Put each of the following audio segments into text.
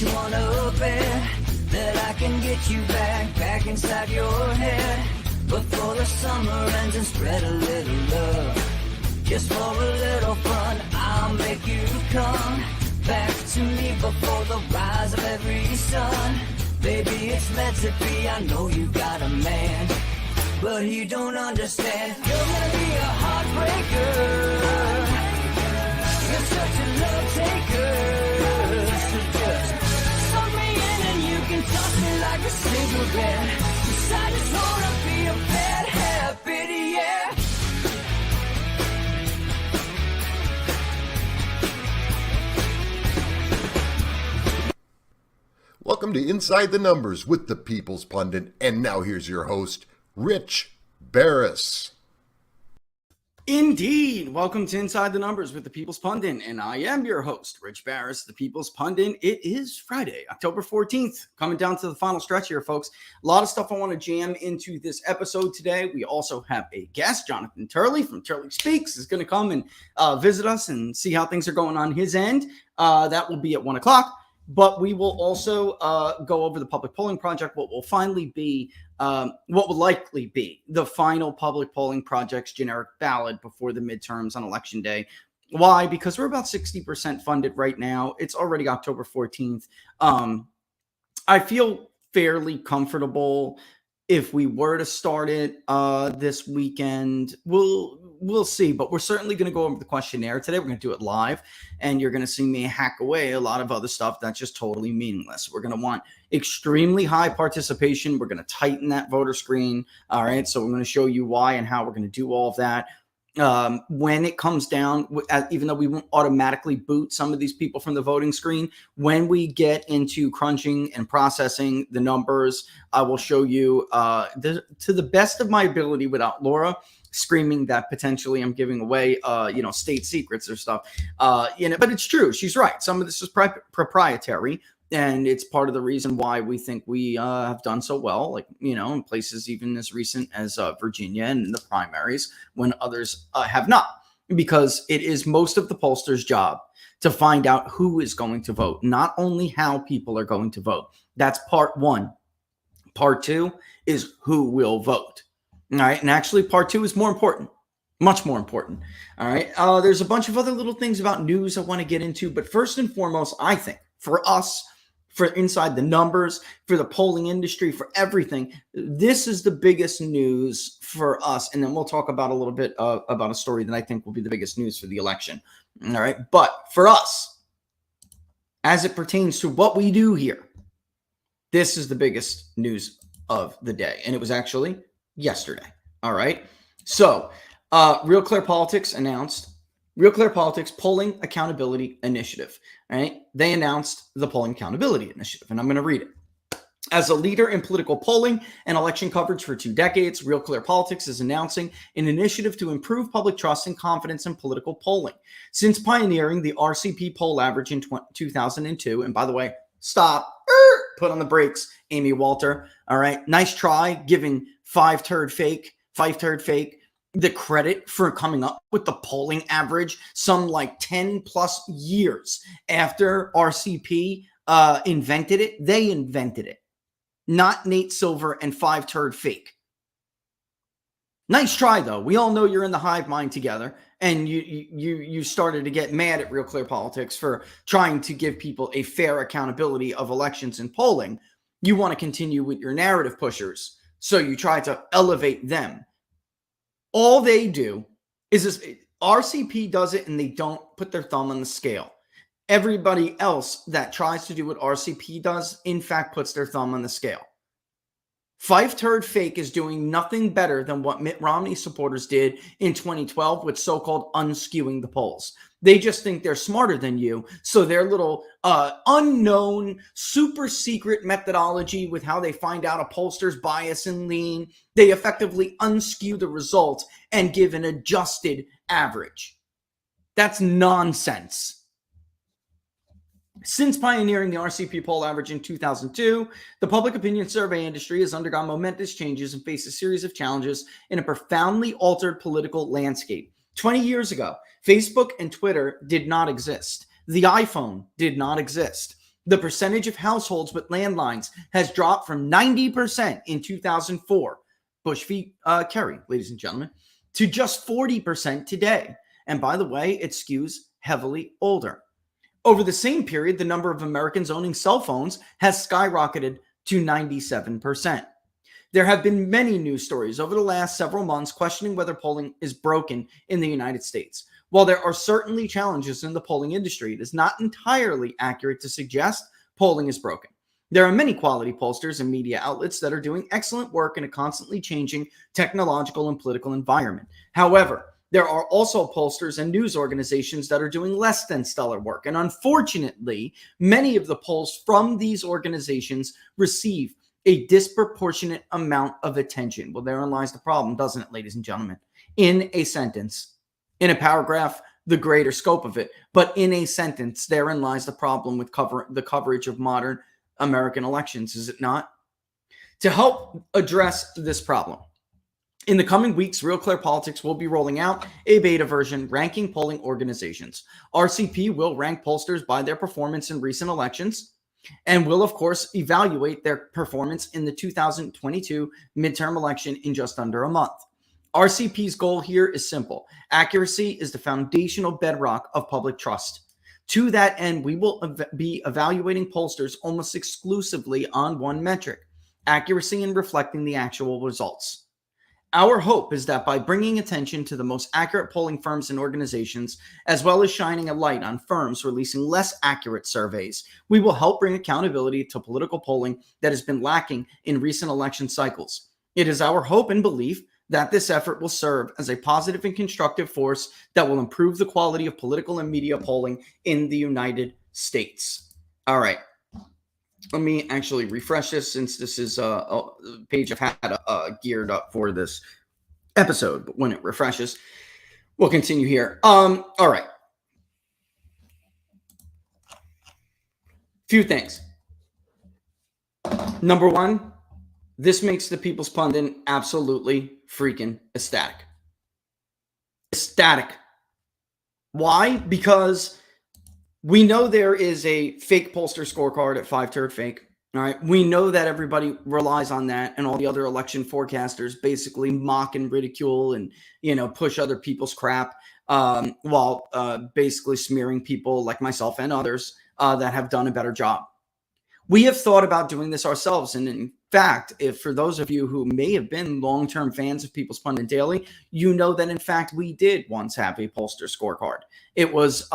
you wanna bet that I can get you back inside your head before the summer ends and spread a little love. Just for a little fun, I'll make you come back to me before the rise of every sun. Baby, it's meant to be, I know you got a man, but he don't understand. You're gonna be a heartbreaker. You're such a love taker. So just suck me in and you can toss me like a cigarette. 'Cause I just wanna be a bad habit, yeah. Welcome to Inside the Numbers with the People's Pundit, and now here's your host, Rich Barris. Indeed. Welcome to Inside the Numbers with the People's Pundit, and I am your host, Rich Barris, the People's Pundit. It is Friday, October 14th, coming down to the final stretch here, folks. A lot of stuff I want to jam into this episode today. We also have a guest, Jonathan Turley from Turley Speaks, is going to come and visit us and see how things are going on his end. That will be at 1 o'clock. But we will also go over the public polling project, what will likely be the final public polling project's generic ballot before the midterms on election day. Why? Because we're about 60% funded right now. It's already October 14th. I feel fairly comfortable if we were to start it this weekend. We'll see, but we're certainly going to go over the questionnaire today. We're going to do it live, and you're going to see me hack away a lot of other stuff that's just totally meaningless. We're going to want extremely high participation. We're going to tighten that voter screen. All right, so we're going to show you why and how we're going to do all of that. When it comes down, even though we won't automatically boot some of these people from the voting screen, when we get into crunching and processing the numbers, I will show you to the best of my ability without Laura screaming that potentially I'm giving away, state secrets or stuff. But it's true. She's right. Some of this is proprietary, and it's part of the reason why we think we have done so well, in places even as recent as Virginia and in the primaries when others have not, because it is most of the pollsters' job to find out who is going to vote, not only how people are going to vote. That's part one. Part two is who will vote. All right. And actually, part two is more important, much more important. All right. There's a bunch of other little things about news I want to get into. But first and foremost, I think for us, for Inside the Numbers, for the polling industry, for everything, this is the biggest news for us. And then we'll talk about a little bit about a story that I think will be the biggest news for the election. All right. But for us, as it pertains to what we do here, this is the biggest news of the day. And it was actually yesterday. All right. So RealClearPolitics announced RealClearPolitics Polling Accountability Initiative. All right. They announced the Polling Accountability Initiative, and I'm going to read it. As a leader in political polling and election coverage for 2 decades, RealClearPolitics is announcing an initiative to improve public trust and confidence in political polling. Since pioneering the RCP poll average in 2002, and by the way, stop, put on the brakes, Amy Walter. All right. Nice try giving Five Turd Fake the credit for coming up with the polling average some 10 plus years after RCP invented it. They invented it, not Nate Silver and Five Turd Fake. Nice try, though. We all know you're in the hive mind together, and you started to get mad at RealClearPolitics for trying to give people a fair accountability of elections and polling. You want to continue with your narrative pushers, so you try to elevate them. All they do is this. RCP does it, and they don't put their thumb on the scale. Everybody else that tries to do what RCP does, in fact, puts their thumb on the scale. Five Turd Fake is doing nothing better than what Mitt Romney supporters did in 2012 with so-called unskewing the polls. They just think they're smarter than you. So their little unknown, super secret methodology with how they find out a pollster's bias and lean, they effectively unskew the result and give an adjusted average. That's nonsense. Since pioneering the RCP poll average in 2002, the public opinion survey industry has undergone momentous changes and faced a series of challenges in a profoundly altered political landscape. 20 years ago, Facebook and Twitter did not exist. The iPhone did not exist. The percentage of households with landlines has dropped from 90% in 2004, Bush v. Kerry, ladies and gentlemen, to just 40% today. And by the way, it skews heavily older. Over the same period, the number of Americans owning cell phones has skyrocketed to 97%. There have been many news stories over the last several months questioning whether polling is broken in the United States. While there are certainly challenges in the polling industry, it is not entirely accurate to suggest polling is broken. There are many quality pollsters and media outlets that are doing excellent work in a constantly changing technological and political environment. However, there are also pollsters and news organizations that are doing less than stellar work. And unfortunately, many of the polls from these organizations receive a disproportionate amount of attention. Well, therein lies the problem, doesn't it, ladies and gentlemen? In a sentence, in a paragraph, the greater scope of it, but in a sentence, therein lies the problem with the coverage of modern American elections, is it not? To help address this problem, in the coming weeks, RealClearPolitics will be rolling out a beta version ranking polling organizations. RCP will rank pollsters by their performance in recent elections and will, of course, evaluate their performance in the 2022 midterm election in just under a month. RCP's goal here is simple. Accuracy is the foundational bedrock of public trust. To that end, we will be evaluating pollsters almost exclusively on one metric: accuracy in reflecting the actual results. Our hope is that by bringing attention to the most accurate polling firms and organizations, as well as shining a light on firms releasing less accurate surveys, we will help bring accountability to political polling that has been lacking in recent election cycles. It is our hope and belief that this effort will serve as a positive and constructive force that will improve the quality of political and media polling in the United States. All right. Let me actually refresh this, since this is a page I've had geared up for this episode. But when it refreshes, we'll continue here. All right. Few things. Number one, this makes the People's Pundit absolutely freaking ecstatic. Ecstatic. Why? Because we know there is a fake pollster scorecard at 5-turd fake. All right. We know that everybody relies on that, and all the other election forecasters basically mock and ridicule and, push other people's crap while basically smearing people like myself and others that have done a better job. We have thought about doing this ourselves. And in fact, if for those of you who may have been long-term fans of People's Pundit Daily, you know that in fact we did once have a pollster scorecard. It was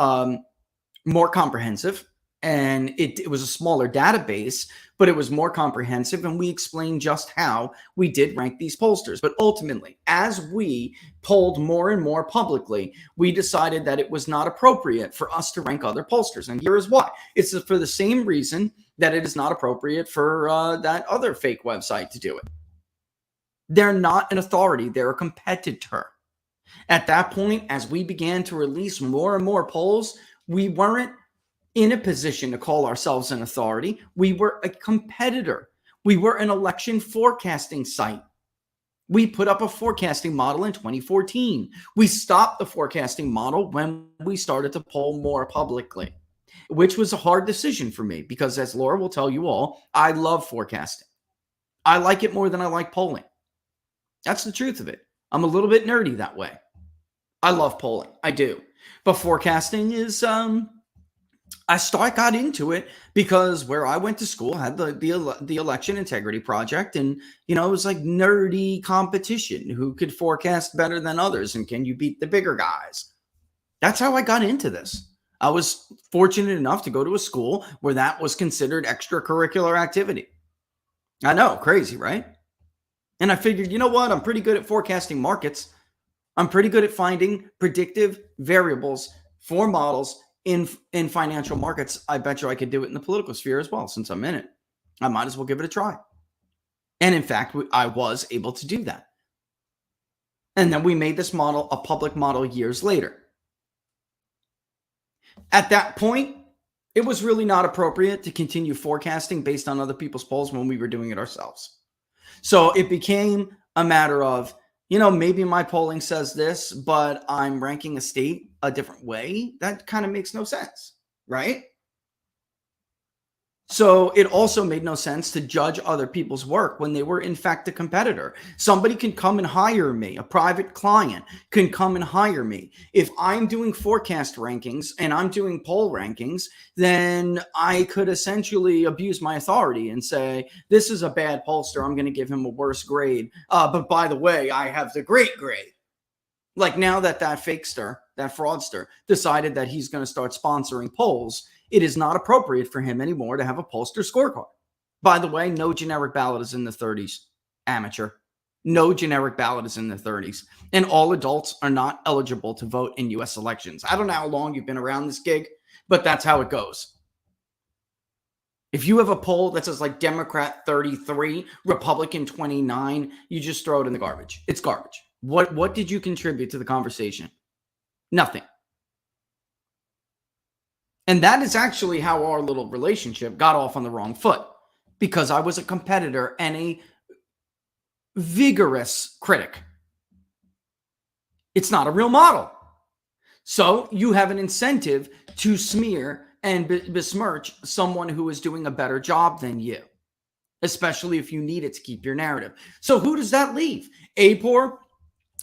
more comprehensive, and it was a smaller database, but it was more comprehensive, and we explained just how we did rank these pollsters. But ultimately, as we polled more and more publicly, we decided that it was not appropriate for us to rank other pollsters, and here is why. It's for the same reason that it is not appropriate for that other fake website to do it. They're not an authority, they're a competitor. At that point, as we began to release more and more polls, we weren't in a position to call ourselves an authority. We were a competitor. We were an election forecasting site. We put up a forecasting model in 2014. We stopped the forecasting model when we started to poll more publicly, which was a hard decision for me because, as Laura will tell you all, I love forecasting. I like it more than I like polling. That's the truth of it. I'm a little bit nerdy that way. I love polling. I do. But forecasting is, I got into it because where I went to school had the election integrity project, and it was like nerdy competition. Who could forecast better than others, and can you beat the bigger guys? That's how I got into this. I was fortunate enough to go to a school where that was considered extracurricular activity. I know, crazy, right? And I figured, you know what? I'm pretty good at forecasting markets. I'm pretty good at finding predictive variables for models in financial markets. I bet you I could do it in the political sphere as well. Since I'm in it, I might as well give it a try. And in fact, I was able to do that. And then we made this model a public model years later. At that point, it was really not appropriate to continue forecasting based on other people's polls when we were doing it ourselves. So it became a matter of, maybe my polling says this, but I'm ranking a state a different way. That kind of makes no sense, right? So it also made no sense to judge other people's work when they were in fact a competitor. Somebody can come and hire me. A private client can come and hire me. If I'm doing forecast rankings and I'm doing poll rankings, then I could essentially abuse my authority and say, this is a bad pollster. I'm going to give him a worse grade. But by the way, I have the great grade. Like now that fakester, that fraudster decided that he's going to start sponsoring polls, it is not appropriate for him anymore to have a pollster scorecard. By the way, no generic ballot is in the 30s. Amateur. No generic ballot is in the 30s. And all adults are not eligible to vote in U.S. elections. I don't know how long you've been around this gig, but that's how it goes. If you have a poll that says like Democrat 33, Republican 29, you just throw it in the garbage. It's garbage. What did you contribute to the conversation? Nothing. And that is actually how our little relationship got off on the wrong foot, because I was a competitor and a vigorous critic. It's not a real model. So you have an incentive to smear and besmirch someone who is doing a better job than you, especially if you need it to keep your narrative. So who does that leave? APOR,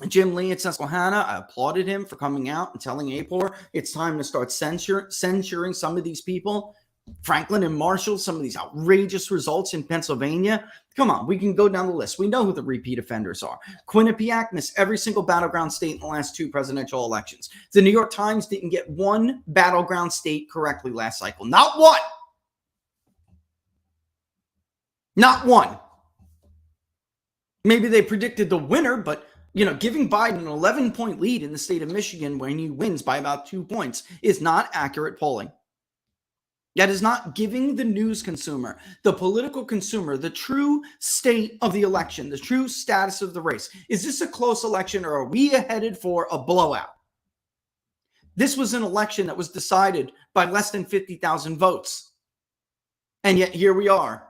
Jim Lee at Susquehanna. I applauded him for coming out and telling APOR it's time to start censuring some of these people. Franklin and Marshall, some of these outrageous results in Pennsylvania. Come on, we can go down the list. We know who the repeat offenders are. Quinnipiac missed every single battleground state in the last 2 presidential elections. The New York Times didn't get one battleground state correctly last cycle. Not one. Not one. Maybe they predicted the winner, but giving Biden an 11-point lead in the state of Michigan when he wins by about 2 points is not accurate polling. That is not giving the news consumer, the political consumer, the true state of the election, the true status of the race. Is this a close election, or are we headed for a blowout? This was an election that was decided by less than 50,000 votes. And yet here we are,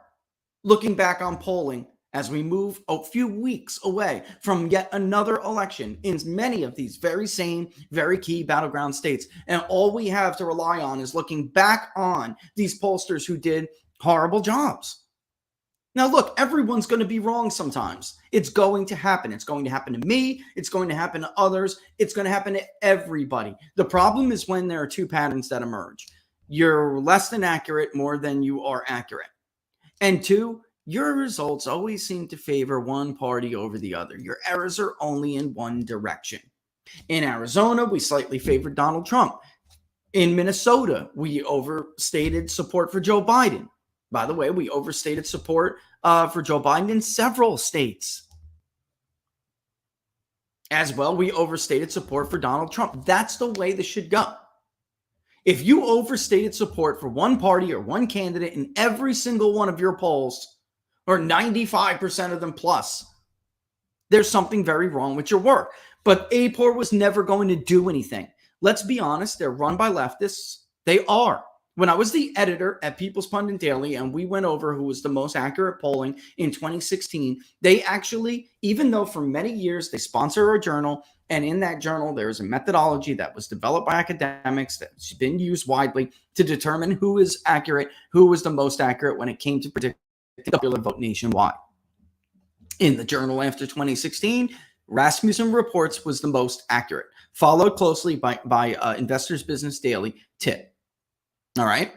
looking back on polling as we move a few weeks away from yet another election in many of these very same, very key battleground states. And all we have to rely on is looking back on these pollsters who did horrible jobs. Now, look, everyone's going to be wrong sometimes. It's going to happen. It's going to happen to me. It's going to happen to others. It's going to happen to everybody. The problem is when there are 2 patterns that emerge. You're less than accurate more than you are accurate. And 2, your results always seem to favor one party over the other. Your errors are only in one direction. In Arizona, we slightly favored Donald Trump. In Minnesota, we overstated support for Joe Biden. By the way, we overstated support for Joe Biden in several states. As well, we overstated support for Donald Trump. That's the way this should go. If you overstated support for one party or one candidate in every single one of your polls, or 95% of them plus, there's something very wrong with your work. But APOR was never going to do anything. Let's be honest, they're run by leftists. They are. When I was the editor at People's Pundit Daily and we went over who was the most accurate polling in 2016, they actually, even though for many years they sponsor our journal, and in that journal there is a methodology that was developed by academics that's been used widely to determine who is accurate, who was the most accurate when it came to predict the popular vote nationwide. In the journal after 2016, Rasmussen Reports was the most accurate, followed closely by Investors Business Daily, TIT. All right?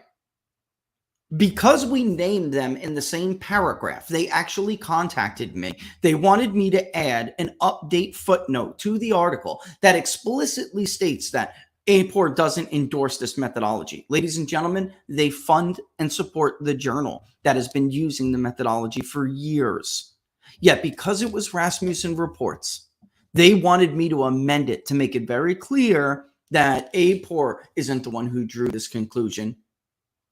Because we named them in the same paragraph, they actually contacted me. They wanted me to add an update footnote to the article that explicitly states that APOR doesn't endorse this methodology. Ladies and gentlemen, they fund and support the journal that has been using the methodology for years. Yet because it was Rasmussen Reports, they wanted me to amend it to make it very clear that APOR isn't the one who drew this conclusion.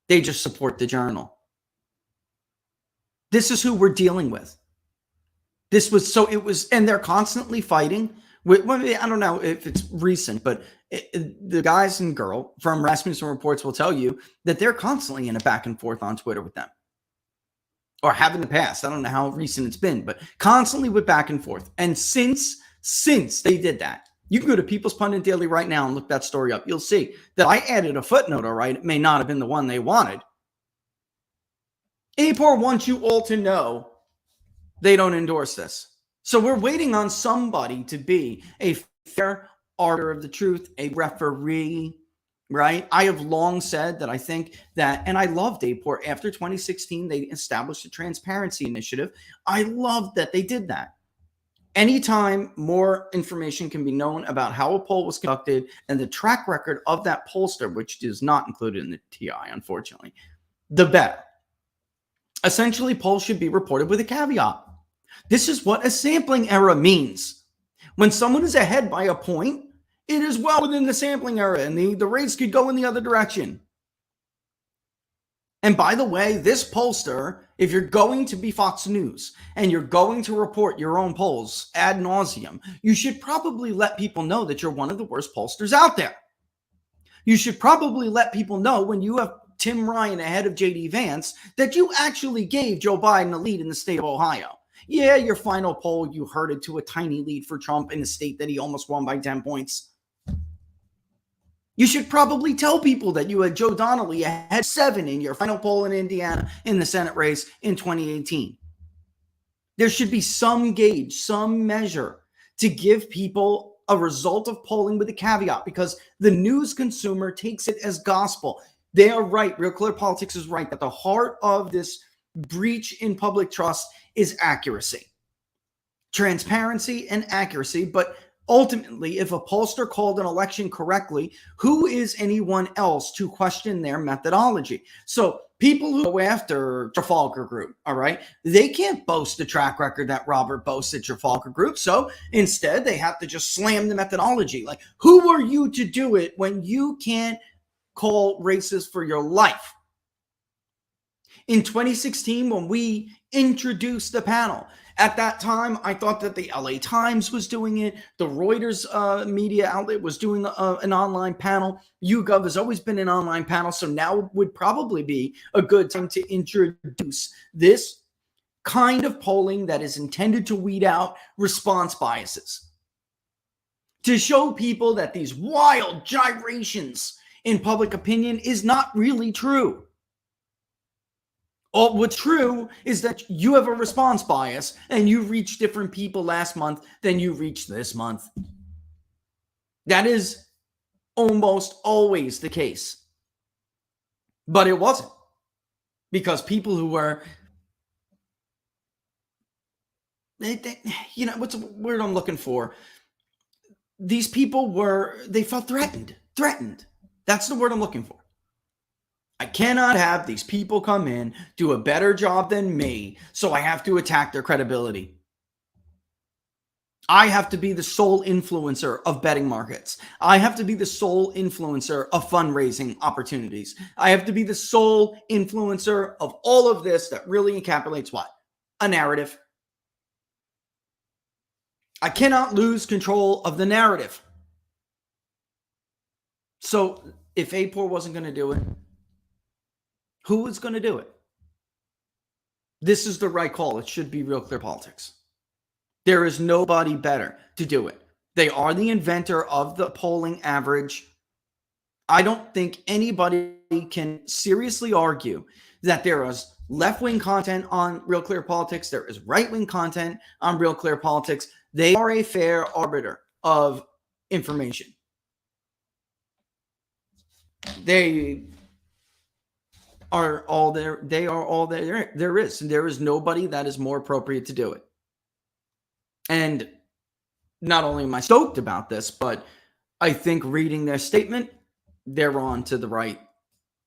They just support the journal. This is who we're dealing with. And they're constantly fighting. I don't know if it's recent, but the guys and girl from Rasmussen Reports will tell you that they're constantly in a back and forth on Twitter with them, or have in the past. I don't know how recent it's been, but constantly with back and forth. And since they did that, you can go to People's Pundit Daily right now and look that story up. You'll see that I added a footnote, all right? It may not have been the one they wanted, APOR wants you all to know they don't endorse this. So we're waiting on somebody to be a fair arbiter of the truth, a referee, right? I have long said that I think that, and I loved APOR. After 2016, they established a transparency initiative. I loved that they did that. Anytime more information can be known about how a poll was conducted and the track record of that pollster, which is not included in the TI, unfortunately, the better. Essentially, polls should be reported with a caveat. This is what a sampling error means. When someone is ahead by a point, it is well within the sampling error, and the race could go in the other direction. And by the way, this pollster, if you're going to be Fox News and you're going to report your own polls ad nauseum, you should probably let people know that you're one of the worst pollsters out there. You should probably let people know when you have Tim Ryan ahead of JD Vance that you actually gave Joe Biden a lead in the state of Ohio. Yeah, your final poll, you herded to a tiny lead for Trump in a state that he almost won by 10 points. You should probably tell people that you had Joe Donnelly ahead 7 in your final poll in Indiana in the Senate race in 2018. There should be some gauge, some measure to give people a result of polling with a caveat, because the news consumer takes it as gospel. They are right. Real Clear Politics is right that the heart of this breach in public trust is accuracy, transparency, and accuracy. But ultimately, if a pollster called an election correctly, who is anyone else to question their methodology? So people who go after Trafalgar Group, all right, they can't boast the track record that Robert boasts at Trafalgar Group. So instead, they have to just slam the methodology. Like, who are you to do it when you can't call races for your life? In 2016, when we introduced the panel, at that time, I thought that the LA Times was doing it. The Reuters media outlet was doing an online panel. YouGov has always been an online panel. So now would probably be a good time to introduce this kind of polling that is intended to weed out response biases, to show people that these wild gyrations in public opinion is not really true. All what's true is that you have a response bias and you reached different people last month than you reached this month. That is almost always the case. But it wasn't, because people who were, you know, what's the word I'm looking for? These people they felt threatened. That's the word I'm looking for. I cannot have these people come in, do a better job than me, so I have to attack their credibility. I have to be the sole influencer of betting markets. I have to be the sole influencer of fundraising opportunities. I have to be the sole influencer of all of this that really encapsulates what? A narrative. I cannot lose control of the narrative. So if APOR wasn't going to do it, who was going to do it? This is the right call. It should be Real Clear Politics. There is nobody better to do it. They are the inventor of the polling average. I don't think anybody can seriously argue that there is left-wing content on Real Clear Politics. There is right-wing content on Real Clear Politics. They are a fair arbiter of information. They are all there. They are all there is. And there is nobody that is more appropriate to do it. And not only am I stoked about this, but I think reading their statement, they're on to the right.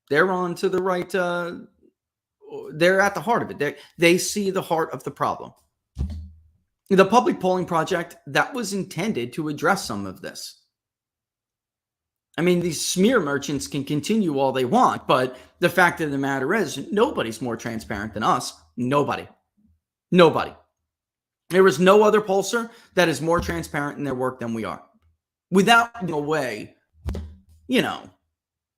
They're on to the right. They're at the heart of it. They see the heart of the problem. The public polling project that was intended to address some of this. I mean, these smear merchants can continue all they want, but the fact of the matter is nobody's more transparent than us. Nobody. There is no other pollster that is more transparent in their work than we are. Without giving away,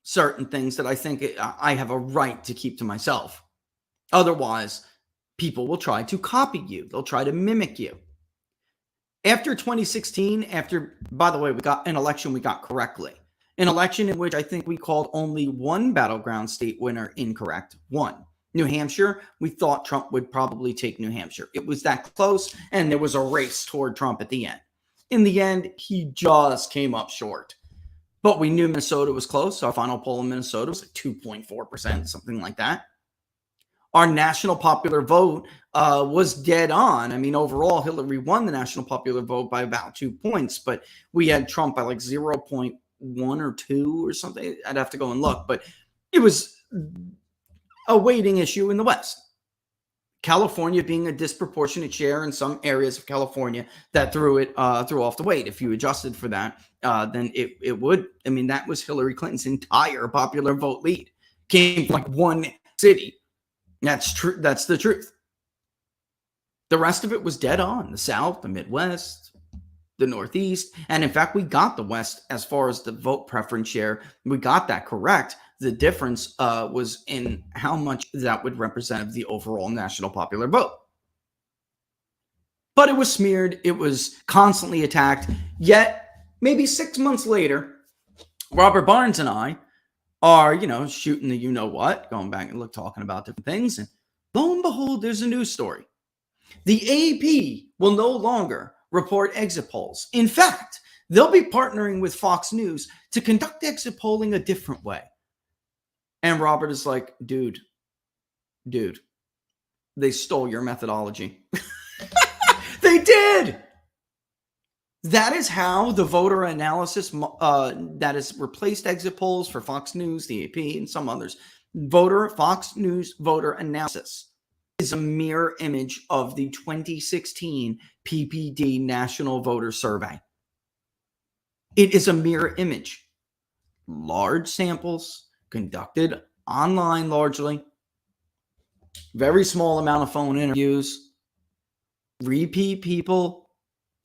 certain things that I think I have a right to keep to myself. Otherwise, people will try to copy you. They'll try to mimic you. After 2016, by the way, we got an election we got correctly. An election in which I think we called only one battleground state winner incorrect. One. New Hampshire, we thought Trump would probably take New Hampshire. It was that close, and there was a race toward Trump at the end. In the end, he just came up short. But we knew Minnesota was close. Our final poll in Minnesota was like 2.4%, something like that. Our national popular vote was dead on. I mean, overall, Hillary won the national popular vote by about 2 points, but we had Trump by like 0.1 or 2 or something. I'd have to go and look, but it was a weighting issue in the West. California being a disproportionate share in some areas of California that threw off the weight. If you adjusted for that, then it would. I mean, that was Hillary Clinton's entire popular vote lead. Came from like one city. That's true. That's the truth. The rest of it was dead on. The South, the Midwest, the Northeast. And in fact, we got the West as far as the vote preference share. We got that correct. The difference was in how much that would represent of the overall national popular vote. But it was smeared. It was constantly attacked. Yet, maybe 6 months later, Robert Barnes and I are, shooting the you-know-what, going back and talking about different things. And lo and behold, there's a news story. The AP will no longer report exit polls. In fact, they'll be partnering with Fox News to conduct exit polling a different way. And Robert is like, dude, they stole your methodology. They did. That is how the voter analysis that has replaced exit polls for Fox News, the AP, and some others. Fox News voter analysis is a mirror image of the 2016 PPD National Voter Survey. It is a mirror image. Large samples, conducted online largely, very small amount of phone interviews, repeat people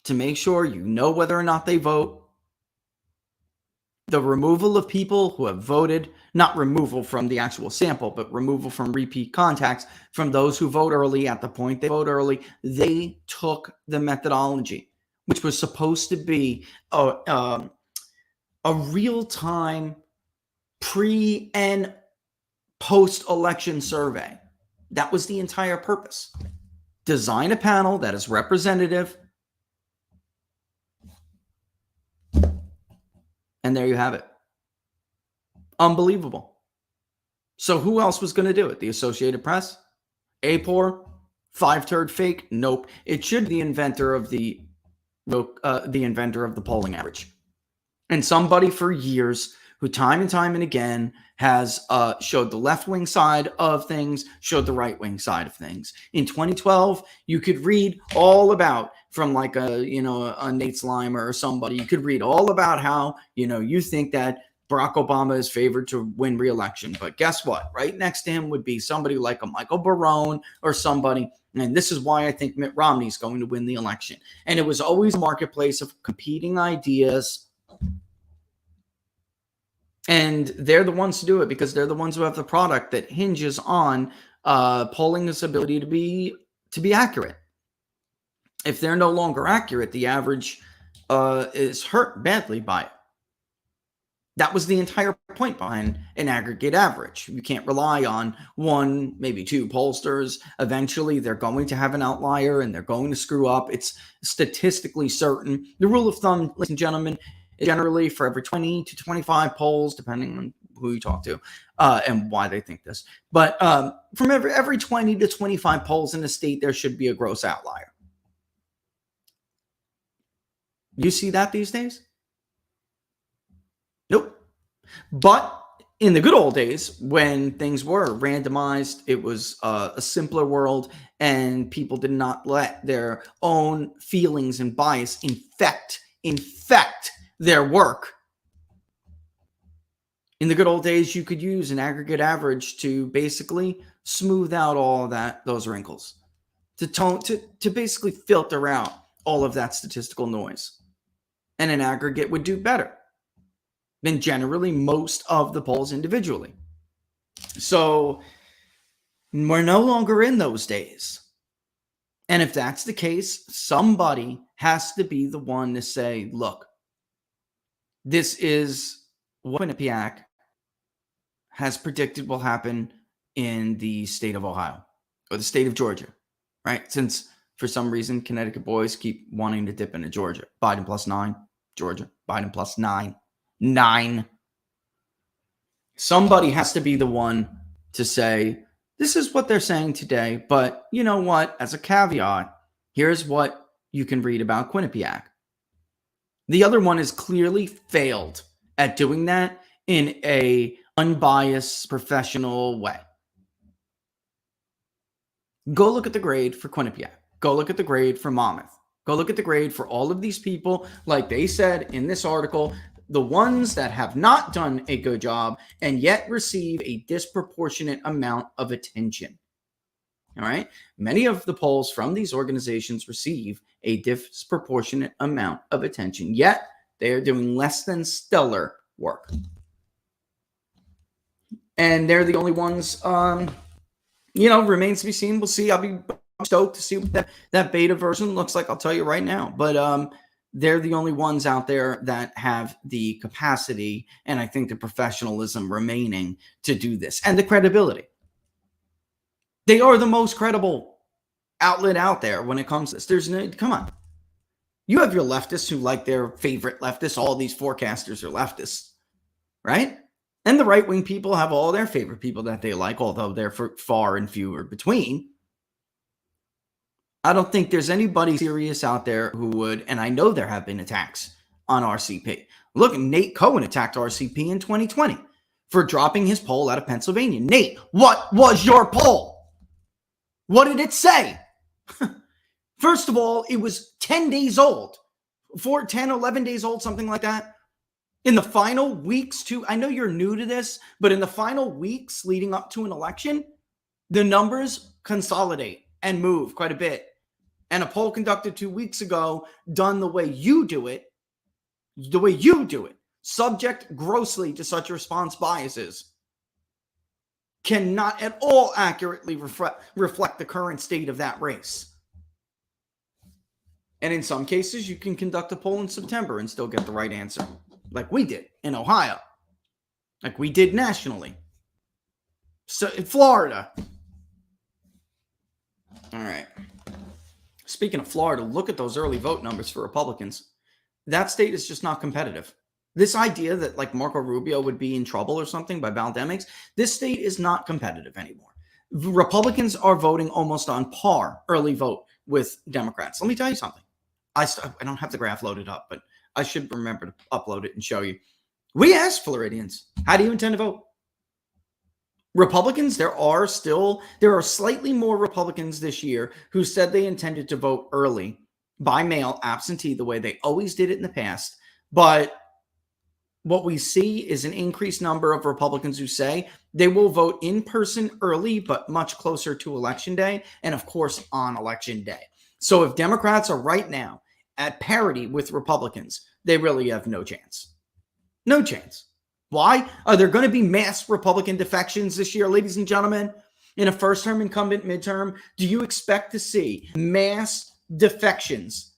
to make sure you know whether or not they vote, the removal of people who have voted, not removal from the actual sample, but removal from repeat contacts from those who vote early at the point they vote early. They took the methodology, which was supposed to be a real-time pre and post-election survey. That was the entire purpose. Design a panel that is representative. And there you have it. Unbelievable. So who else was going to do it? The Associated Press? APOR? Five-turd fake? Nope. It should be the inventor of the polling average. And somebody for years who time and time and again has showed the left-wing side of things, showed the right-wing side of things. In 2012, you could read all about, from like a Nate Slimer or somebody, you could read all about how, you think that Barack Obama is favored to win re-election. But guess what? Right next to him would be somebody like a Michael Barone or somebody. And this is why I think Mitt Romney is going to win the election. And it was always a marketplace of competing ideas. And they're the ones to do it because they're the ones who have the product that hinges on polling's ability to be accurate. If they're no longer accurate, the average is hurt badly by it. That was the entire point behind an aggregate average. You can't rely on one, maybe two pollsters. Eventually, they're going to have an outlier and they're going to screw up. It's statistically certain. The rule of thumb, ladies and gentlemen, generally for every 20 to 25 polls, depending on who you talk to and why they think this. But from every 20 to 25 polls in a state, there should be a gross outlier. You see that these days? Nope. But in the good old days, when things were randomized, it was a simpler world, and people did not let their own feelings and bias infect their work. In the good old days, you could use an aggregate average to basically smooth out all of those wrinkles, to basically filter out all of that statistical noise. And an aggregate would do better than generally most of the polls individually. So we're no longer in those days. And if that's the case, somebody has to be the one to say, look, this is what Quinnipiac has predicted will happen in the state of Ohio or the state of Georgia, right? Since for some reason Connecticut boys keep wanting to dip into Georgia. Biden +9, Georgia. Biden +9. 9. Somebody has to be the one to say, this is what they're saying today, but you know what? As a caveat, here's what you can read about Quinnipiac. The other one has clearly failed at doing that in a unbiased, professional way. Go look at the grade for Quinnipiac. Go look at the grade for Monmouth. Go look at the grade for all of these people. Like they said in this article, the ones that have not done a good job and yet receive a disproportionate amount of attention. All right. Many of the polls from these organizations receive a disproportionate amount of attention, yet they are doing less than stellar work. And they're the only ones, remains to be seen. We'll see. I'll be stoked to see what that beta version looks like. I'll tell you right now. But they're the only ones out there that have the capacity and I think the professionalism remaining to do this and the credibility. They are the most credible outlet out there when it comes to this. There's no, come on. You have your leftists who like their favorite leftists. All these forecasters are leftists, right? And the right-wing people have all their favorite people that they like, although they're far and fewer between. I don't think there's anybody serious out there who would, and I know there have been attacks on RCP. Look, Nate Cohen attacked RCP in 2020 for dropping his poll out of Pennsylvania. Nate, what was your poll? What did it say? First of all, it was 10 days old. 11 days old, something like that. In the final weeks I know you're new to this, but in the final weeks leading up to an election, the numbers consolidate and move quite a bit. And a poll conducted 2 weeks ago, done the way you do it, subject grossly to such response biases, cannot at all accurately reflect the current state of that race. And in some cases, you can conduct a poll in September and still get the right answer, like we did in Ohio, like we did nationally. So in Florida. All right. Speaking of Florida, look at those early vote numbers for Republicans. That state is just not competitive. This idea that like Marco Rubio would be in trouble or something by pandemics, this state is not competitive anymore. Republicans are voting almost on par early vote with Democrats. Let me tell you something. I don't have the graph loaded up, but I should remember to upload it and show you. We asked Floridians, how do you intend to vote? Republicans, there are slightly more Republicans this year who said they intended to vote early by mail, absentee, the way they always did it in the past. But what we see is an increased number of Republicans who say they will vote in person early, but much closer to Election Day, and of course on Election Day. So if Democrats are right now at parity with Republicans, they really have no chance. No chance. Why? Are there going to be mass Republican defections this year, ladies and gentlemen? In a first-term incumbent midterm, do you expect to see mass defections?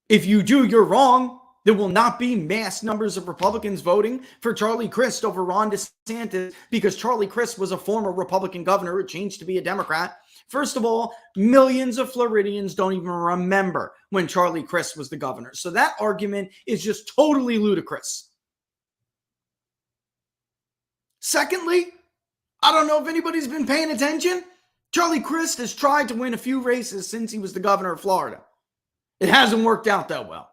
If you do, you're wrong. There will not be mass numbers of Republicans voting for Charlie Crist over Ron DeSantis because Charlie Crist was a former Republican governor who changed to be a Democrat. First of all, millions of Floridians don't even remember when Charlie Crist was the governor. So that argument is just totally ludicrous. Secondly, I don't know if anybody's been paying attention. Charlie Crist has tried to win a few races since he was the governor of Florida. It hasn't worked out that well.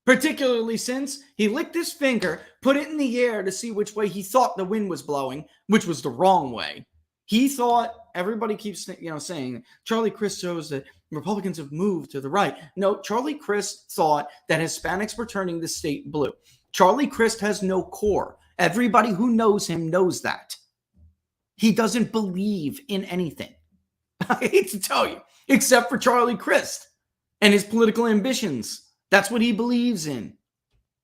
Particularly since he licked his finger, put it in the air to see which way he thought the wind was blowing, which was the wrong way. He thought, everybody keeps saying, Charlie Crist shows that Republicans have moved to the right. No, Charlie Crist thought that Hispanics were turning the state blue. Charlie Crist has no core. Everybody who knows him knows that. He doesn't believe in anything. I hate to tell you, except for Charlie Crist and his political ambitions. That's what he believes in.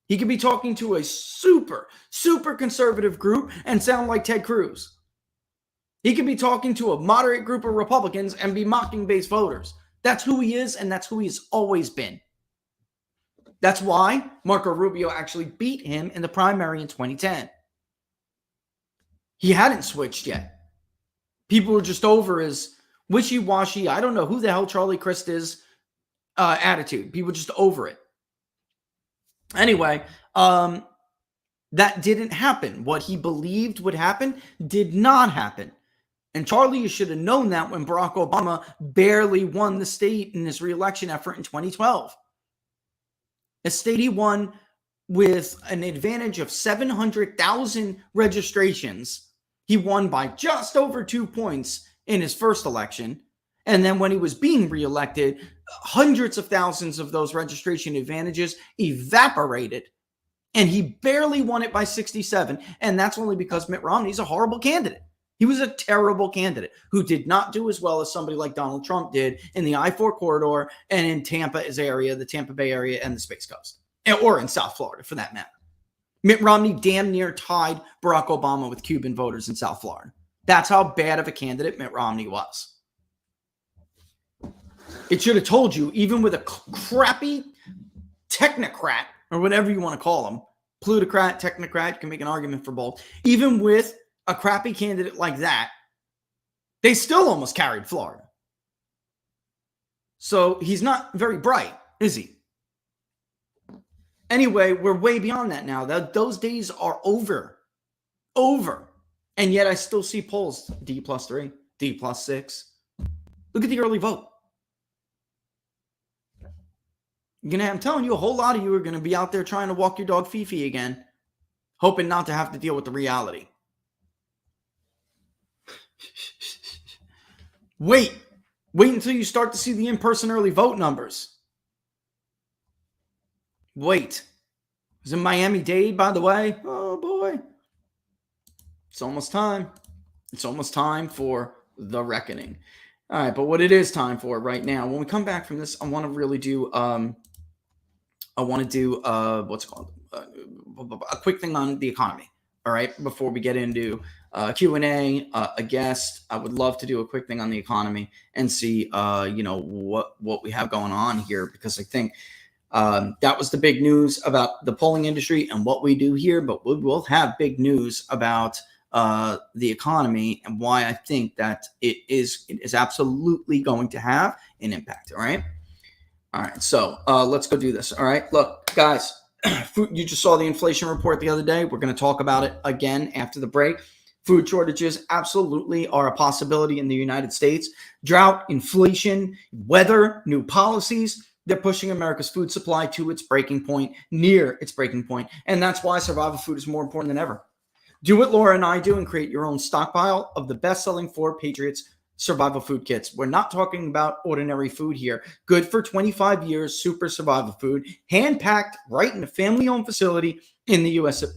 He could be talking to a super, super conservative group and sound like Ted Cruz. He could be talking to a moderate group of Republicans and be mocking base voters. That's who he is, and that's who he's always been. That's why Marco Rubio actually beat him in the primary in 2010. He hadn't switched yet. People were just over his wishy-washy, I don't know who the hell Charlie Crist is, attitude. People just over it. Anyway, that didn't happen. What he believed would happen did not happen. And Charlie, you should have known that when Barack Obama barely won the state in his re-election effort in 2012. A state he won with an advantage of 700,000 registrations. He won by just over 2 points in his first election. And then when he was being reelected, hundreds of thousands of those registration advantages evaporated. And he barely won it by 67. And that's only because Mitt Romney's a horrible candidate. He was a terrible candidate who did not do as well as somebody like Donald Trump did in the I-4 corridor and in Tampa's area, the Tampa Bay area, and the Space Coast, or in South Florida for that matter. Mitt Romney damn near tied Barack Obama with Cuban voters in South Florida. That's how bad of a candidate Mitt Romney was. It should have told you, even with a crappy technocrat, or whatever you want to call them, plutocrat, technocrat, you can make an argument for both, even with a crappy candidate like that, they still almost carried Florida. So he's not very bright, is he? Anyway, we're way beyond that now. Those days are over. Over. And yet I still see polls D+3, D+6. Look at the early vote. I'm telling you, a whole lot of you are going to be out there trying to walk your dog Fifi again, hoping not to have to deal with the reality. Wait until you start to see the in-person early vote numbers. Wait. It was in Miami-Dade, by the way. Oh, boy. It's almost time. It's almost time for the reckoning. All right, but what it is time for right now, when we come back from this, I want to really do, what's it called? A quick thing on the economy. All right, before we get into Q&A, a guest, I would love to do a quick thing on the economy and see, what we have going on here, because I think that was the big news about the polling industry and what we do here, but we will have big news about the economy and why I think that it is absolutely going to have an impact. All right. So let's go do this. All right. Look, guys, you just saw the inflation report the other day. We're going to talk about it again after the break. Food shortages absolutely are a possibility in the United States. Drought, inflation, weather, new policies. They're pushing America's food supply to its breaking point, near its breaking point. And that's why survival food is more important than ever. Do what Laura and I do and create your own stockpile of the best-selling 4 Patriots survival food kits. We're not talking about ordinary food here. Good for 25 years, super survival food, hand-packed right in a family-owned facility in the USA.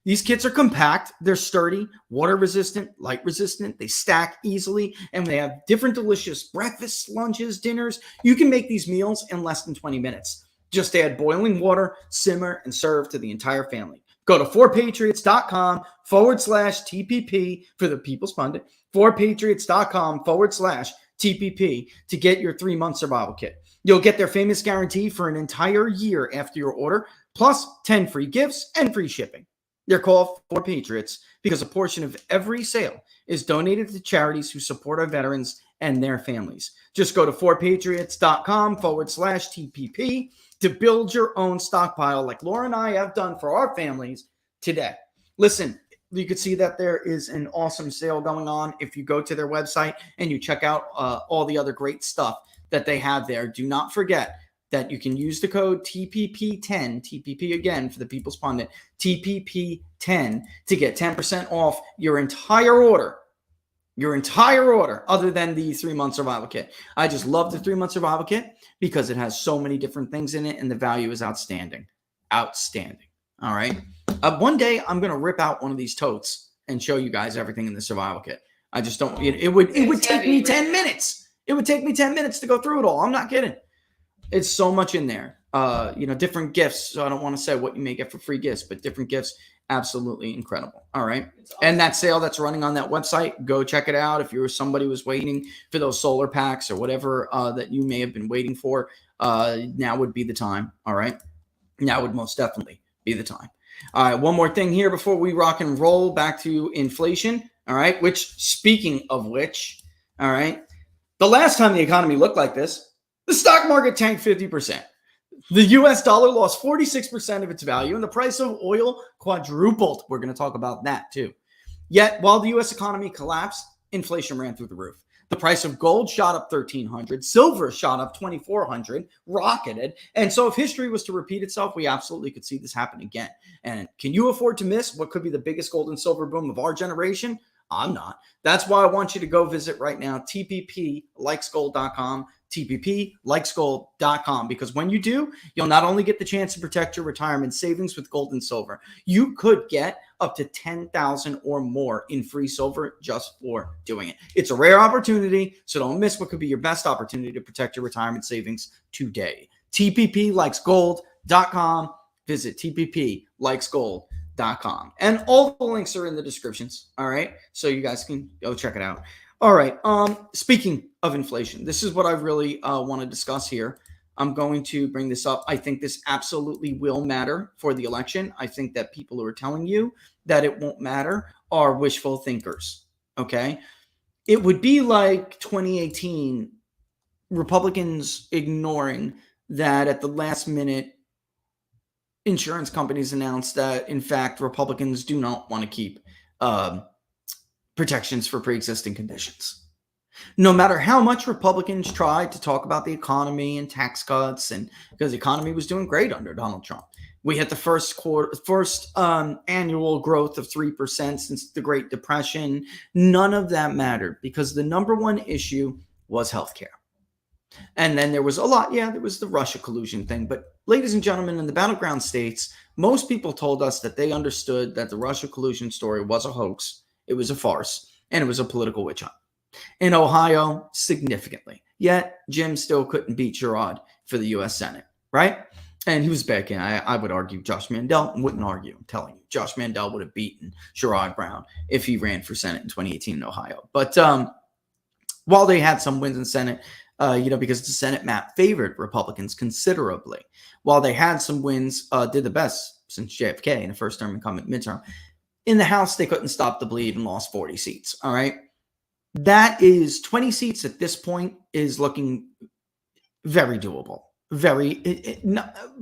These kits are compact, they're sturdy, water-resistant, light-resistant, they stack easily, and they have different delicious breakfasts, lunches, dinners. You can make these meals in less than 20 minutes. Just add boiling water, simmer, and serve to the entire family. Go to 4patriots.com/TPP for the People's Pundit, 4patriots.com/TPP to get your 3-month survival kit. You'll get their famous guarantee for an entire year after your order, plus 10 free gifts and free shipping. They're called 4 Patriots because a portion of every sale is donated to charities who support our veterans and their families. Just go to 4patriots.com/TPP to build your own stockpile like Laura and I have done for our families today. Listen, you can see that there is an awesome sale going on if you go to their website and you check out all the other great stuff that they have there. Do not forget that you can use the code TPP10, TPP again for the People's Pundit, TPP10 to get 10% off your entire order. Other than the 3-month survival kit. I just love the 3-month survival kit because it has so many different things in it and the value is outstanding. Outstanding. All right. One day I'm going to rip out one of these totes and show you guys everything in the survival kit. I just don't, it would take me 10 minutes. It would take me 10 minutes to go through it all. I'm not kidding. It's so much in there. Different gifts. So I don't want to say what you may get for free gifts, but different gifts. Absolutely incredible. All right. Awesome. And that sale that's running on that website, go check it out. If you're somebody who was waiting for those solar packs or whatever that you may have been waiting for, now would be the time. All right. Now would most definitely be the time. All right, one more thing here before we rock and roll back to inflation. All right, which, speaking of which, all right, the last time the economy looked like this, the stock market tanked 50%. The US dollar lost 46% of its value, and the price of oil quadrupled. We're going to talk about that too. Yet, while the US economy collapsed, inflation ran through the roof. The price of gold shot up 1,300, silver shot up 2,400, rocketed. And so if history was to repeat itself, we absolutely could see this happen again. And can you afford to miss what could be the biggest gold and silver boom of our generation? I'm not. That's why I want you to go visit right now, tpplikesgold.com, tpplikesgold.com, because when you do, you'll not only get the chance to protect your retirement savings with gold and silver, you could get up to $10,000 or more in free silver just for doing it. It's a rare opportunity, so don't miss what could be your best opportunity to protect your retirement savings today. tpplikesgold.com. Visit tpplikesgold.com. And all the links are in the descriptions. All right. So you guys can go check it out. All right. Speaking of inflation, this is what I really want to discuss here. I'm going to bring this up. I think this absolutely will matter for the election. I think that people who are telling you that it won't matter are wishful thinkers. Okay. It would be like 2018 Republicans ignoring that at the last minute insurance companies announced that, in fact, Republicans do not want to keep protections for pre-existing conditions. No matter how much Republicans tried to talk about the economy and tax cuts, and because the economy was doing great under Donald Trump, we had the first annual growth of 3% since the Great Depression. None of that mattered because the number one issue was healthcare. And then there was a lot. Yeah, there was the Russia collusion thing. But ladies and gentlemen, in the battleground states, most people told us that they understood that the Russia collusion story was a hoax. It was a farce, and it was a political witch hunt. In Ohio, significantly. Yet, Jim still couldn't beat Sherrod for the U.S. Senate, right? And he was back in. I would argue Josh Mandel wouldn't argue. I'm telling you, Josh Mandel would have beaten Sherrod Brown if he ran for Senate in 2018 in Ohio. But while they had some wins in Senate, because the Senate map favored Republicans considerably. While they had some wins, did the best since JFK in the first term incumbent midterm. In the House, they couldn't stop the bleed and lost 40 seats. All right. That is 20 seats at this point is looking very doable.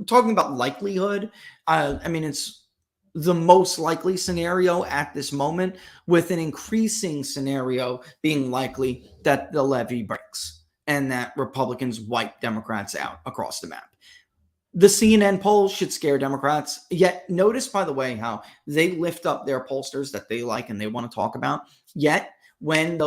Talking about likelihood. It's the most likely scenario at this moment, with an increasing scenario being likely that the levee breaks and that Republicans wipe Democrats out across the map. The CNN polls should scare Democrats. Yet notice, by the way, how they lift up their pollsters that they like and they want to talk about. Yet when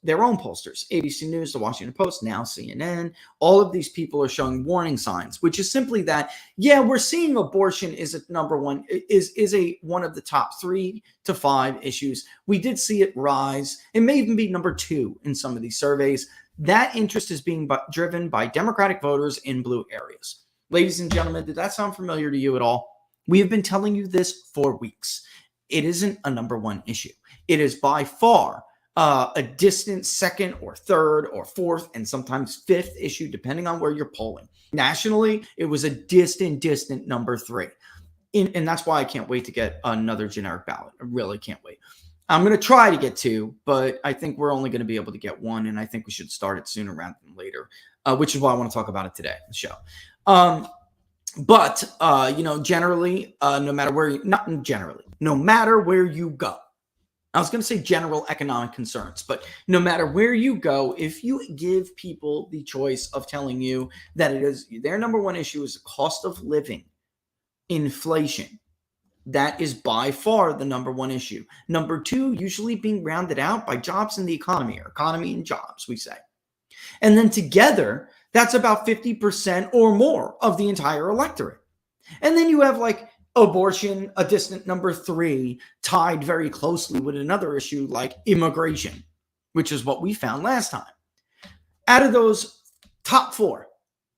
their own pollsters, ABC News, The Washington Post, now CNN, all of these people are showing warning signs, which is simply that, yeah, we're seeing abortion is a number one, is one of the top 3 to 5 issues. We did see it rise. It may even be number 2 in some of these surveys. That interest is being driven by Democratic voters in blue areas. Ladies and gentlemen, did that sound familiar to you at all? We have been telling you this for weeks. It isn't a number 1 issue. It is by far a distant second or third or fourth and sometimes fifth issue, depending on where you're polling. Nationally, it was a distant number 3. And that's why I can't wait to get another generic ballot. I really can't wait. I'm going to try to get 2, but I think we're only going to be able to get 1, and I think we should start it sooner rather than later, which is why I want to talk about it today on the show. Generally, no matter where you go, I was going to say general economic concerns, but no matter where you go, if you give people the choice of telling you that it is their number 1 issue is the cost of living, inflation, that is by far the number 1 issue. Number 2, usually being rounded out by jobs in the economy, or economy and jobs, we say. And then together, that's about 50% or more of the entire electorate. And then you have like abortion, a distant number 3, tied very closely with another issue like immigration, which is what we found last time. Out of those top 4,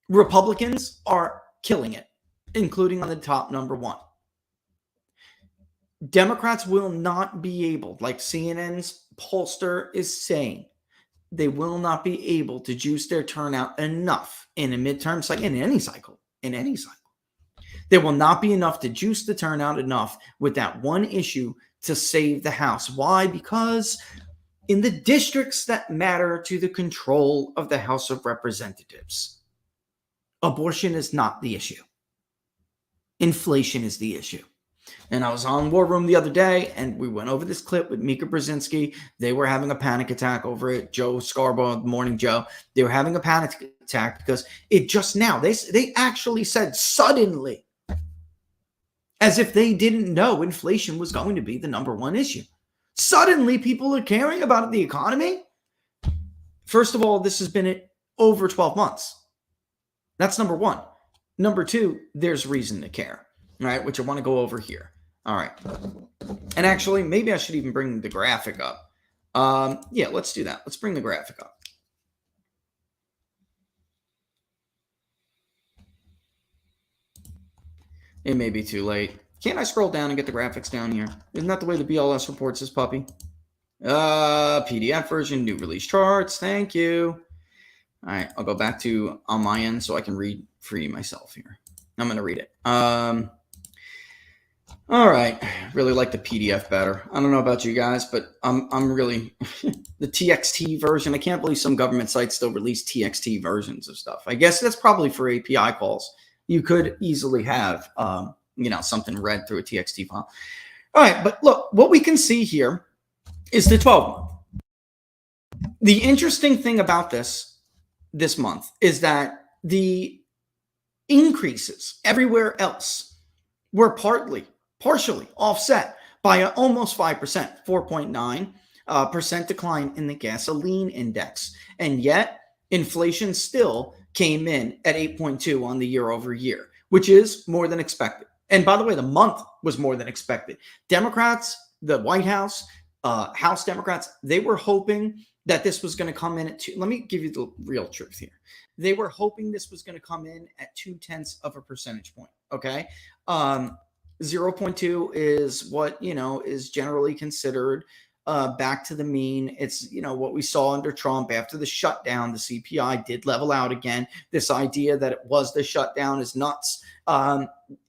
Republicans are killing it, including on the top number 1. Democrats will not be able, like CNN's pollster is saying, they will not be able to juice their turnout enough in a midterm cycle, in any cycle, There will not be enough to juice the turnout enough with that one issue to save the House. Why? Because in the districts that matter to the control of the House of Representatives, abortion is not the issue. Inflation is the issue. And I was on War Room the other day, and we went over this clip with Mika Brzezinski. They were having a panic attack over it. Joe Scarborough, Morning Joe, they were having a panic attack because it just now, they actually said suddenly, as if they didn't know inflation was going to be the number one issue. Suddenly, people are caring about the economy. First of all, this has been over 12 months. That's number one. Number two, there's reason to care, right? Which I want to go over here. All right. And actually, maybe I should even bring the graphic up. Yeah, let's do that. Let's bring the graphic up. It may be too late. Can't I scroll down and get the graphics down here? Isn't that the way the BLS reports this puppy? PDF version, new release charts. Thank you. All right, I'll go back to on my end so I can read free myself here. I'm going to read it. All right, really like the PDF better. I don't know about you guys, but I'm really the TXT version. I can't believe some government sites still release TXT versions of stuff. I guess that's probably for API calls. You could easily have something read through a TXT file. All right, but look, what we can see here is the 12-month. The interesting thing about this month is that the increases everywhere else were partially offset by an almost 5%, 4.9% decline in the gasoline index. And yet inflation still came in at 8.2 on the year over year, which is more than expected. And by the way, the month was more than expected. Democrats, the White House, House Democrats, they were hoping that this was going to come in at 2. Let me give you the real truth here. They were hoping this was going to come in at 0.2 of a percentage point. Okay. 0.2 is what, is generally considered back to the mean. It's, what we saw under Trump after the shutdown. The CPI did level out again. This idea that it was the shutdown is nuts.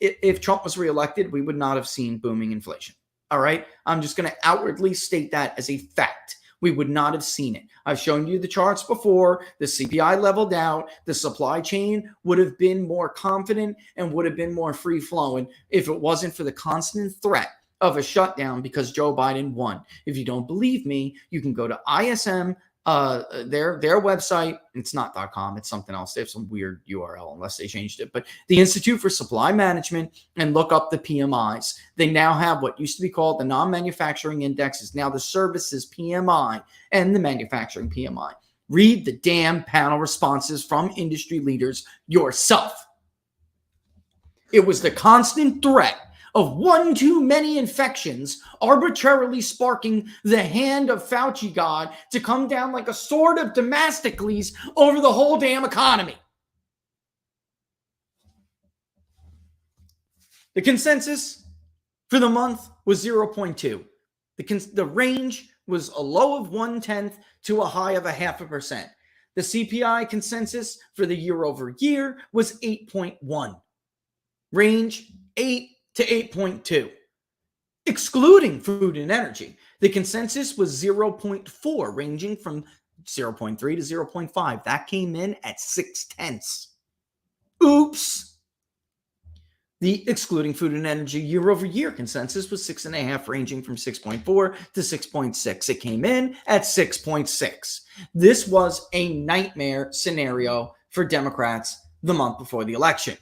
If Trump was reelected, we would not have seen booming inflation. All right. I'm just going to outwardly state that as a fact. We would not have seen it. I've shown you the charts before. The CPI leveled out. The supply chain would have been more confident and would have been more free-flowing if it wasn't for the constant threat of a shutdown because Joe Biden won. If you don't believe me, you can go to ISM, their website. It's not .com. It's something else. They have some weird URL unless they changed it. But the Institute for Supply Management, and look up the PMIs. They now have what used to be called the non-manufacturing index is now the services PMI and the manufacturing PMI. Read the damn panel responses from industry leaders yourself. It was the constant threat of one too many infections arbitrarily sparking the hand of Fauci God to come down like a sword of Damocles over the whole damn economy. The consensus for the month was 0.2. The range was a low of 0.1 to a high of 0.5%. The CPI consensus for the year over year was 8.1. Range 8 to 8.2. Excluding food and energy, the consensus was 0.4, ranging from 0.3 to 0.5. That came in at 0.6. Oops. The excluding food and energy year over year consensus was 6.5, ranging from 6.4 to 6.6. It came in at 6.6. This was a nightmare scenario for Democrats the month before the election.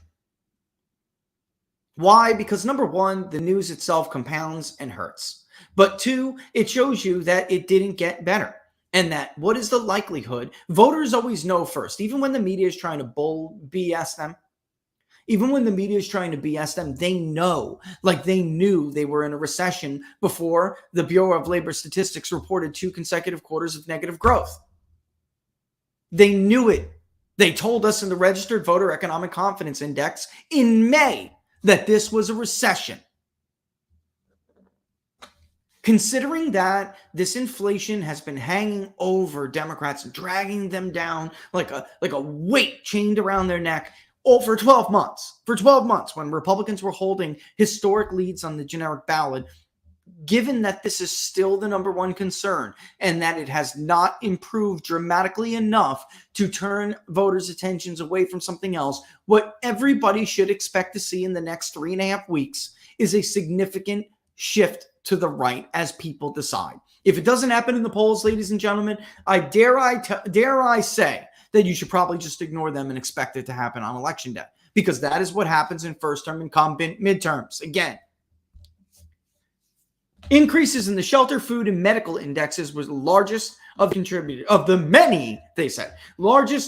Why? Because number one, the news itself compounds and hurts. But two, it shows you that it didn't get better. And that what is the likelihood? Voters always know first, even when the media is trying to BS them. Even when the media is trying to BS them, they know, like they knew they were in a recession before the Bureau of Labor Statistics reported 2 consecutive quarters of negative growth. They knew it. They told us in the Registered Voter Economic Confidence Index in May that this was a recession. Considering that this inflation has been hanging over Democrats and dragging them down like a weight chained around their neck, for 12 months, when Republicans were holding historic leads on the generic ballot, given that this is still the number one concern and that it has not improved dramatically enough to turn voters' attentions away from something else, what everybody should expect to see in the next 3.5 weeks is a significant shift to the right as people decide. If it doesn't happen in the polls, ladies and gentlemen, dare I say that you should probably just ignore them and expect it to happen on election day, because that is what happens in first-term incumbent midterms. Again, increases in the shelter, food, and medical indexes was the largest largest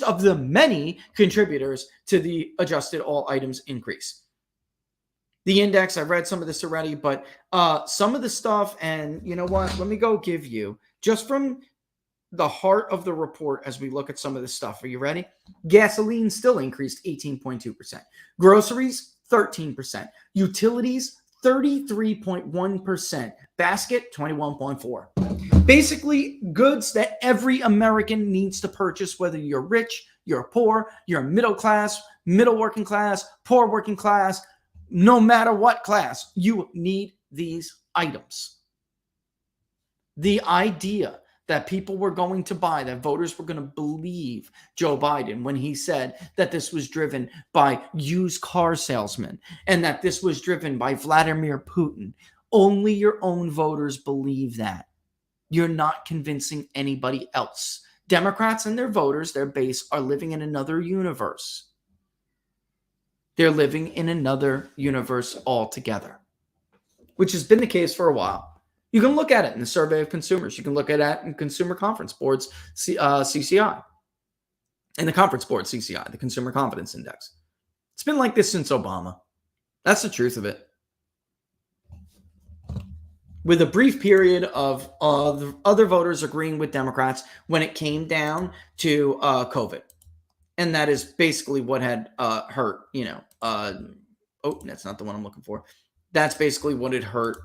of the many contributors to the adjusted all items increase. The index, I've read some of this already, but some of the stuff, and you know what? Let me go give you, just from the heart of the report as we look at some of this stuff. Are you ready? Gasoline still increased 18.2%. Groceries, 13%. Utilities, 33.1%. Basket, 21.4%. Basically, goods that every American needs to purchase, whether you're rich, you're poor, you're middle class, middle working class, poor working class, no matter what class, you need these items. The idea that people were going to buy, that voters were going to believe Joe Biden when he said that this was driven by used car salesmen and that this was driven by Vladimir Putin. Only your own voters believe that. You're not convincing anybody else. Democrats and their voters, their base, are living in another universe. They're living in another universe altogether, which has been the case for a while. You can look at it in the survey of consumers. You can look at it in Consumer Conference Board's CCI, and the Conference Board CCI, the Consumer Confidence Index. It's been like this since Obama. That's the truth of it. With a brief period of other voters agreeing with Democrats when it came down to COVID. And that is basically what had hurt, that's not the one I'm looking for. That's basically what had hurt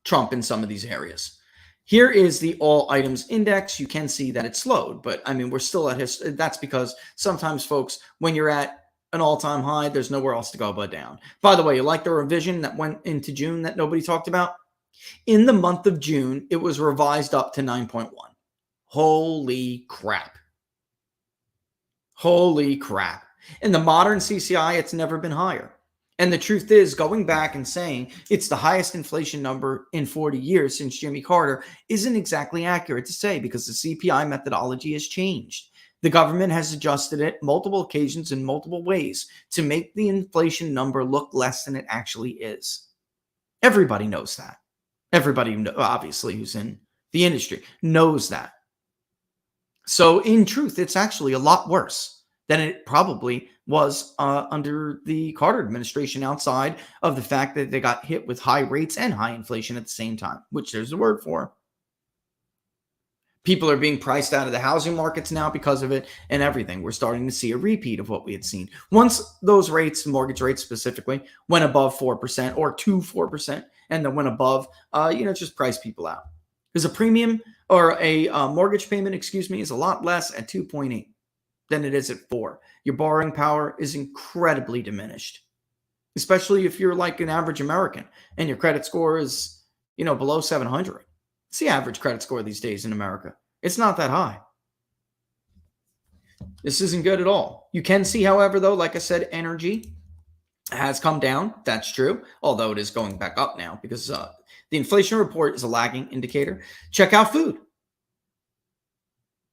Trump in some of these areas. Here is the all items index. You can see that it slowed, but I mean, we're still at that's because sometimes, folks, when you're at an all-time high, there's nowhere else to go but down. By the way, you like the revision that went into June that nobody talked about? In the month of June, it was revised up to 9.1. Holy crap. Holy crap. In the modern CCI, it's never been higher. And the truth is, going back and saying it's the highest inflation number in 40 years since Jimmy Carter isn't exactly accurate to say, because the CPI methodology has changed. The government has adjusted it multiple occasions in multiple ways to make the inflation number look less than it actually is. Everybody knows that. Everybody, obviously, who's in the industry knows that. So in truth, it's actually a lot worse than it probably was under the Carter administration, outside of the fact that they got hit with high rates and high inflation at the same time, which there's a word for. People are being priced out of the housing markets now because of it and everything. We're starting to see a repeat of what we had seen. Once those rates, mortgage rates specifically, went above 4% or to 4%, and then went above, just price people out. Because a premium or a mortgage payment, is a lot less at 2.8 than it is at 4. Your borrowing power is incredibly diminished, especially if you're like an average American and your credit score is, below 700. It's the average credit score these days in America. It's not that high. This isn't good at all. You can see, however, though, like I said, energy has come down. That's true, although it is going back up now because the inflation report is a lagging indicator. Check out food.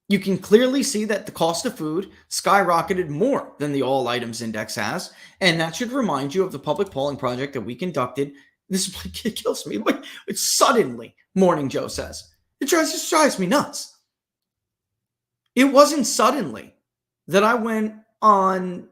You can clearly see that the cost of food skyrocketed more than the all items index has. And that should remind you of the public polling project that we conducted. This is what it kills me. It's suddenly, Morning Joe says. It just drives me nuts. It wasn't suddenly that I went on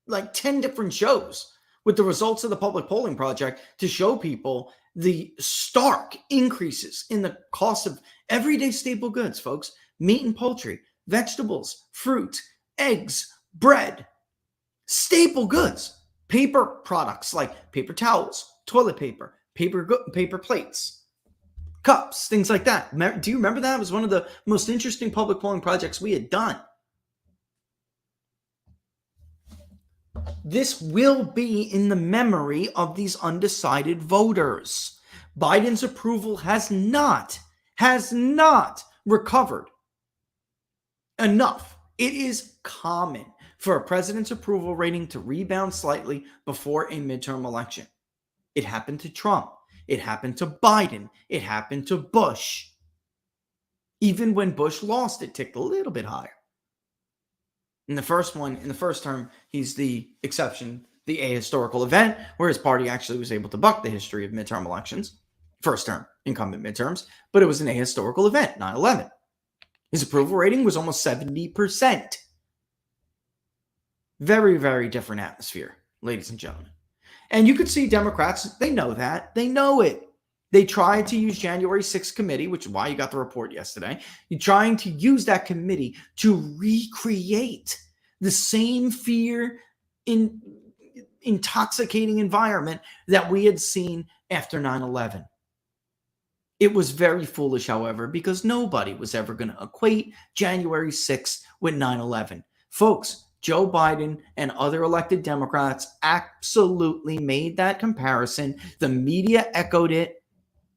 like 10 different shows with the results of the public polling project to show people the stark increases in the cost of everyday staple goods, folks. Meat and poultry, vegetables, fruit, eggs, bread, staple goods, paper products like paper towels, toilet paper, paper plates, cups, things like that. Do you remember that? It was one of the most interesting public polling projects we had done. This will be in the memory of these undecided voters. Biden's approval has not recovered enough. It is common for a president's approval rating to rebound slightly before a midterm election. It happened to Trump. It happened to Biden. It happened to Bush. Even when Bush lost, it ticked a little bit higher. In the first term, he's the exception, the ahistorical event, where his party actually was able to buck the history of midterm elections. First term, incumbent midterms, but it was an ahistorical event, 9/11. His approval rating was almost 70%. Very, very different atmosphere, ladies and gentlemen. And you could see Democrats, they know that. They know it. They tried to use January 6th committee, which is why you got the report yesterday. You're trying to use that committee to recreate the same fear in intoxicating environment that we had seen after 9/11. It was very foolish, however, because nobody was ever going to equate January 6th with 9/11. Folks, Joe Biden and other elected Democrats absolutely made that comparison. The media echoed it.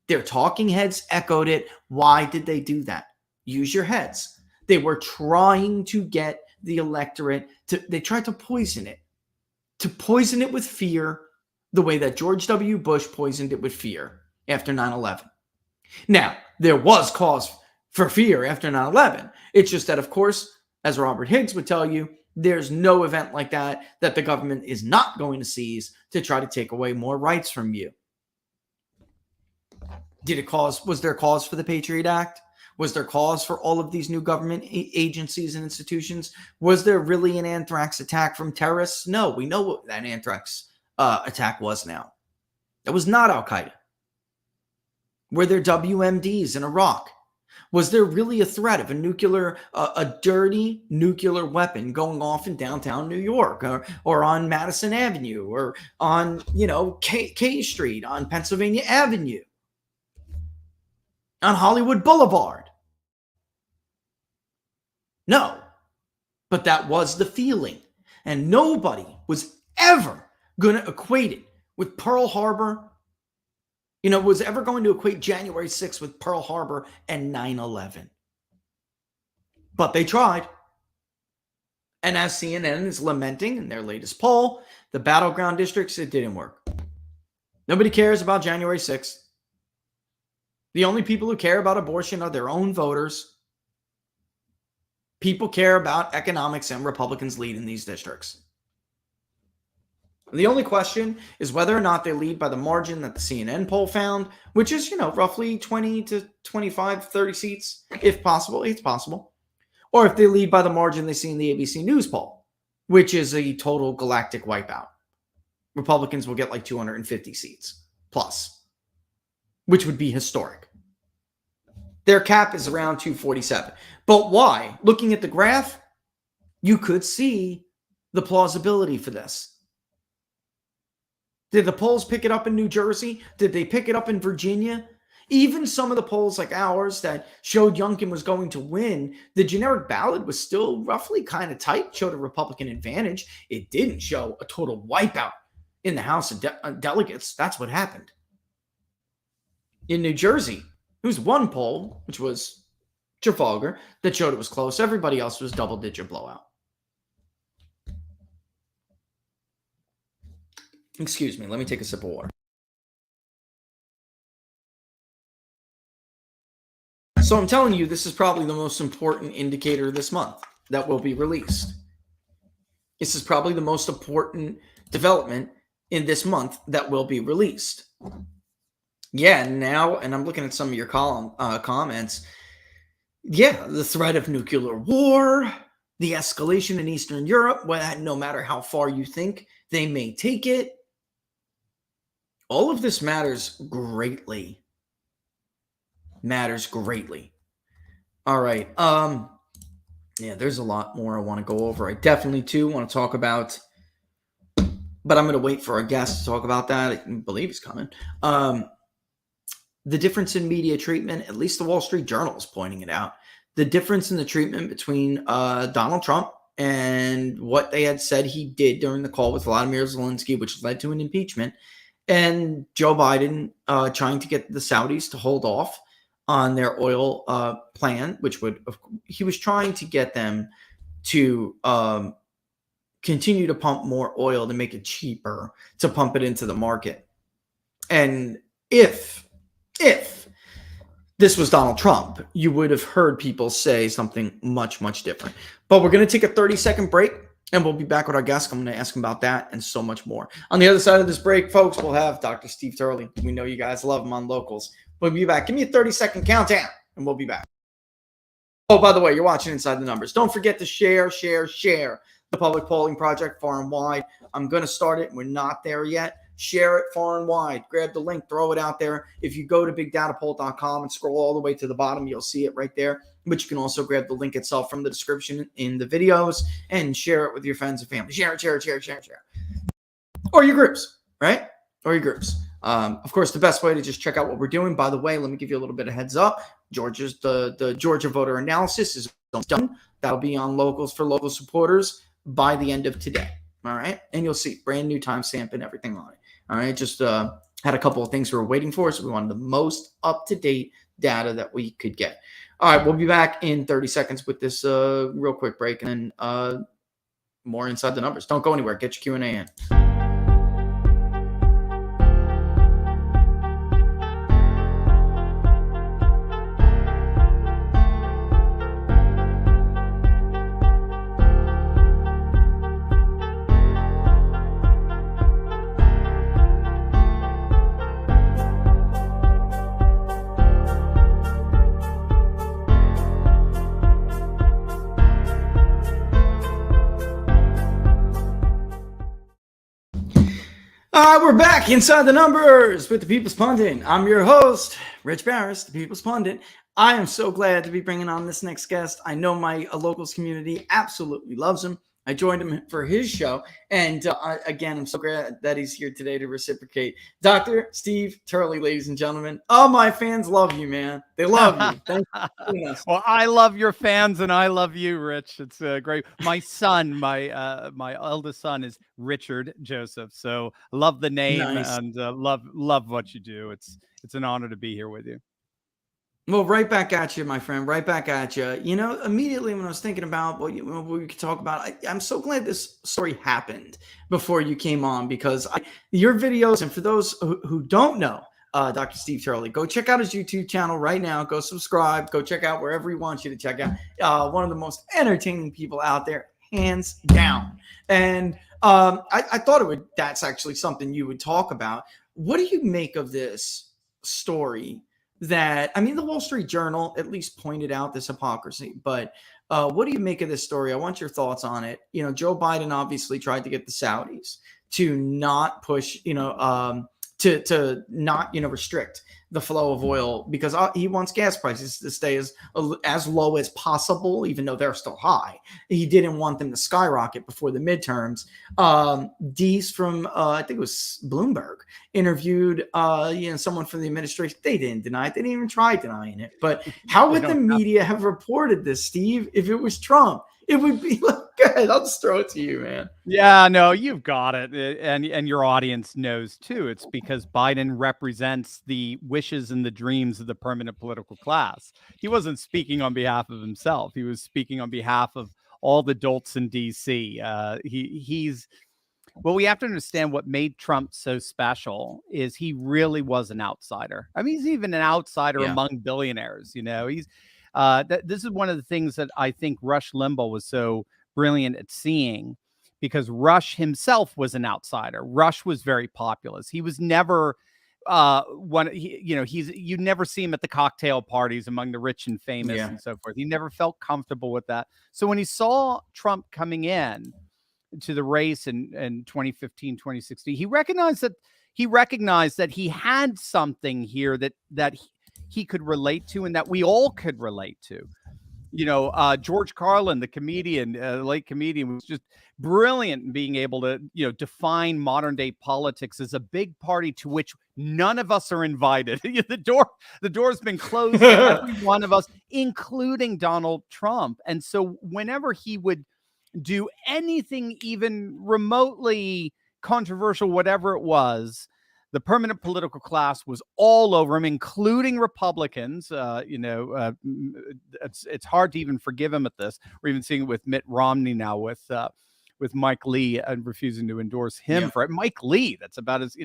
Their talking heads echoed it. Why did they do that? Use your heads. They were trying to get the electorate they tried to poison it with fear, the way that George W. Bush poisoned it with fear after 9/11. Now, there was cause for fear after 9/11. It's just that, of course, as Robert Higgs would tell you, there's no event like that the government is not going to seize to try to take away more rights from you. Was there cause for the Patriot Act? Was there cause for all of these new government agencies and institutions? Was there really an anthrax attack from terrorists? No, we know what that anthrax attack was now. That was not Al-Qaeda. Were there WMDs in Iraq? Was there really a threat of a dirty nuclear weapon going off in downtown New York or on Madison Avenue or on, K Street, on Pennsylvania Avenue, on Hollywood Boulevard? No, but that was the feeling. And nobody was ever going to equate it with Pearl Harbor. Was ever going to equate January 6th with Pearl Harbor and 9/11. But they tried. And as CNN is lamenting in their latest poll, the battleground districts, it didn't work. Nobody cares about January 6th. The only people who care about abortion are their own voters. People care about economics, and Republicans lead in these districts. The only question is whether or not they lead by the margin that the CNN poll found, which is, roughly 20 to 25, 30 seats, if possible. It's possible. Or if they lead by the margin they see in the ABC News poll, which is a total galactic wipeout. Republicans will get like 250 seats plus, which would be historic. Their cap is around 247. But why? Looking at the graph, you could see the plausibility for this. Did the polls pick it up in New Jersey? Did they pick it up in Virginia? Even some of the polls like ours that showed Youngkin was going to win, the generic ballot was still roughly kind of tight, showed a Republican advantage. It didn't show a total wipeout in the House of Delegates. That's what happened. In New Jersey, there was one poll, which was Trafalgar, that showed it was close. Everybody else was double-digit blowout. Excuse me, let me take a sip of water. So I'm telling you, this is probably the most important indicator this month that will be released. This is probably the most important development in this month that will be released. Yeah, now, and I'm looking at some of your comments. Yeah, the threat of nuclear war, the escalation in Eastern Europe, no matter how far you think they may take it. All of this matters greatly. All right. Yeah, there's a lot more I want to go over. I definitely, too, want to talk about, but I'm going to wait for our guest to talk about that. I believe he's coming. The difference in media treatment, at least the Wall Street Journal is pointing it out. The difference in the treatment between Donald Trump and what they had said he did during the call with Vladimir Zelensky, which led to an impeachment, and Joe Biden trying to get the Saudis to hold off on their oil plan, which he was trying to get them to continue to pump more oil to make it cheaper to pump it into the market. And if this was Donald Trump, you would have heard people say something much, much different. But we're going to take a 30-second break, and we'll be back with our guest. I'm going to ask him about that and so much more. On the other side of this break, folks, we'll have Dr. Steve Turley. We know you guys love him on Locals. We'll be back. Give me a 30-second countdown, and we'll be back. Oh, by the way, you're watching Inside the Numbers. Don't forget to share the public polling project far and wide. I'm going to start it. We're not there yet. Share it far and wide. Grab the link, throw it out there. If you go to bigdatapoll.com and scroll all the way to the bottom, you'll see it right there. But you can also grab the link itself from the description in the videos and share it with your friends and family. Share it. Or your groups, right? Or your groups. Of course, the best way to just check out what we're doing. By the way, let me give you a little bit of heads up. The Georgia voter analysis is done. That'll be on Locals for local supporters by the end of today. All right. And you'll see brand new timestamp and everything on it. All right. Just had a couple of things we were waiting for. So we wanted the most up-to-date data that we could get. All right. We'll be back in 30 seconds with this real quick break and then more Inside the Numbers. Don't go anywhere. Get your Q&A in. All right, we're back Inside the Numbers with the People's Pundit. I'm your host, Rich Barris, the People's Pundit. I am so glad to be bringing on this next guest. I know my Locals community absolutely loves him. I joined him for his show. And again, I'm so glad that he's here today to reciprocate. Dr. Steve Turley, ladies and gentlemen. Oh, my fans love you, man. They love you. Thank you. Well, I love your fans and I love you, Rich. It's great. My son, my eldest son is Richard Joseph. So love the name and love what you do. It's an honor to be here with you. Well, right back at you, my friend. Right back at you. You know, immediately when I was thinking about what we could talk about, I'm so glad this story happened before you came on because your videos, and for those who don't know, Dr. Steve Turley, go check out his YouTube channel right now. Go subscribe. Go check out wherever he wants you to check out. One of the most entertaining people out there, hands down. And I thought that's actually something you would talk about. What do you make of this story? That, I mean, the Wall Street Journal at least pointed out this hypocrisy, but what do you make of this story? I want your thoughts on it. You know, Joe Biden obviously tried to get the Saudis to not push, to not, restrict the flow of oil because he wants gas prices to stay as low as possible, even though they're still high. He didn't want them to skyrocket before the midterms. Deese from, I think it was Bloomberg, interviewed, someone from the administration. They didn't deny it. They didn't even try denying it. But how would the media have reported this, Steve, if it was Trump? It would be like, go ahead, I'll just throw it to you, man. Yeah, no, you've got it. And your audience knows too. It's because Biden represents the wishes and the dreams of the permanent political class. He wasn't speaking on behalf of himself. He was speaking on behalf of all the dolts in DC. Well, we have to understand what made Trump so special is he really was an outsider. I mean, he's even an outsider among billionaires. He's this is one of the things that I think Rush Limbaugh was so brilliant at seeing, because Rush himself was an outsider. Rush was very populist. He was never you never see him at the cocktail parties among the rich and famous and so forth. He never felt comfortable with that. So when he saw Trump coming in to the race in 2015, 2016, he recognized that he had something here that he could relate to and that we all could relate to. George Carlin, the comedian, late comedian, was just brilliant in being able to, define modern day politics as a big party to which none of us are invited. The door's been closed to every one of us, including Donald Trump. And so whenever he would do anything even remotely controversial, whatever it was, the permanent political class was all over him, including Republicans. It's hard to even forgive him at this. We're even seeing it with Mitt Romney now with Mike Lee and refusing to endorse him for it. Mike Lee, that's about as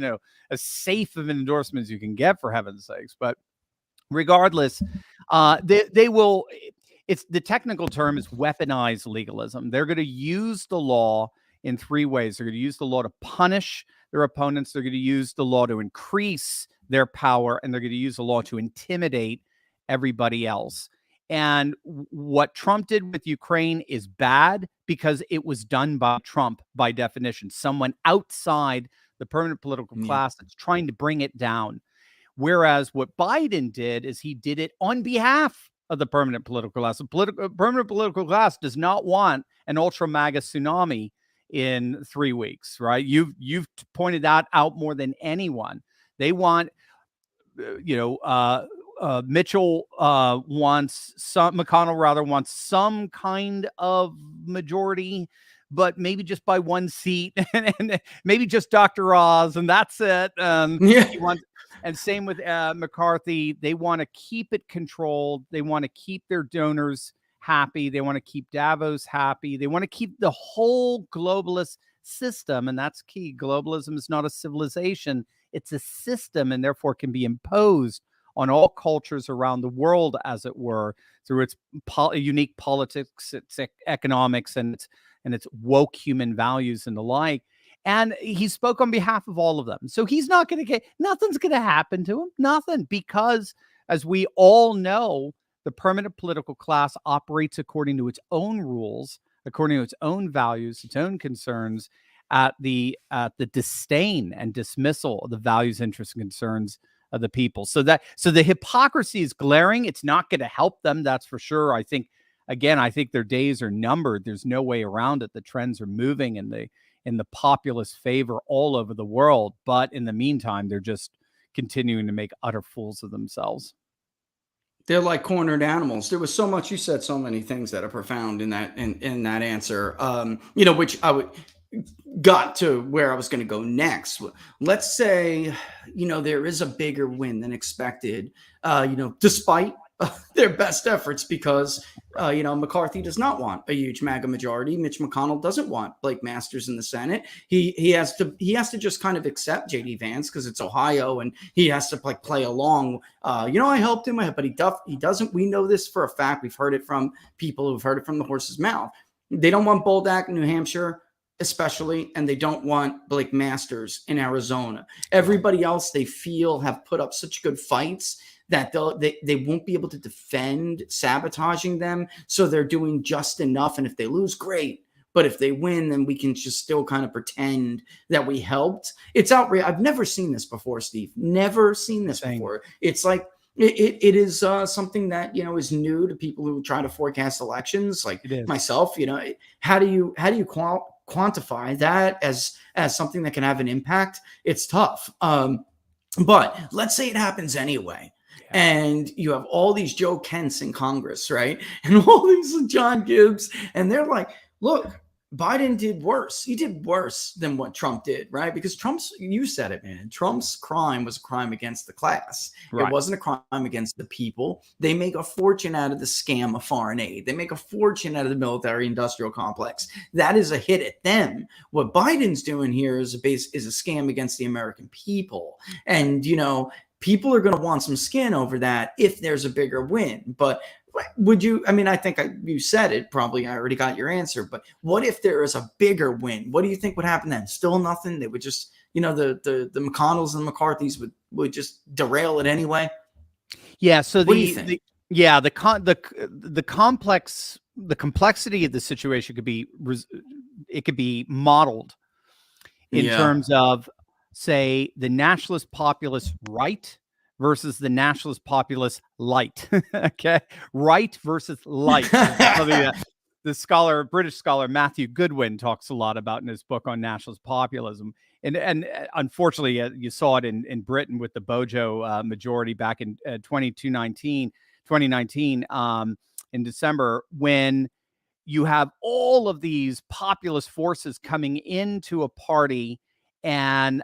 safe of an endorsement as you can get, for heaven's sakes. But regardless, they will. It's the technical term is weaponized legalism. They're going to use the law in three ways. They're going to use the law to punish their opponents. They're going to use the law to increase their power, and they're going to use the law to intimidate everybody else. And what Trump did with Ukraine is bad because it was done by Trump by definition, someone outside the permanent political class that's trying to bring it down. Whereas what Biden did is he did it on behalf of the permanent political class. The permanent political class does not want an ultra MAGA tsunami in 3 weeks, right? You've pointed that out more than anyone. They want, McConnell rather wants some kind of majority, but maybe just by one seat, and maybe just Dr. Oz, and that's it. And same with McCarthy. They want to keep it controlled. They want to keep their donors happy. They want to keep Davos happy. They want to keep the whole globalist system, and that's key. Globalism is not a civilization. It's a system, and therefore can be imposed on all cultures around the world, as it were, through its unique politics, its economics, and its woke human values and the like. And he spoke on behalf of all of them. So he's not going to get, nothing's going to happen to him. Nothing. Because as we all know, the permanent political class operates according to its own rules, according to its own values, its own concerns, at the disdain and dismissal of the values, interests, and concerns of the people. So the hypocrisy is glaring. It's not going to help them. That's for sure. I think their days are numbered. There's no way around it. The trends are moving in the populist favor all over the world. But in the meantime, they're just continuing to make utter fools of themselves. They're like cornered animals. There was so much, you said so many things that are profound in that answer, which I would got to where I was going to go next. Let's say, there is a bigger win than expected, despite their best efforts, because, McCarthy does not want a huge MAGA majority. Mitch McConnell doesn't want Blake Masters in the Senate. He has to just kind of accept JD Vance because it's Ohio, and he has to play along. I helped him, but he doesn't. We know this for a fact. We've heard it from people who've heard it from the horse's mouth. They don't want Bolduc in New Hampshire, especially, and they don't want Blake Masters in Arizona. Everybody else they feel have put up such good fights that they won't be able to defend sabotaging them. So they're doing just enough. And if they lose, great. But if they win, then we can just still kind of pretend that we helped. It's outrageous. I've never seen this before, Steve. Never seen this before. It's like, it is something that, is new to people who try to forecast elections, like myself. How do you quantify that as something that can have an impact? It's tough. But let's say it happens anyway. And you have all these Joe Kents in Congress, right? And all these John Gibbs, and they're like, look, Biden did worse. He did worse than what Trump did, right? Because you said it, man. Trump's crime was a crime against the class. Right. It wasn't a crime against the people. They make a fortune out of the scam of foreign aid. They make a fortune out of the military industrial complex. That is a hit at them. What Biden's doing here is a scam against the American people. And, people are going to want some skin over that if there's a bigger win. But would you, I think you said it, probably I already got your answer, but what if there is a bigger win? What do you think would happen then? Still nothing? They would just, the McConnells and McCarthys would just derail it anyway? Yeah. So the complexity of the situation could be modeled in terms of, say, the nationalist populist right versus the nationalist populist light. Okay, right versus light. The British scholar Matthew Goodwin talks a lot about in his book on nationalist populism. And unfortunately, you saw it in Britain with the Bojo majority back in 2019 in December, when you have all of these populist forces coming into a party and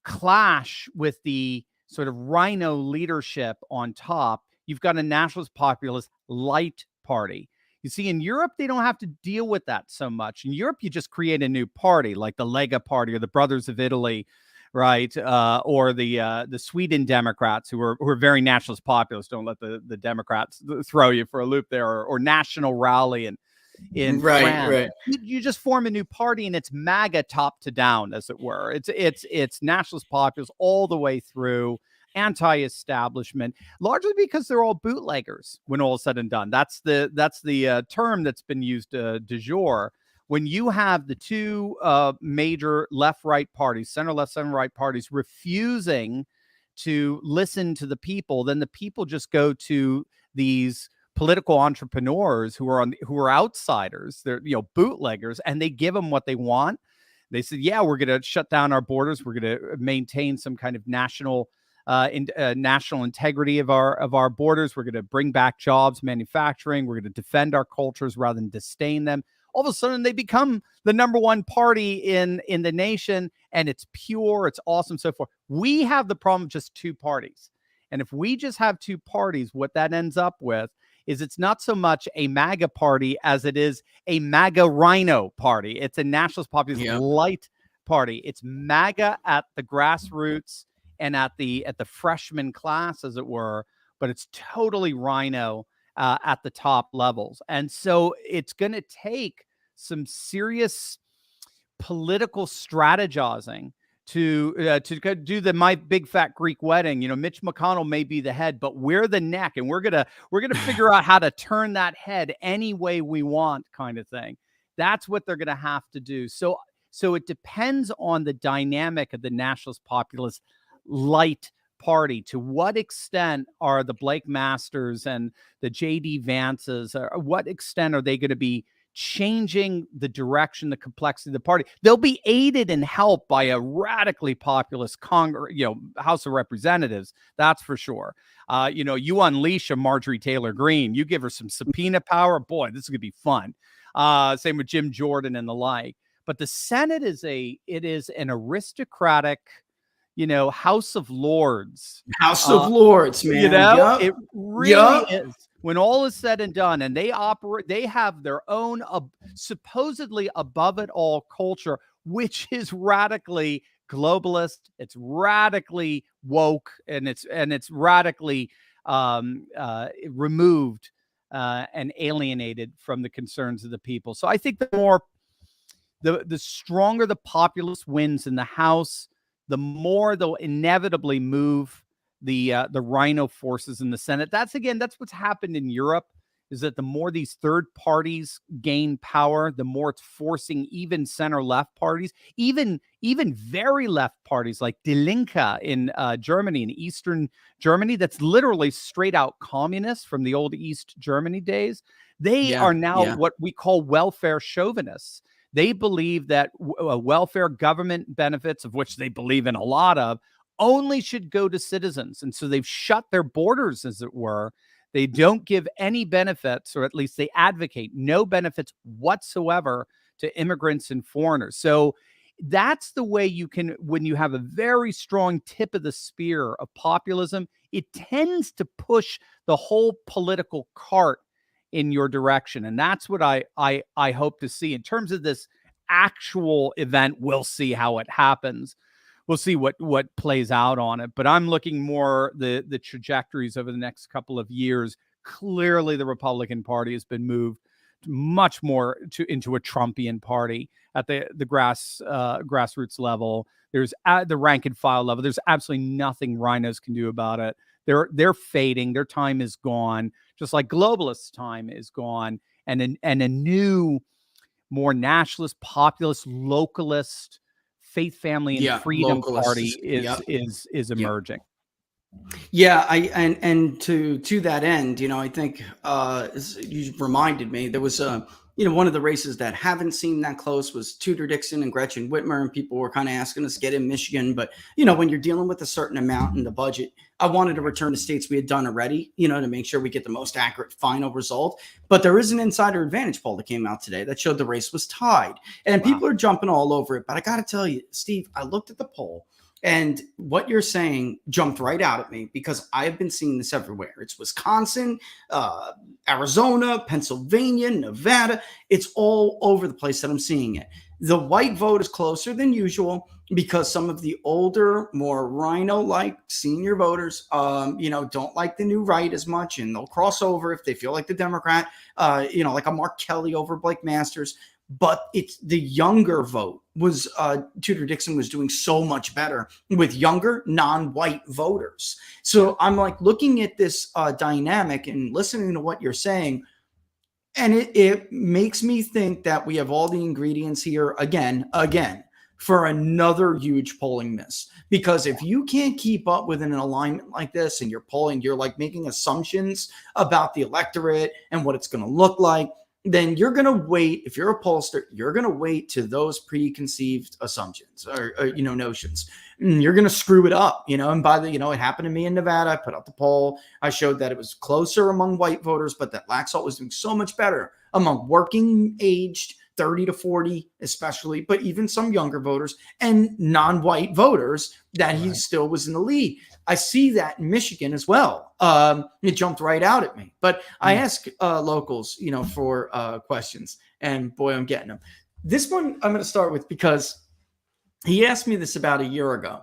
clash with the sort of rhino leadership on top. You've got a nationalist populist light party. You see, in Europe, they don't have to deal with that so much. In Europe, you just create a new party like the Lega Party or the Brothers of Italy, right? Or the Sweden Democrats, who are very nationalist populist. Don't let the Democrats throw you for a loop there. Or National Rally in France. Right. You just form a new party, and it's MAGA top to down, as it were. It's nationalist populist all the way through, anti-establishment, largely because they're all bootleggers when all is said and done. That's the term that's been used du jour. When you have the two major left-right parties, center-left, center-right parties, refusing to listen to the people, then the people just go to these political entrepreneurs who are outsiders. They're bootleggers, and they give them what they want. They said, yeah, we're going to shut down our borders. We're going to maintain some kind of national integrity of our borders. We're going to bring back jobs, manufacturing. We're going to defend our cultures rather than disdain them. All of a sudden, they become the number one party in the nation, and it's pure, it's awesome, so forth. We have the problem of just two parties. And if we just have two parties, what that ends up with is it's not so much a MAGA party as it is a MAGA rhino party. It's a nationalist populist light party. It's MAGA at the grassroots and at the freshman class, as it were, but it's totally rhino at the top levels. And so it's going to take some serious political strategizing to do the My Big Fat Greek Wedding. Mitch McConnell may be the head, but we're the neck, and we're gonna figure out how to turn that head any way we want, kind of thing. That's what they're gonna have to do. So it depends on the dynamic of the nationalist populist light party. To what extent are the Blake Masters and the J.D. Vances, what extent are they going to be changing the direction, the complexity of the party? They'll be aided and helped by a radically populist House of Representatives. That's for sure. You unleash a Marjorie Taylor Greene, you give her some subpoena power. Boy, this is going to be fun. Same with Jim Jordan and the like. But the Senate is an aristocratic, House of Lords. House of Lords, man. It really is. When all is said and done, and they have their own supposedly above it all culture, which is radically globalist. It's radically woke, and it's radically removed and alienated from the concerns of the people. So I think the stronger the populist wins in the House, the more they'll inevitably move the rhino forces in the Senate. That's what's happened in Europe, is that the more these third parties gain power, the more it's forcing even center-left parties, even very left parties like Die Linke in Germany, in Eastern Germany, that's literally straight out communist from the old East Germany days. They are now what we call welfare chauvinists. They believe that welfare government benefits, of which they believe in a lot of, only should go to citizens. And so they've shut their borders, as it were. They don't give any benefits, or at least they advocate no benefits whatsoever to immigrants and foreigners. So that's the way you can, when you have a very strong tip of the spear of populism, it tends to push the whole political cart in your direction. And that's what I hope to see. In terms of this actual event, we'll see how it happens. We'll see what plays out on it. But I'm looking more the trajectories over the next couple of years. Clearly, the Republican Party has been moved much more into a Trumpian party at the grassroots level. There's at the rank and file level. There's absolutely nothing rhinos can do about it. They're fading. Their time is gone, just like globalists' time is gone. And a new, more nationalist, populist, localist, faith, family, and freedom party is emerging. Yeah, and to that end, I think you reminded me, there was one of the races that haven't seemed that close was Tudor Dixon and Gretchen Whitmer, and people were kind of asking us to get in Michigan. But, when you're dealing with a certain amount in the budget, I wanted to return to states we had done already, to make sure we get the most accurate final result. But there is an insider advantage poll that came out today that showed the race was tied. And people are jumping all over it. But I got to tell you, Steve, I looked at the poll. And what you're saying jumped right out at me because I've been seeing this everywhere. It's Wisconsin, Arizona, Pennsylvania, Nevada. It's all over the place that I'm seeing it. The white vote is closer than usual because some of the older, more rhino-like senior voters, don't like the new right as much, and they'll cross over if they feel like the Democrat, like a Mark Kelly over Blake Masters. But it's the younger vote was Tudor Dixon was doing so much better with younger non-white voters. So I'm like looking at this dynamic and listening to what you're saying. And it makes me think that we have all the ingredients here again, for another huge polling miss. Because if you can't keep up with an alignment like this and you're like making assumptions about the electorate and what it's going to look like, then you're going to wait. If you're a pollster, you're going to wait to those preconceived assumptions or notions. You're going to screw it up, and by the, it happened to me in Nevada. I put out the poll. I showed that it was closer among white voters, but that Laxalt was doing so much better among working aged 30 to 40, especially, but even some younger voters and non-white voters that he still was in the lead. I see that in Michigan as well. It jumped right out at me, but I ask locals, for questions, and boy, I'm getting them. This one I'm going to start with because he asked me this about a year ago,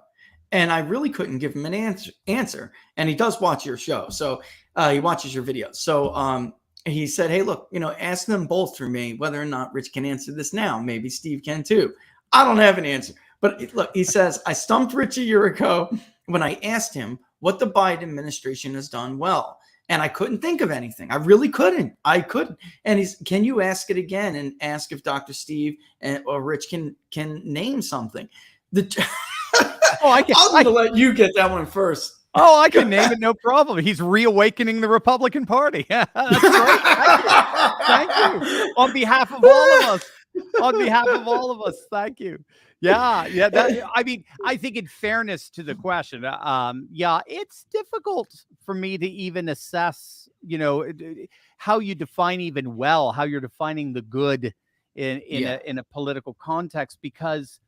and I really couldn't give him an answer. And he does watch your show, so he watches your videos. So he said, hey, look, ask them both for me whether or not Rich can answer this now. Maybe Steve can too. I don't have an answer. But look, he says, I stumped Rich a year ago when I asked him what the Biden administration has done well. And I couldn't think of anything. I really couldn't. And can you ask it again and ask if Dr. Steve or Rich can name something? I'm going to let you get that one first. Oh, I can name it, no problem. He's reawakening the Republican Party. That's great. Thank you. On behalf of all of us. Thank you. Yeah. I think in fairness to the question, it's difficult for me to even assess, how you define even well, how you're defining the good in a political context, because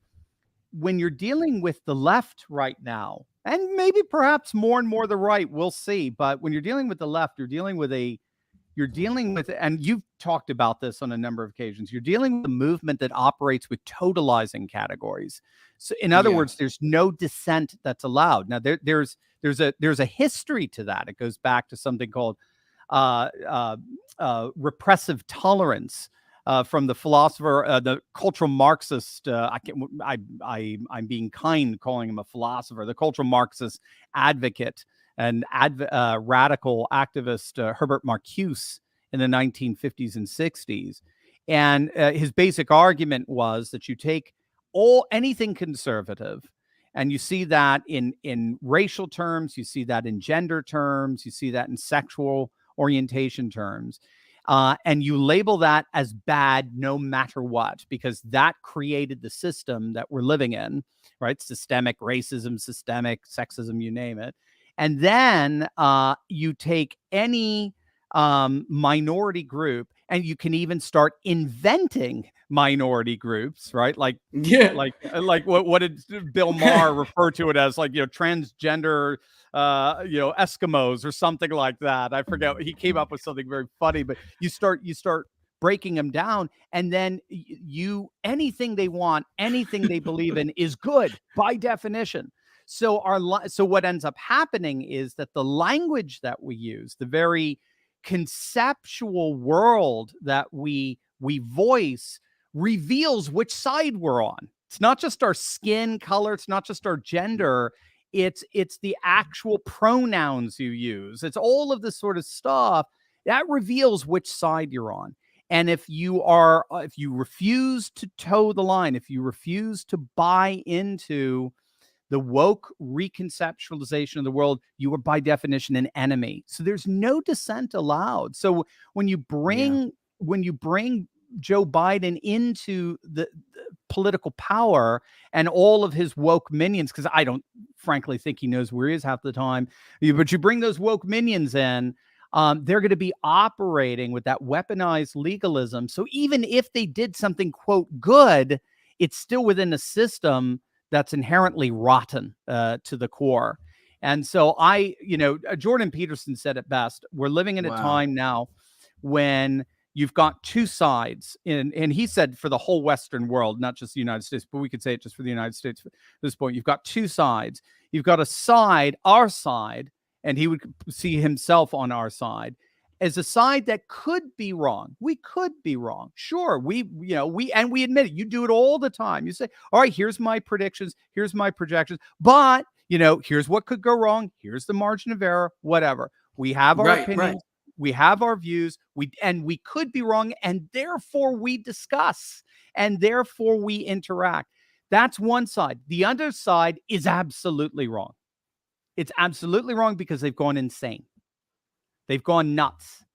when you're dealing with the left right now, and maybe perhaps more and more the right, we'll see. But when you're dealing with the left, you're dealing with, and you've talked about this on a number of occasions, you're dealing with a movement that operates with totalizing categories. So in other words, there's no dissent that's allowed. Now there's a history to that. It goes back to something called repressive tolerance. From the philosopher, the cultural Marxist, I'm being kind calling him a philosopher, the cultural Marxist advocate and radical activist Herbert Marcuse in the 1950s and 60s. And his basic argument was that you take anything conservative, and you see that in racial terms, you see that in gender terms, you see that in sexual orientation terms. And you label that as bad no matter what, because that created the system that we're living in, right? Systemic racism, systemic sexism, you name it. And then you take any minority group, and you can even start inventing minority groups, right? Like what did Bill Maher refer to it as? Like, transgender Eskimos or something like that. I forget. He came up with something very funny, but you start breaking them down, and then anything they want, anything they believe in is good by definition. So what ends up happening is that the language that we use, the very conceptual world that we voice, reveals which side we're on. It's not just our skin color. It's not just our gender. It's the actual pronouns you use. It's all of this sort of stuff that reveals which side you're on. And if you refuse to toe the line, if you refuse to buy into the woke reconceptualization of the world, you are by definition an enemy. So there's no dissent allowed. So when you bring Joe Biden into the political power and all of his woke minions, because I don't frankly think he knows where he is half the time. But you bring those woke minions in, they're going to be operating with that weaponized legalism. So even if they did something, quote, good, it's still within a system that's inherently rotten to the core. And so Jordan Peterson said it best. We're living in a time now when you've got two sides, and he said for the whole Western world, not just the United States, but we could say it just for the United States at this point. You've got two sides. You've got a side, our side, and he would see himself on our side as a side that could be wrong. We could be wrong. Sure, we admit it. You do it all the time. You say, all right, here's my predictions, here's my projections, but here's what could go wrong. Here's the margin of error, whatever. We have our opinions. Right. We have our views. We could be wrong. And therefore we discuss, and therefore we interact. That's one side. The other side is absolutely wrong. It's absolutely wrong because they've gone insane. They've gone nuts.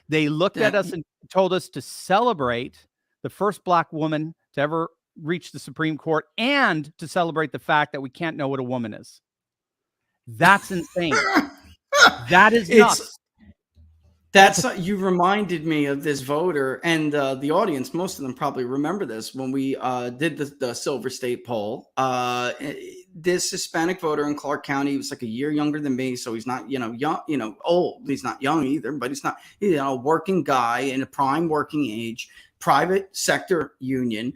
They looked at us and told us to celebrate the first Black woman to ever reach the Supreme Court, and to celebrate the fact that we can't know what a woman is. That's insane. That is nuts. You reminded me of this voter, and the audience, most of them probably remember this when we did the Silver State poll. This Hispanic voter in Clark County, he was like a year younger than me, so he's not young, old. He's not young either, but he's not a working guy in a prime working age, private sector union.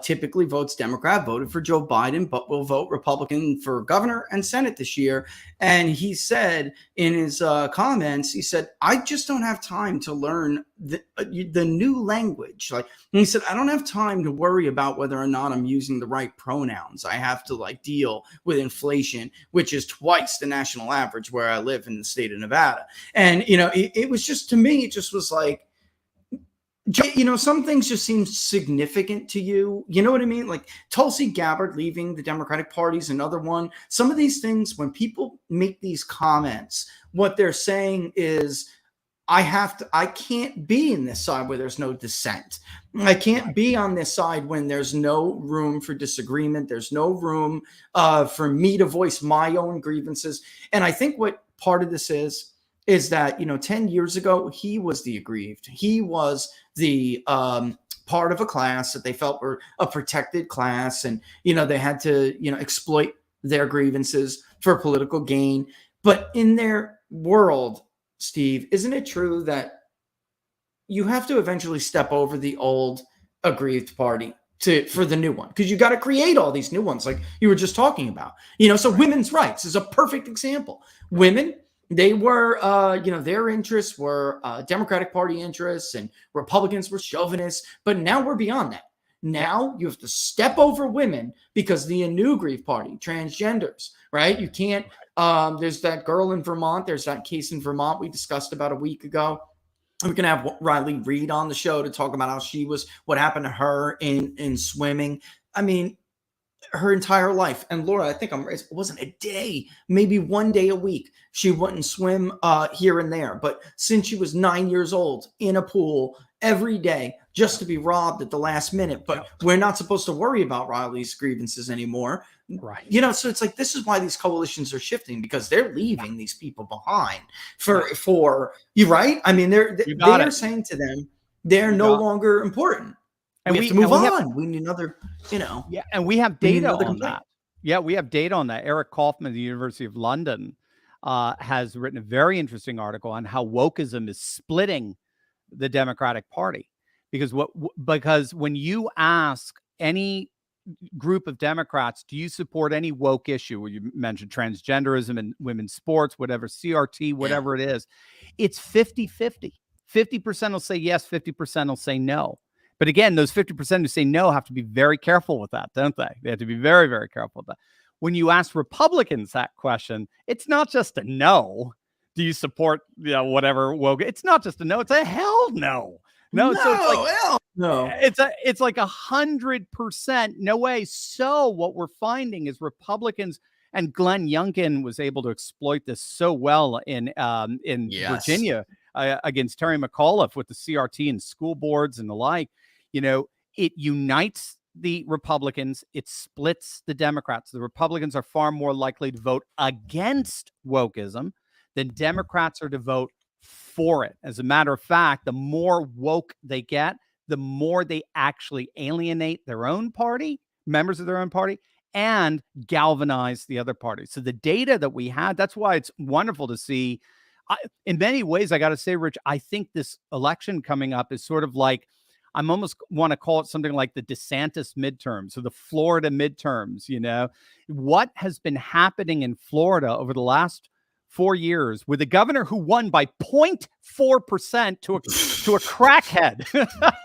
Typically votes Democrat, voted for Joe Biden, but will vote Republican for governor and Senate this year. And he said in his comments, he said, I just don't have time to learn the new language. He said, I don't have time to worry about whether or not I'm using the right pronouns. I have to deal with inflation, which is twice the national average where I live in the state of Nevada. And, it was just, to me, it just was like, some things just seem significant to you. You know what I mean? Like Tulsi Gabbard leaving the Democratic Party is another one. Some of these things, when people make these comments, what they're saying is, I can't be in this side where there's no dissent. I can't be on this side when there's no room for disagreement. There's no room for me to voice my own grievances. And I think what part of this is that, 10 years ago, he was the aggrieved. He was the part of a class that they felt were a protected class. And, they had to, exploit their grievances for political gain. But in their world, Steve, isn't it true that you have to eventually step over the old aggrieved party for the new one? Because you got to create all these new ones like you were just talking about. So women's rights is a perfect example. Women, they were, their interests were Democratic Party interests, and Republicans were chauvinists. But now we're beyond that. Now you have to step over women because the new aggrieved party, transgenders, right? You can't. There's that girl in Vermont. There's that case in Vermont we discussed about a week ago. We can have Riley Reid on the show to talk about what happened to her in swimming. I mean, her entire life. And Laura, I think it wasn't a day, maybe one day a week. She wouldn't swim here and there. But since she was 9 years old in a pool every day, just to be robbed at the last minute. But we're not supposed to worry about Riley's grievances anymore. Right. So it's like, this is why these coalitions are shifting, because they're leaving these people behind for you, right? I mean, they're saying to them, they're no longer important. And we have to move on. We need another, Yeah, and we have data on that. Yeah, we have data on that. Eric Kaufman of the University of London has written a very interesting article on how wokeism is splitting the Democratic Party. Because when you ask any group of Democrats, do you support any woke issue? Where you mentioned transgenderism and women's sports, whatever, CRT, whatever it is, it's 50-50. 50% will say yes, 50% will say no. But again, those 50% who say no have to be very careful with that, don't they? They have to be very, very careful with that. When you ask Republicans that question, it's not just a no. Do you support whatever woke? It's not just a no. It's a hell no. No, so it's like hell no. It's like 100% no way. So what we're finding is Republicans, And Glenn Youngkin was able to exploit this so well in Virginia against Terry McAuliffe with the CRT and school boards and the like. You know, it unites the Republicans. It splits the Democrats. The Republicans are far more likely to vote against wokeism than Democrats are to vote for it. As a matter of fact, the more woke they get, the more they actually alienate their own party, members of their own party, and galvanize the other party. So the data that we had, that's why it's wonderful to see. In many ways, I got to say, Rich, I think this election coming up is sort of like, I'm almost want to call it something like the DeSantis midterms or the Florida midterms. You know, what has been happening in Florida over the last 4 years with a governor who won by 0.4% to a crackhead.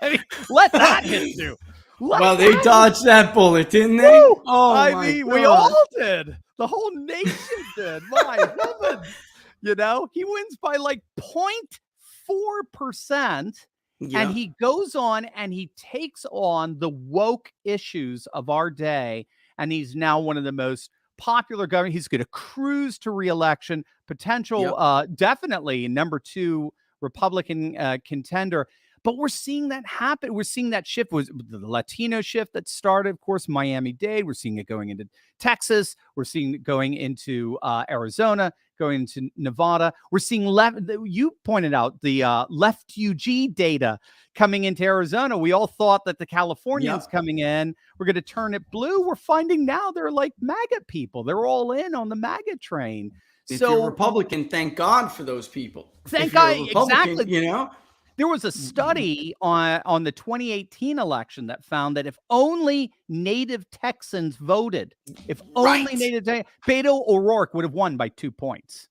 I mean, let that hit you. Well, they dodged that bullet, didn't they? Woo! Oh, I my mean, God. we all did. The whole nation did. My heavens. You know, he wins by like 0.4%. Yeah. And he goes on and he takes on the woke issues of our day. And he's now one of the most popular governor. He's going to cruise to reelection, potential, definitely number 2 Republican contender. But we're seeing that happen. We're seeing that shift was the Latino shift that started, of course, Miami-Dade. We're seeing it going into Texas. We're seeing it going into Arizona, going into Nevada. We're seeing you pointed out the left UG data coming into Arizona. We all thought that the Californians coming in were going to turn it blue. We're finding now they're like MAGA people. They're all in on the MAGA train. If you're Republican, thank God for those people. Thank God, exactly. You know, there was a study on the 2018 election that found that if only native Texans voted, Beto O'Rourke would have won by 2 points.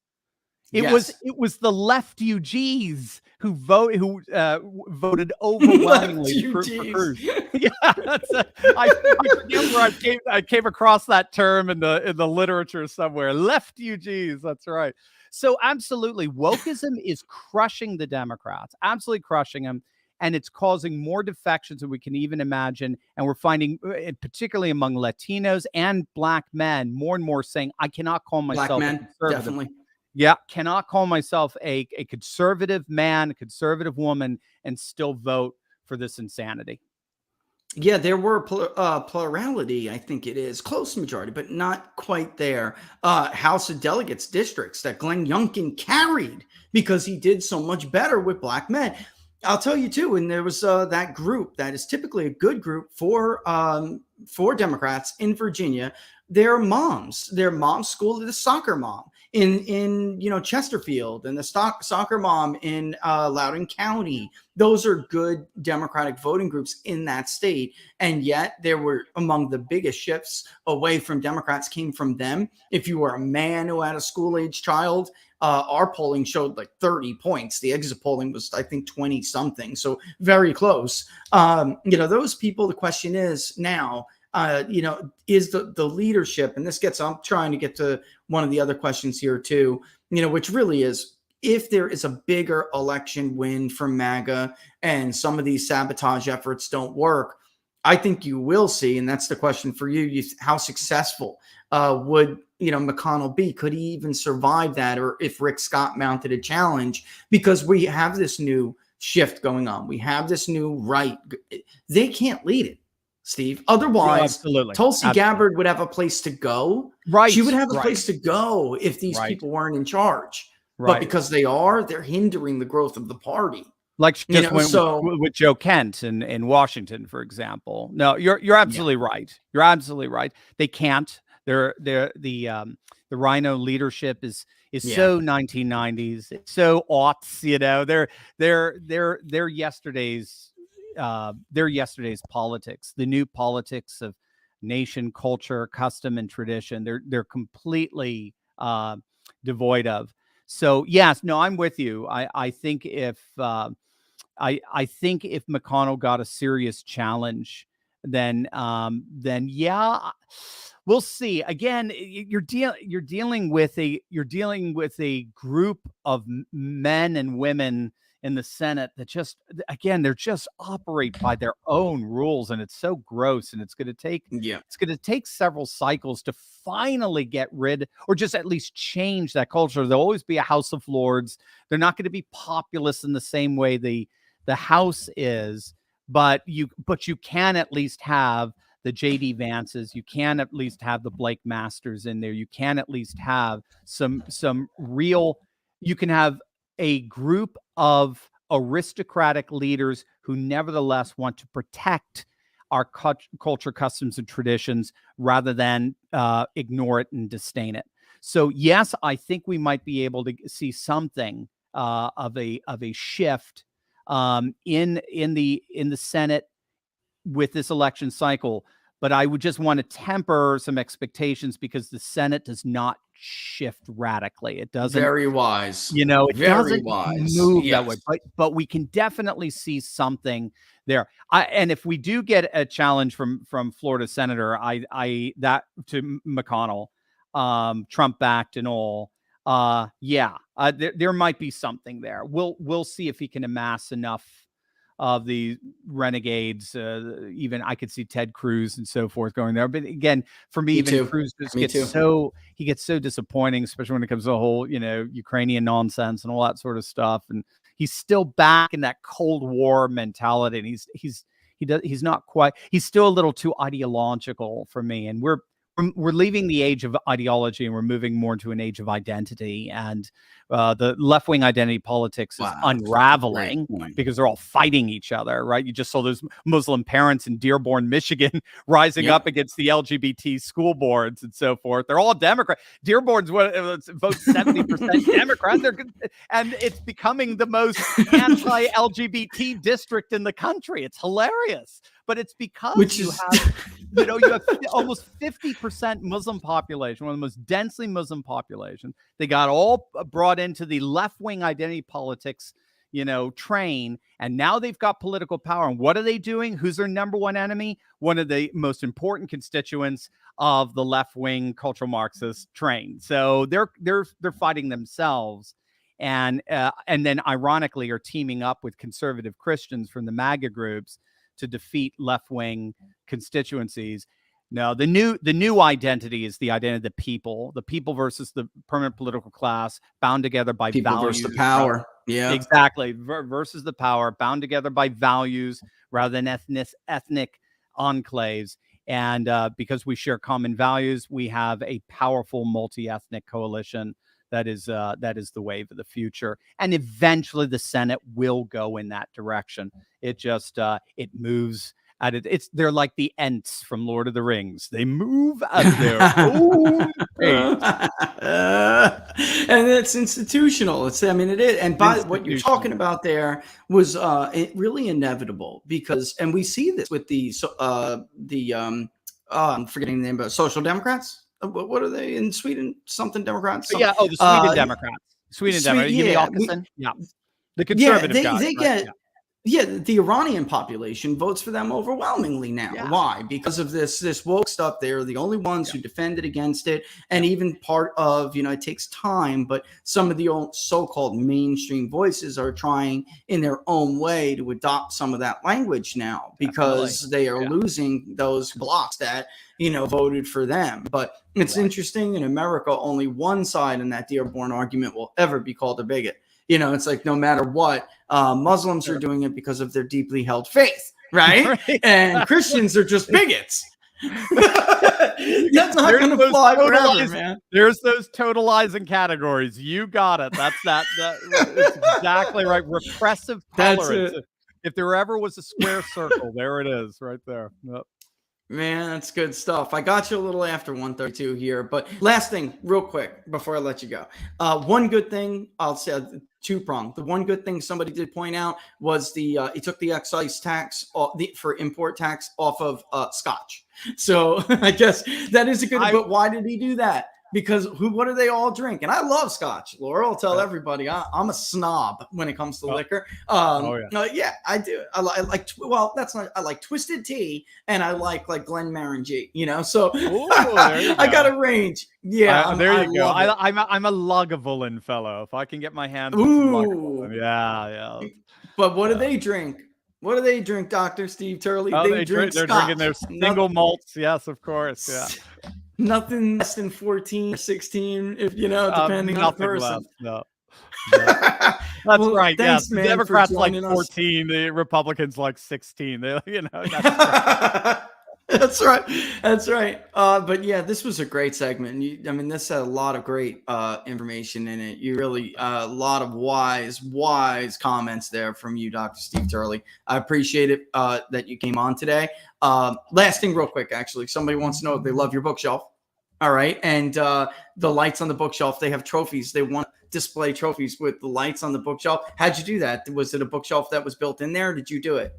It was the left UGs who voted overwhelmingly for Cruz. Yeah, I forget where I came across that term in the literature somewhere. Left UGs, that's right. So absolutely, wokeism is crushing the Democrats, absolutely crushing them, and it's causing more defections than we can even imagine. And we're finding, particularly among Latinos and Black men, more and more saying, "I cannot call myself Black men, a conservative." definitely. Yeah, cannot call myself a conservative man, a conservative woman, and still vote for this insanity. Yeah, there were plurality, I think it is, close majority, but not quite there. House of Delegates districts that Glenn Youngkin carried because he did so much better with Black men. I'll tell you too, and there was that group that is typically a good group for Democrats in Virginia. Their moms schooled the soccer mom in Chesterfield, and the soccer mom in Loudoun County. Those are good Democratic voting groups in that state, and yet there were among the biggest shifts away from Democrats came from them. If you were a man who had a school-age child, our polling showed like 30 points. The exit polling was, I think, 20 something, so very close. Those people. The question is now, is the leadership, and I'm trying to get to one of the other questions here too, which really is, if there is a bigger election win for MAGA and some of these sabotage efforts don't work, I think you will see, and that's the question for you, how successful would McConnell be? Could he even survive that? Or if Rick Scott mounted a challenge, because we have this new shift going on. We have this new right. They can't lead it, Steve. Otherwise, Tulsi Gabbard would have a place to go. Right. She would have a place to go if these people weren't in charge. Right. But because they're hindering the growth of the party. Like she just went with Joe Kent in Washington, for example. No, you're absolutely right. You're absolutely right. They can't. The Rhino leadership is so 1990s. It's so aughts. They're yesterday's politics. The new politics of nation, culture, custom, and tradition. They're completely devoid of. So yes, no, I'm with you. I think if McConnell got a serious challenge, then yeah, we'll see. Again, you're dealing with a group of men and women in the Senate that just, again, they're just operate by their own rules, and it's so gross. And it's going to take several cycles to finally get rid, or just at least change that culture. There'll always be a House of Lords. They're not going to be populist in the same way the House is, but you can at least have the JD Vances. You can at least have the Blake Masters in there. You can at least have some real, you can have a group of aristocratic leaders who nevertheless want to protect our culture, customs, and traditions rather than ignore it and disdain it. So yes, I think we might be able to see something of a shift in the Senate with this election cycle. But I would just want to temper some expectations, because the Senate does not shift radically. It doesn't. Very wise. It Very doesn't wise. move that way. But we can definitely see something there. And if we do get a challenge from Florida Senator, that to McConnell, Trump backed and all, there might be something there. We'll see if he can amass enough of the renegades. Even I could see Ted Cruz and so forth going there. But again, for me even Cruz gets so disappointing, especially when it comes to the whole, Ukrainian nonsense and all that sort of stuff. And he's still back in that Cold War mentality. And he's not quite, he's still a little too ideological for me. And we're leaving the age of ideology, and we're moving more into an age of identity. And the left-wing identity politics is unraveling because they're all fighting each other, right? You just saw those Muslim parents in Dearborn, Michigan, rising up against the LGBT school boards and so forth. They're all Democrat. Dearborn's votes 70% Democrat, and it's becoming the most anti-LGBT district in the country. It's hilarious. But it's because you have almost 50% Muslim population, one of the most densely Muslim populations. They got all brought into the left-wing identity politics, train, and now they've got political power. And what are they doing? Who's their number one enemy? One of the most important constituents of the left-wing cultural Marxist train. So they're fighting themselves. And then ironically are teaming up with conservative Christians from the MAGA groups to defeat left-wing constituencies. No, the new identity is the identity of the people versus the permanent political class, bound together by people values. Versus the power. Yeah, exactly. Versus the power, bound together by values rather than ethnic enclaves. And because we share common values, we have a powerful multi-ethnic coalition that is the wave of the future. And eventually the Senate will go in that direction. It just it moves at it. They're like the Ents from Lord of the Rings. They move at their own pace. And it's institutional. It is. And by what you're talking about there was really inevitable, because, and we see this with I'm forgetting the name, but Social Democrats. What are they in Sweden? Something Democrats? The Sweden Democrats. Sweden Democrats. The conservative guys. They get. Yeah, the Iranian population votes for them overwhelmingly now. Yeah. Why? Because of this woke stuff. They're the only ones who defended against it. And even part of, it takes time, but some of the old so-called mainstream voices are trying in their own way to adopt some of that language now, because they are losing those blocks that, voted for them. But it's interesting, in America, only one side in that Dearborn argument will ever be called a bigot. It's like, no matter what, Muslims are doing it because of their deeply held faith, right? And Christians are just bigots. That's not going to fly forever, man. There's those totalizing categories. You got it. That's it's exactly right. Repressive tolerance. If there ever was a square circle, there it is, right there. Yep. Man, that's good stuff. I got you a little after 1:32 here, but last thing, real quick, before I let you go. One good thing, I'll say two-pronged. The one good thing somebody did point out was he took the excise tax for import tax off of Scotch. So I guess that is a good. But why did he do that? because what do they all drink? And I love scotch. Laura will tell everybody I'm a snob when it comes to liquor. Yeah, I do. I like I like twisted tea, and I like Glenmorangie, so I got a range. Yeah, there you go. I'm a Lagavulin fellow. If I can get my hands on some Lagavulin. Yeah. But what do they drink? What do they drink, Dr. Steve Turley? They're drinking their single malts. Yes, of course. Yeah. Nothing less than 14 or 16, if depending on the person. No. That's right. Thanks, yeah, man, the Democrats like us. 14, the Republicans like 16. That's right. That's right. But yeah, this was a great segment. This had a lot of great information in it. You really a lot of wise comments there from you, Dr. Steve Turley. I appreciate it that you came on today. Last thing real quick, actually, somebody wants to know if they love your bookshelf. All right. And the lights on the bookshelf, they have trophies. They want to display trophies with the lights on the bookshelf. How'd you do that? Was it a bookshelf that was built in there? Or did you do it?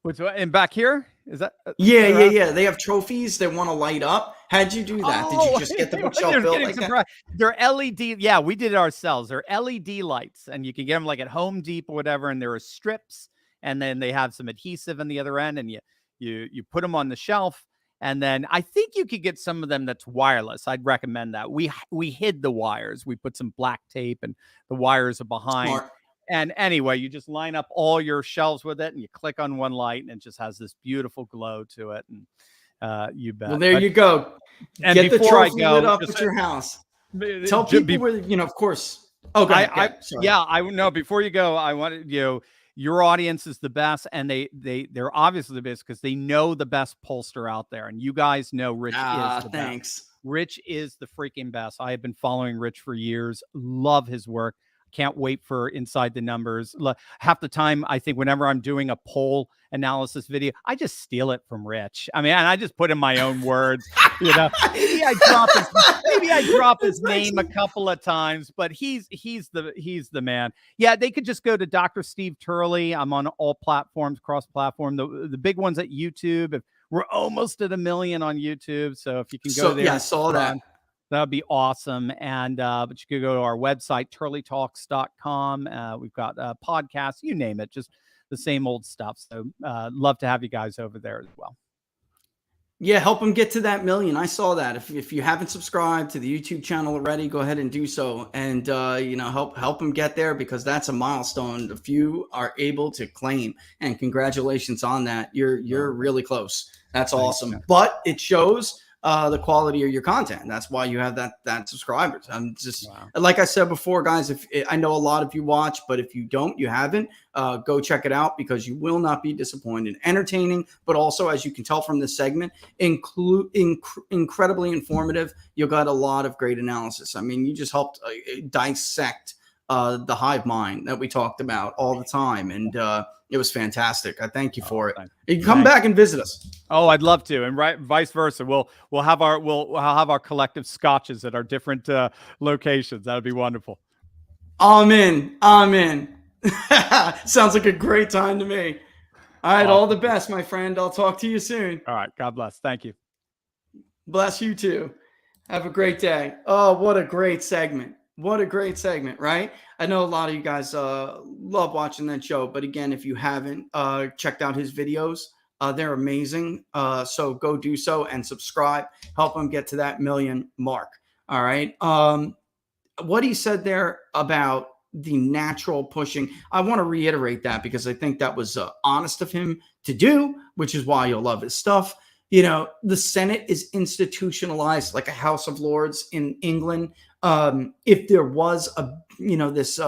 And back here? Is that? Yeah. They have trophies they want to light up. How'd you do that? Did you just get the bookshelf built like that? They're LED. Yeah, we did it ourselves. They're LED lights, and you can get them like at Home Depot or whatever. And there are strips, and then they have some adhesive on the other end, and you put them on the shelf. And then I think you could get some of them that's wireless. I'd recommend that. We hid the wires. We put some black tape, and the wires are behind. Smart. And anyway, you just line up all your shelves with it, and you click on one light, and it just has this beautiful glow to it. And you bet. Well, there you go. And get the before trophy I go, lit up at your house. Tell people where, of course. Oh, go ahead. I know. Before you go, I wanted your audience is the best, and they're obviously the best because they know the best pollster out there, and you guys know Rich is the best. Rich is the freaking best. I have been following Rich for years. Love his work. Can't wait for Inside the Numbers. Half the time, I think whenever I'm doing a poll analysis video, I just steal it from Rich. And I just put in my own words. Maybe I drop his name a couple of times, but he's the man. Yeah, they could just go to Dr. Steve Turley. I'm on all platforms, cross-platform. The big ones at YouTube. We're almost at 1 million on YouTube, so if you can go there, yeah, I saw that. That would be awesome. And but you could go to our website, turleytalks.com. We've got podcasts, you name it, just the same old stuff. So love to have you guys over there as well. Yeah, help them get to that 1 million. I saw that. If you haven't subscribed to the YouTube channel already, go ahead and do so. And help them get there, because that's a milestone a few are able to claim. And congratulations on that. You're really close. That's awesome. But it shows the quality of your content. That's why you have that subscribers. I'm just like I said before, guys, if I know a lot of you watch, but if you haven't, go check it out, because you will not be disappointed. Entertaining, but also, as you can tell from this segment, incredibly informative. You got a lot of great analysis. You just helped dissect the hive mind that we talked about all the time, and it was fantastic. I thank you for it. You can come back and visit us. Oh, I'd love to, and vice versa. We'll have our collective scotches at our different locations. That would be wonderful. Amen. Sounds like a great time to me. All right, all the best, my friend. I'll talk to you soon. All right, God bless. Thank you. Bless you too. Have a great day. Oh, what a great segment. What a great segment, right? I know a lot of you guys love watching that show, but again, if you haven't checked out his videos, they're amazing. So go do so and subscribe. Help him get to that 1 million mark. All right. What he said there about the natural pushing, I want to reiterate that, because I think that was honest of him to do, which is why you'll love his stuff. The Senate is institutionalized like a House of Lords in England. If there was this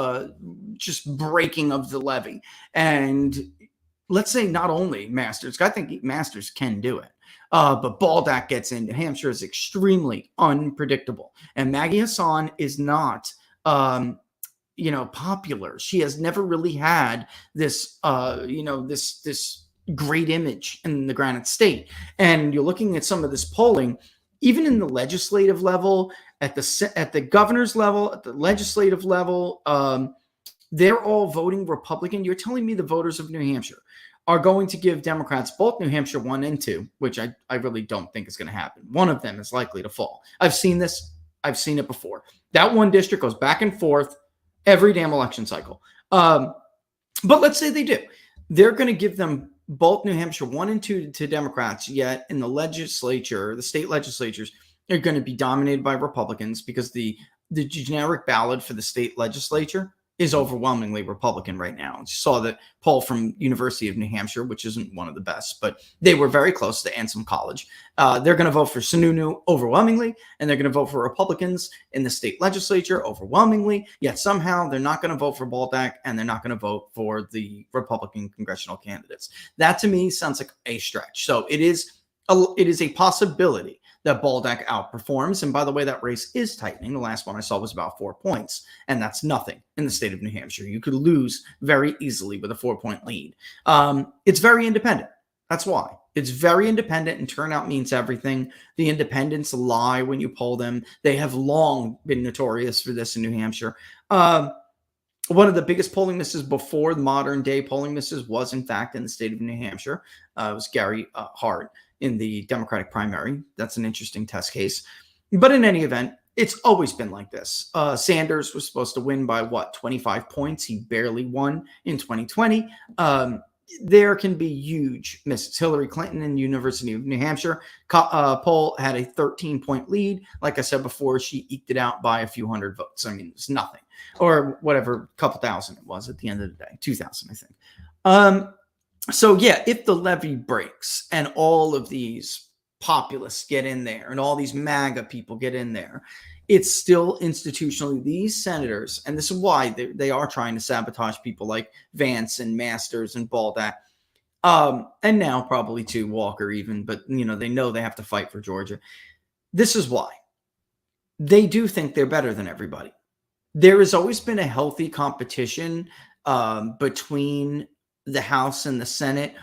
just breaking of the levee, and let's say not only Masters, I think Masters can do it, but Baldock gets in. New Hampshire is extremely unpredictable, and Maggie Hassan is not popular. She has never really had this this great image in the Granite State. And you're looking at some of this polling, even in the legislative level, at the governor's level, at the legislative level, they're all voting Republican. You're telling me the voters of New Hampshire are going to give Democrats both New Hampshire 1 and 2, which I really don't think is going to happen. One of them is likely to fall. I've seen this I've seen it before. That one district goes back and forth every damn election cycle. But let's say they do. They're going to give them both New Hampshire 1 and 2 to Democrats, yet in the legislature, the state legislatures are going to be dominated by Republicans because the generic ballot for the state legislature is overwhelmingly Republican right now. You saw the poll from University of New Hampshire, which isn't one of the best, but they were very close to Ansem College. They're going to vote for Sununu overwhelmingly, and they're going to vote for Republicans in the state legislature overwhelmingly, yet somehow they're not going to vote for Baldock, and they're not going to vote for the Republican congressional candidates. That to me sounds like a stretch. So it is a possibility that Baldock outperforms. And by the way, that race is tightening. The last one I saw was about 4 points, and that's nothing in the state of New Hampshire. You could lose very easily with a 4-point lead. It's very independent. That's why. It's very independent, and turnout means everything. The independents lie when you poll them. They have long been notorious for this in New Hampshire. One of the biggest polling misses before the modern day polling misses was, in fact, in the state of New Hampshire. It was Gary Hart in the Democratic primary. That's an interesting test case. But in any event, it's always been like this. Sanders was supposed to win by 25 points. He barely won in 2020. There can be huge misses. Hillary Clinton in University of New Hampshire poll had a 13-point lead. Like I said before, she eked it out by a few hundred votes. I mean, it's nothing. Or whatever, couple thousand it was at the end of the day. 2,000, I think. So yeah, if the levee breaks and all of these populists get in there and all these MAGA people get in there, it's still institutionally these senators, and this is why they are trying to sabotage people like Vance and Masters and Baldock, and now probably too Walker even, but they know they have to fight for Georgia. This is why. They do think they're better than everybody. There has always been a healthy competition between the House and the Senate.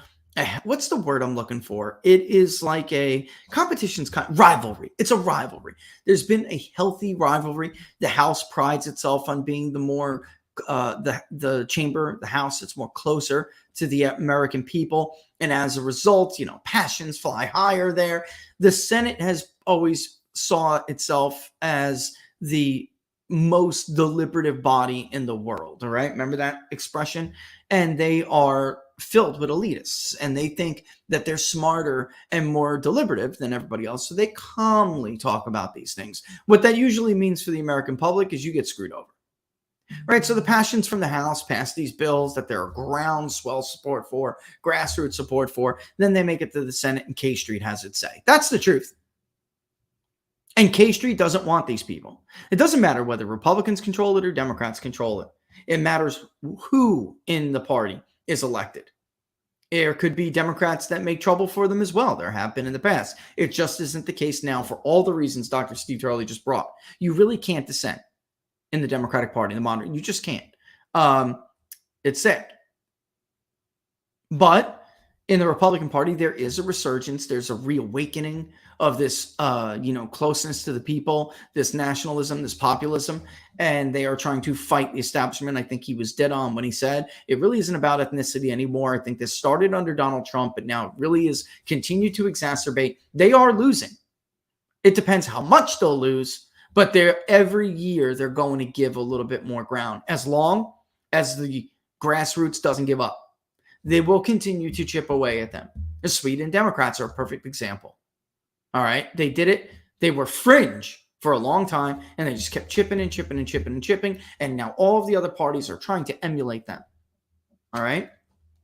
What's the word I'm looking for? It is like a competition's rivalry. It's a rivalry. There's been a healthy rivalry. The House prides itself on being the more the chamber, the House, that's more closer to the American people, and as a result, passions fly higher there. The Senate has always saw itself as the most deliberative body in the world. All right, remember that expression? And they are filled with elitists, and they think that they're smarter and more deliberative than everybody else. So they calmly talk about these things. What that usually means for the American public is you get screwed over. Right. So the passions from the House pass these bills that there are groundswell support for, grassroots support for. Then they make it to the Senate, and K Street has its say. That's the truth. And K Street doesn't want these people. It doesn't matter whether Republicans control it or Democrats control it. It matters who in the party is elected. There could be Democrats that make trouble for them as well. There have been in the past. It just isn't the case now for all the reasons Dr. Steve Turley just brought. You really can't dissent in the Democratic Party, the modern. You just can't. It's sad. But in the Republican Party, there is a resurgence. There's a reawakening of this, closeness to the people, this nationalism, this populism, and they are trying to fight the establishment. I think he was dead on when he said it really isn't about ethnicity anymore. I think this started under Donald Trump, but now it really is continued to exacerbate. They are losing. It depends how much they'll lose, but every year they're going to give a little bit more ground as long as the grassroots doesn't give up. They will continue to chip away at them. The Sweden Democrats are a perfect example. All right. They did it. They were fringe for a long time, and they just kept chipping and chipping and chipping and chipping. And now all of the other parties are trying to emulate them. All right.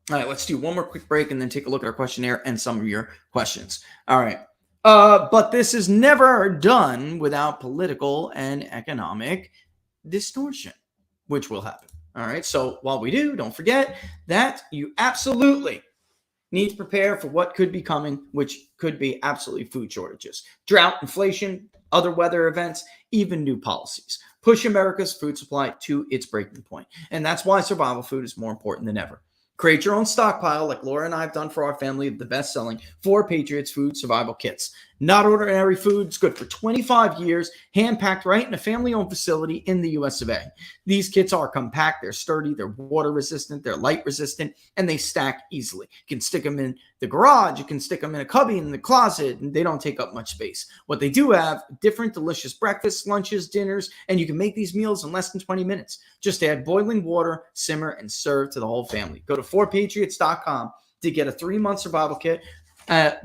All right. Let's do one more quick break and then take a look at our questionnaire and some of your questions. All right. But this is never done without political and economic distortion, which will happen. All right. So while we do, don't forget that you absolutely need to prepare for what could be coming, which could be absolutely food shortages, drought, inflation, other weather events, even new policies. Push America's food supply to its breaking point. And that's why survival food is more important than ever. Create your own stockpile like Laura and I have done for our family of the best-selling 4 Patriots Food Survival Kits. Not ordinary food. It's good for 25 years, hand-packed right in a family-owned facility in the US of A. These kits are compact, they're sturdy, they're water-resistant, they're light-resistant, and they stack easily. You can stick them in the garage, you can stick them in a cubby in the closet, and they don't take up much space. What they do have, different delicious breakfasts, lunches, dinners, and you can make these meals in less than 20 minutes. Just add boiling water, simmer, and serve to the whole family. Go to 4patriots.com to get a 3-month survival kit.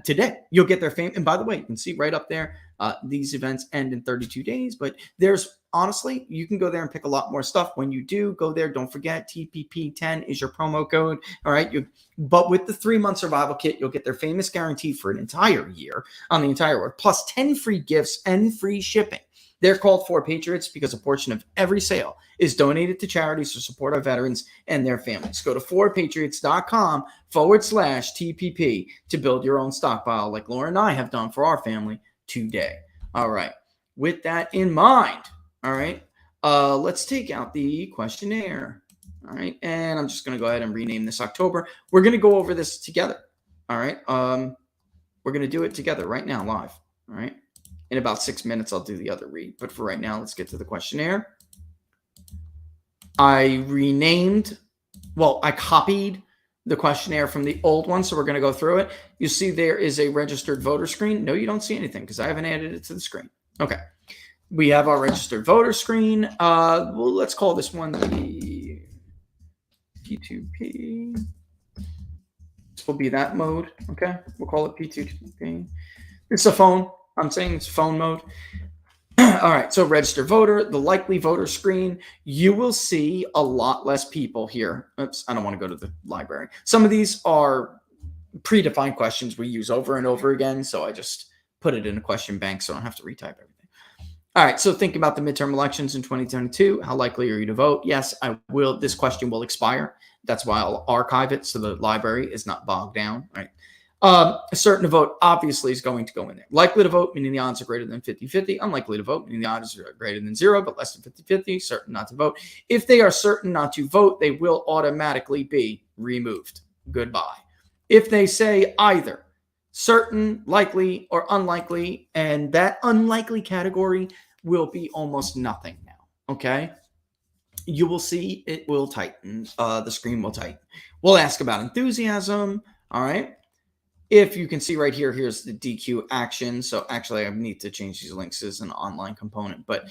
Today, you'll get their fame. And by the way, you can see right up there, these events end in 32 days. But there's honestly, you can go there and pick a lot more stuff. When you do go there, don't forget TPP10 is your promo code. All right. But with the 3-month survival kit, you'll get their famous guarantee for an entire year on the entire world, plus 10 free gifts and free shipping. They're called 4 Patriots because a portion of every sale is donated to charities to support our veterans and their families. Go to 4patriots.com/TPP to build your own stockpile like Laura and I have done for our family today. All right. With that in mind, all right, let's take out the questionnaire. All right. And I'm just going to go ahead and rename this October. We're going to go over this together. All right. We're going to do it together right now live. All right. In about 6 minutes, I'll do the other read. But for right now, let's get to the questionnaire. I copied the questionnaire from the old one, so we're going to go through it. You see there is a registered voter screen. No, you don't see anything because I haven't added it to the screen. Okay. We have our registered voter screen. Well, let's call this one the P2P. This will be that mode. Okay. We'll call it P2P. It's a phone. I'm saying it's phone mode. All right, so registered voter, the likely voter screen. You will see a lot less people here. Oops, I don't want to go to the library. Some of these are predefined questions we use over and over again, so I just put it in a question bank so I don't have to retype everything. All right, so think about the midterm elections in 2022. How likely are you to vote? Yes, I will. This question will expire. That's why I'll archive it so the library is not bogged down, right? Certain to vote obviously is going to go in there. Likely to vote, meaning the odds are greater than 50-50. Unlikely to vote, meaning the odds are greater than 0, but less than 50-50. Certain not to vote. If they are certain not to vote, they will automatically be removed. Goodbye. If they say either certain, likely, or unlikely, and that unlikely category will be almost nothing now, okay? You will see it will tighten. The screen will tighten. We'll ask about enthusiasm, all right? If you can see right here, here's the DQ action. So actually, I need to change these links as an online component, but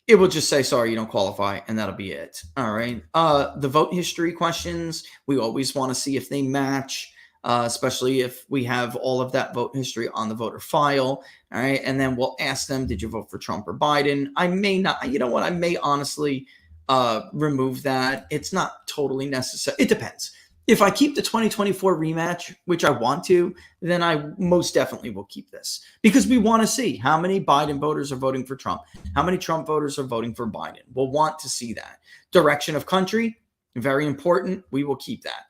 it will just say, sorry, you don't qualify, and that'll be it. All right. The vote history questions, we always want to see if they match, especially if we have all of that vote history on the voter file. All right. And then we'll ask them, did you vote for Trump or Biden? I may not, you know what? I may honestly remove that. It's not totally necessary. It depends. If I keep the 2024 rematch, which I want to, then I most definitely will keep this because we want to see how many Biden voters are voting for Trump, how many Trump voters are voting for Biden. We'll want to see that. Direction of country, very important. We will keep that.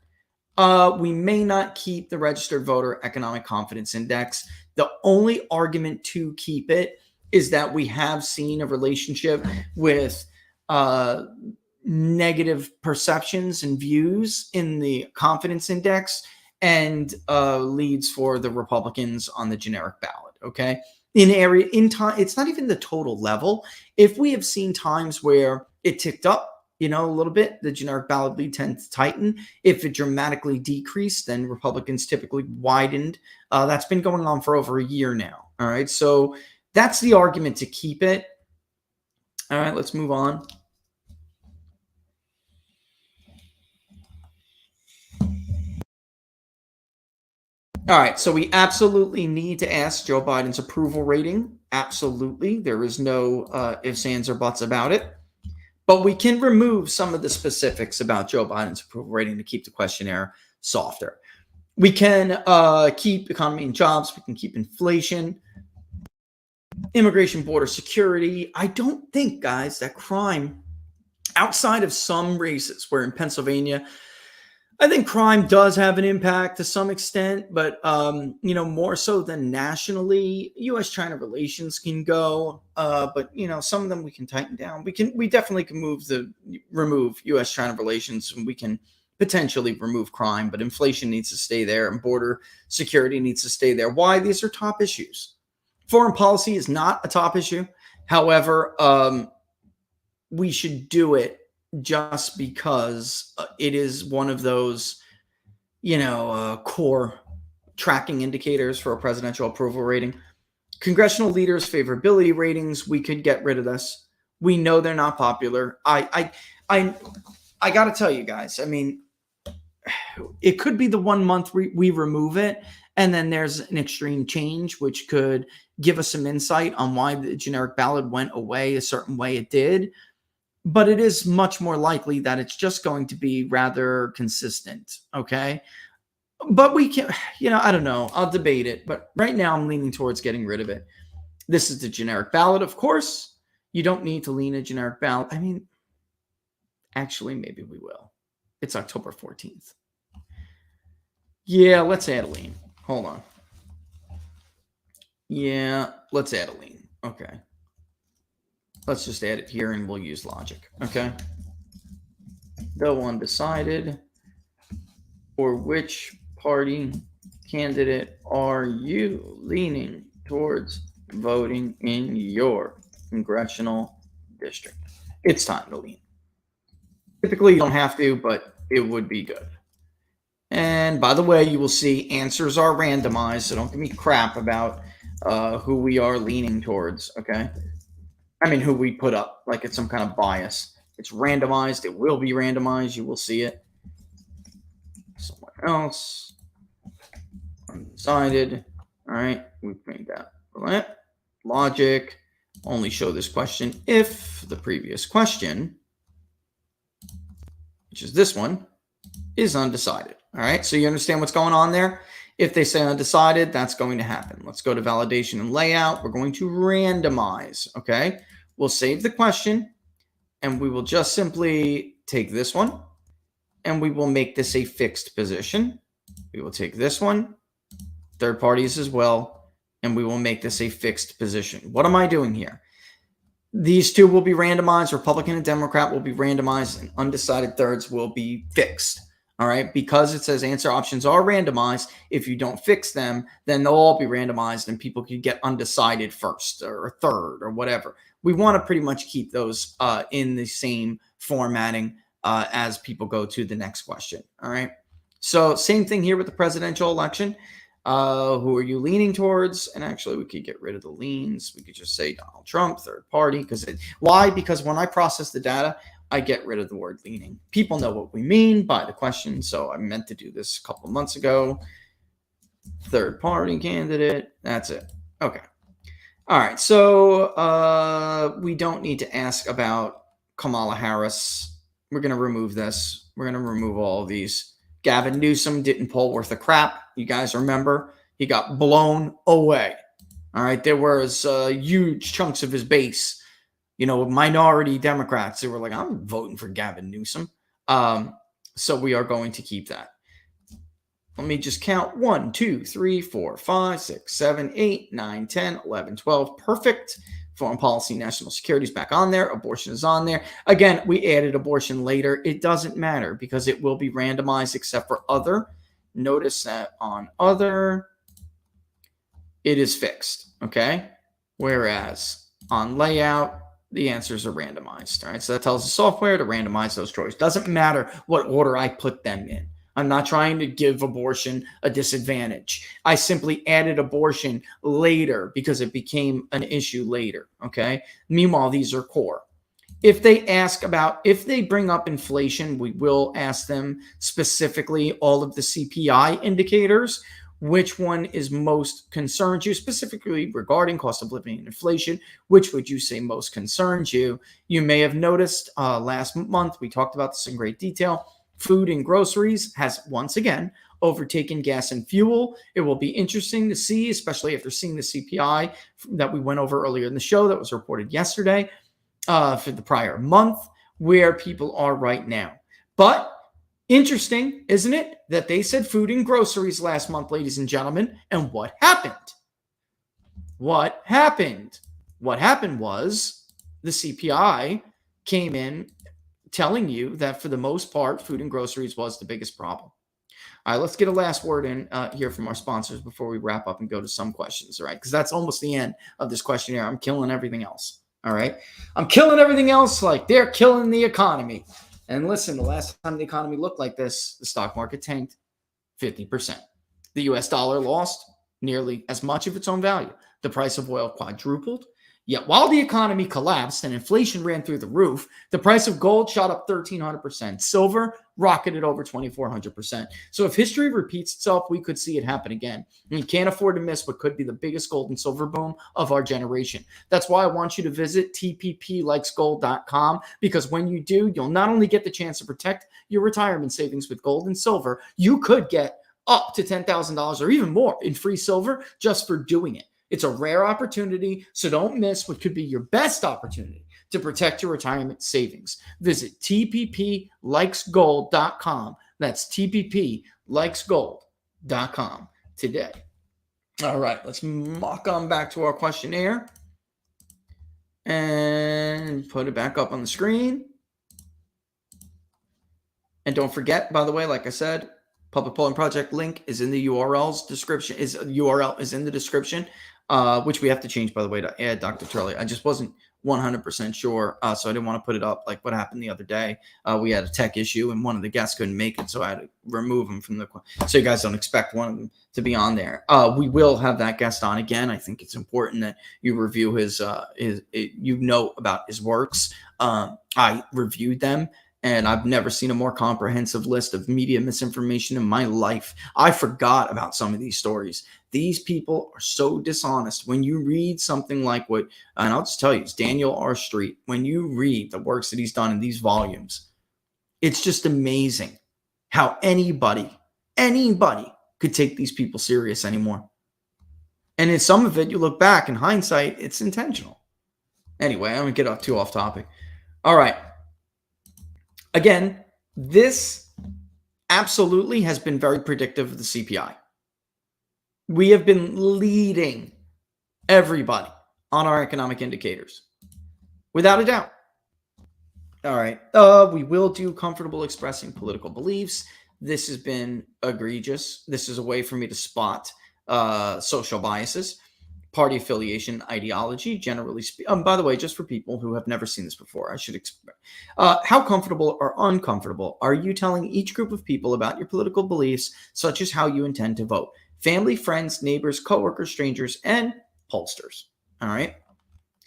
We may not keep the registered voter economic confidence index. The only argument to keep it is that we have seen a relationship with negative perceptions and views in the confidence index and leads for the Republicans on the generic ballot. Okay. In time, it's not even the total level. If we have seen times where it ticked up, a little bit, the generic ballot lead tends to tighten. If it dramatically decreased, then Republicans typically widened. That's been going on for over a year now. All right. So that's the argument to keep it. All right, let's move on. All right, so we absolutely need to ask Joe Biden's approval rating. Absolutely. There is no ifs, ands, or buts about it. But we can remove some of the specifics about Joe Biden's approval rating to keep the questionnaire softer. We can keep economy and jobs. We can keep inflation, immigration, border security. I don't think, guys, that crime, outside of some races where in Pennsylvania, I think crime does have an impact to some extent, but, more so than nationally, U.S.-China relations can go, but, some of them we can tighten down. We definitely can remove U.S.-China relations, and we can potentially remove crime, but inflation needs to stay there and border security needs to stay there. Why? These are top issues. Foreign policy is not a top issue. However, we should do it just because it is one of those, core tracking indicators for a presidential approval rating. Congressional leaders' favorability ratings, we could get rid of this. We know they're not popular. I got to tell you guys, I mean, it could be the 1 month we remove it, and then there's an extreme change, which could give us some insight on why the generic ballot went away a certain way it did. But it is much more likely that it's just going to be rather consistent, okay? But we can, I don't know. I'll debate it. But right now I'm leaning towards getting rid of it. This is the generic ballot, of course. You don't need to lean a generic ballot. I mean, actually, maybe we will. It's October 14th. Yeah, let's add a lean. Hold on. Yeah, let's add a lean. Okay. Let's just add it here and we'll use logic. Okay. Though undecided, for which party candidate are you leaning towards voting in your congressional district? It's time to lean. Typically, you don't have to, but it would be good. And by the way, you will see answers are randomized, so don't give me crap about who we are leaning towards, okay? I mean, who we put up, like it's some kind of bias. It's randomized. It will be randomized. You will see it. Someone else. Undecided. All right. We've made that. All right. Logic. Only show this question if the previous question, which is this one, is undecided. All right. So you understand what's going on there? If they say undecided, that's going to happen. Let's go to validation and layout. We're going to randomize. Okay. We'll save the question and we will just simply take this one and we will make this a fixed position. We will take this one, third parties as well, and we will make this a fixed position. What am I doing here? These two will be randomized. Republican and Democrat will be randomized and undecided thirds will be fixed. All right, because it says answer options are randomized. If you don't fix them, then they'll all be randomized and people could get undecided first or third or whatever. We want to pretty much keep those in the same formatting as people go to the next question. All right, so same thing here with the presidential election. Who are you leaning towards? And actually, we could get rid of the leans. We could just say Donald Trump, third party. Why? Because when I process the data, I get rid of the word leaning. People know what we mean by the question, so I meant to do this a couple of months ago. Third party candidate. That's it. Okay. All right. So we don't need to ask about Kamala Harris. We're going to remove this. We're going to remove all of these. Gavin Newsom didn't poll worth a crap. You guys remember? He got blown away. All right. There was huge chunks of his base, minority Democrats who were like, I'm voting for Gavin Newsom. So we are going to keep that. Let me just count 1, 2, 3, 4, 5, 6, 7, 8, 9, 10, 11, 12. Perfect. Foreign policy, national security is back on there. Abortion is on there. Again, we added abortion later. It doesn't matter because it will be randomized except for other. Notice that on other, it is fixed. Okay. Whereas on layout, the answers are randomized. All right. So that tells the software to randomize those choices. Doesn't matter what order I put them in. I'm not trying to give abortion a disadvantage. I simply added abortion later because it became an issue later. Okay. Meanwhile, these are core. If they bring up inflation, we will ask them specifically all of the CPI indicators. Which one is most concerns you, specifically regarding cost of living and inflation? Which would you say most concerns you? You may have noticed last month, we talked about this in great detail. Food and groceries has once again overtaken gas and fuel. It will be interesting to see, especially after seeing the CPI that we went over earlier in the show that was reported yesterday for the prior month, where people are right now. But interesting, isn't it, that they said food and groceries last month, ladies and gentlemen, and what happened? What happened? What happened was the CPI came in telling you that for the most part, food and groceries was the biggest problem. All right, let's get a last word in here from our sponsors before we wrap up and go to some questions, all right? Because that's almost the end of this questionnaire. I'm killing everything else, all right? I'm killing everything else like they're killing the economy. And listen, the last time the economy looked like this, the stock market tanked 50%. The U.S. dollar lost nearly as much of its own value. The price of oil quadrupled. Yet while the economy collapsed and inflation ran through the roof, the price of gold shot up 1,300%. Silver rocketed over 2,400%. So if history repeats itself, we could see it happen again. And you can't afford to miss what could be the biggest gold and silver boom of our generation. That's why I want you to visit tpplikesgold.com, because when you do, you'll not only get the chance to protect your retirement savings with gold and silver, you could get up to $10,000 or even more in free silver just for doing it. It's a rare opportunity, so don't miss what could be your best opportunity to protect your retirement savings. Visit tpplikesgold.com. That's tpplikesgold.com today. All right, let's mock on back to our questionnaire and put it back up on the screen. And don't forget, by the way, like I said, Public Polling Project link is in the URL is in the description, which we have to change, by the way, to add Dr. Turley. I just wasn't 100% sure, so I didn't want to put it up like what happened the other day. We had a tech issue and one of the guests couldn't make it, so I had to remove him from so you guys don't expect one of them to be on there. We will have that guest on again. I think it's important that you review his about his works. I reviewed them, and I've never seen a more comprehensive list of media misinformation in my life. I forgot about some of these stories. These people are so dishonest. When you read something like what, and I'll just tell you, it's Daniel R. Street. When you read the works that he's done in these volumes, it's just amazing how anybody could take these people serious anymore. And in some of it, you look back in hindsight, it's intentional. Anyway, I'm going to get too off topic. All right. Again, this absolutely has been very predictive of the CPI. We have been leading everybody on our economic indicators, without a doubt. All right. We will do comfortable expressing political beliefs. This has been egregious. This is a way for me to spot social biases. Party affiliation, ideology, generally speaking. By the way, just for people who have never seen this before, I should explain. How comfortable or uncomfortable are you telling each group of people about your political beliefs, such as how you intend to vote? Family, friends, neighbors, coworkers, strangers, and pollsters. All right.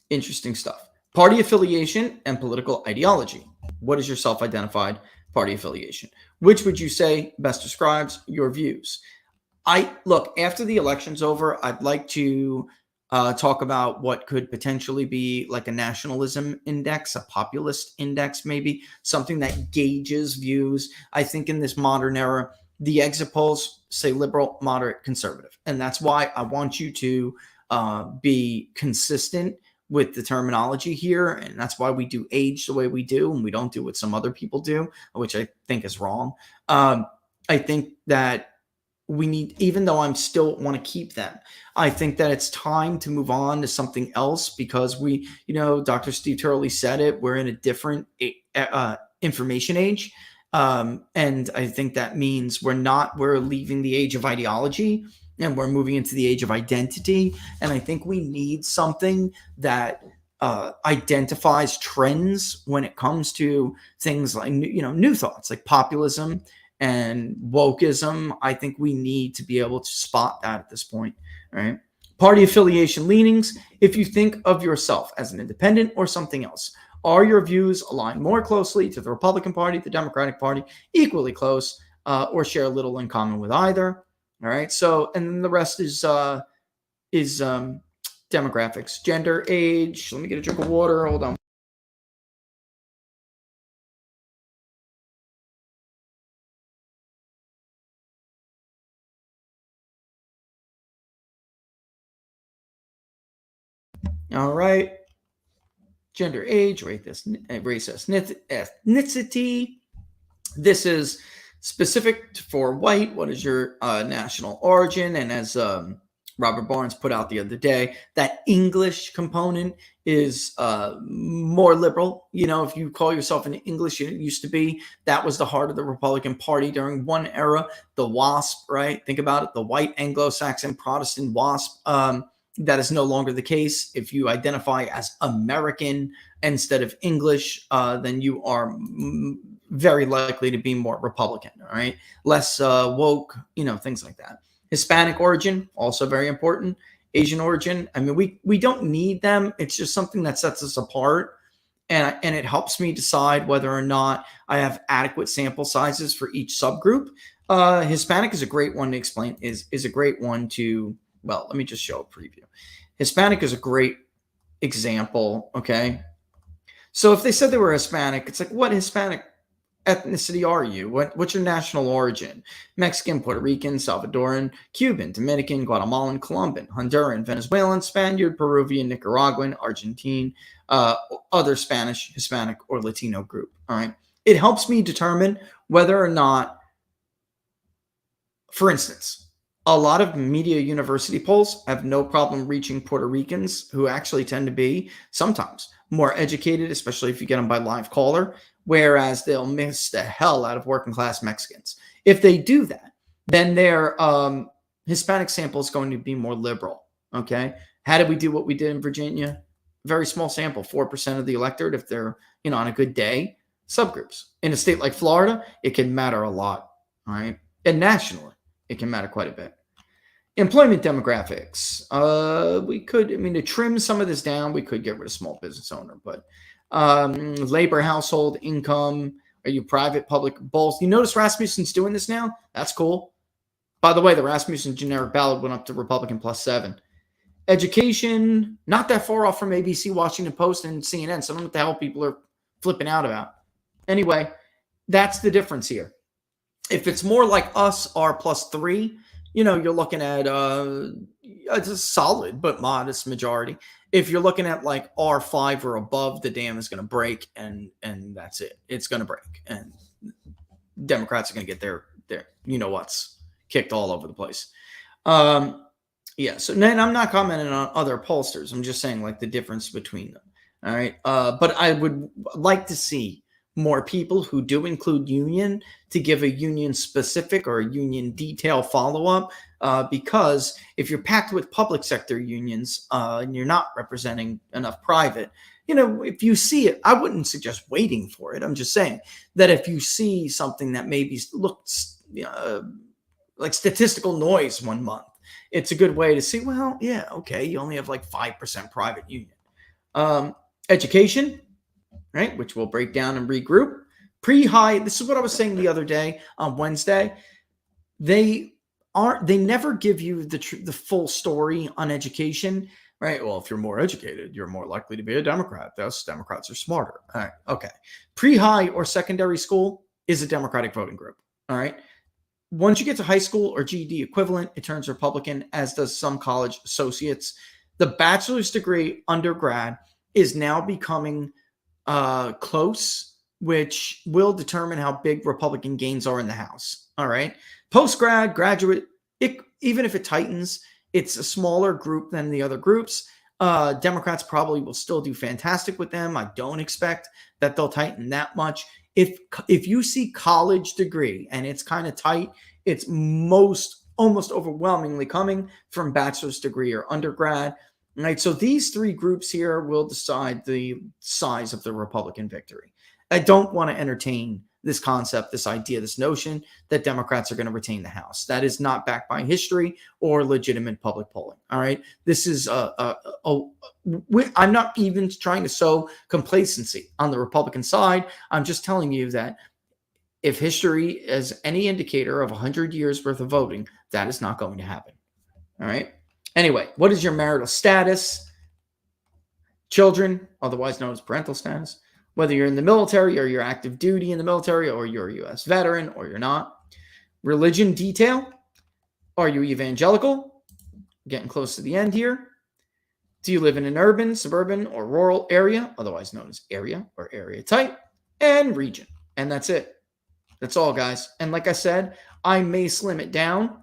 Interesting stuff. Party affiliation and political ideology. What is your self-identified party affiliation? Which would you say best describes your views? Look, after the election's over, I'd like to talk about what could potentially be like a nationalism index, a populist index, maybe something that gauges views. I think in this modern era, the exit polls say liberal, moderate, conservative. And that's why I want you to be consistent with the terminology here. And that's why we do age the way we do, and we don't do what some other people do, which I think is wrong. I think that we need, even though I'm still want to keep them, I think that it's time to move on to something else, because we, Dr. Steve Turley said it, we're in a different information age. And I think that means we're leaving the age of ideology and we're moving into the age of identity. And I think we need something that identifies trends when it comes to things like, new thoughts like populism and wokeism. I think we need to be able to spot that at this point, right? Party affiliation leanings. If you think of yourself as an independent or something else, are your views aligned more closely to the Republican Party, the Democratic Party, equally close, or share little in common with either? All right. So, and then the rest is demographics, gender, age. Let me get a drink of water. Hold on. All right. Gender, age, race, ethnicity. This is specific for white. What is your national origin? And as Robert Barnes put out the other day, that English component is more liberal. You know, if you call yourself an English, it used to be, that was the heart of the Republican Party during one era, the WASP, right? Think about it, the white Anglo-Saxon Protestant WASP. That is no longer the case. If you identify as American instead of English, then you are very likely to be more Republican, all right? Less woke, you know, things like that. Hispanic origin, also very important. Asian origin, I mean, we don't need them. It's just something that sets us apart. And it helps me decide whether or not I have adequate sample sizes for each subgroup. Hispanic is a great one to explain, is a great one to, well, let me just show a preview. Hispanic is a great example, okay? So if they said they were Hispanic, it's like, what Hispanic ethnicity are you? What's your national origin? Mexican, Puerto Rican, Salvadoran, Cuban, Dominican, Guatemalan, Colombian, Honduran, Venezuelan, Spaniard, Peruvian, Nicaraguan, Argentine, other Spanish, Hispanic, or Latino group. All right. It helps me determine whether or not, for instance, a lot of media university polls have no problem reaching Puerto Ricans, who actually tend to be sometimes more educated, especially if you get them by live caller, whereas they'll miss the hell out of working class Mexicans. If they do that, then their Hispanic sample is going to be more liberal. Okay. How did we do what we did in Virginia? Very small sample, 4% of the electorate, if they're, you know, on a good day. Subgroups. In a state like Florida, it can matter a lot. All right. And nationally, it can matter quite a bit. Employment demographics. We could, I mean, to trim some of this down, we could get rid of small business owner, but labor, household, income, are you private, public, both? You notice Rasmussen's doing this now? That's cool. By the way, the Rasmussen generic ballot went up to Republican +7. Education, not that far off from ABC, Washington Post, and CNN. So I don't know what the hell people are flipping out about. Anyway, that's the difference here. If it's more like us, R+3, you know, you're looking at it's a solid but modest majority. If you're looking at like R5 or above, the dam is going to break, and that's it. It's going to break, and Democrats are going to get their you know what's kicked all over the place. Yeah. So then I'm not commenting on other pollsters. I'm just saying like the difference between them. All right. But I would like to see more people who do include union to give a union specific or a union detail follow-up, because if you're packed with public sector unions and you're not representing enough private, you know, if you see it, I wouldn't suggest waiting for it. I'm just saying that if you see something that maybe looks like statistical noise one month, it's a good way to see, well, yeah, okay, you only have like 5% private union. Education, right, which we'll break down and regroup. Pre-high, this is what I was saying the other day on Wednesday. They never give you the full story on education, right? Well, if you're more educated, you're more likely to be a Democrat. Thus, Democrats are smarter. All right, okay. Pre-high or secondary school is a Democratic voting group, all right? Once you get to high school or GED equivalent, it turns Republican, as does some college associates. The bachelor's degree undergrad is now becoming close, which will determine how big Republican gains are in the House. All right. Post-grad, graduate, even if it tightens, it's a smaller group than the other groups. Democrats probably will still do fantastic with them. I don't expect that they'll tighten that much. If you see college degree and it's kind of tight, it's almost overwhelmingly coming from bachelor's degree or undergrad. Right. So these three groups here will decide the size of the Republican victory. I don't want to entertain this concept, this idea, this notion that Democrats are going to retain the House. That is not backed by history or legitimate public polling. All right. This is I'm not even trying to sow complacency on the Republican side. I'm just telling you that if history is any indicator of 100 years worth of voting, that is not going to happen. All right. Anyway, what is your marital status? Children, otherwise known as parental status. Whether you're in the military or you're active duty in the military or you're a U.S. veteran or you're not. Religion detail. Are you evangelical? Getting close to the end here. Do you live in an urban, suburban, or rural area, otherwise known as area or area type, and region. And that's it. That's all, guys. And like I said, I may slim it down.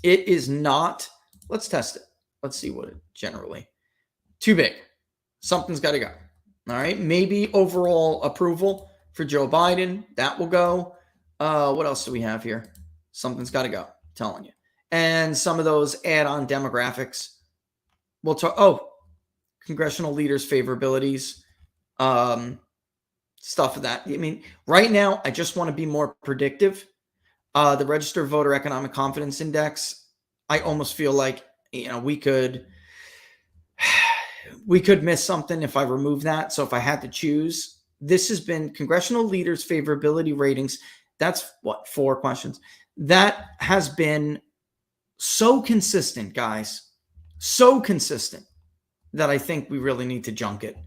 It is not Let's test it. Let's see what it generally. Too big. Something's got to go. All right. Maybe overall approval for Joe Biden. That will go. What else do we have here? Something's got to go. I'm telling you. And some of those add-on demographics. We'll talk. Oh, congressional leaders' favorabilities. Stuff of that. I mean, right now, I just want to be more predictive. The Registered Voter Economic Confidence Index, I almost feel like, we could miss something if I remove that. So if I had to choose, this has been congressional leaders' favorability ratings. That's 4 questions. That has been so consistent, guys, so consistent that I think we really need to junk it.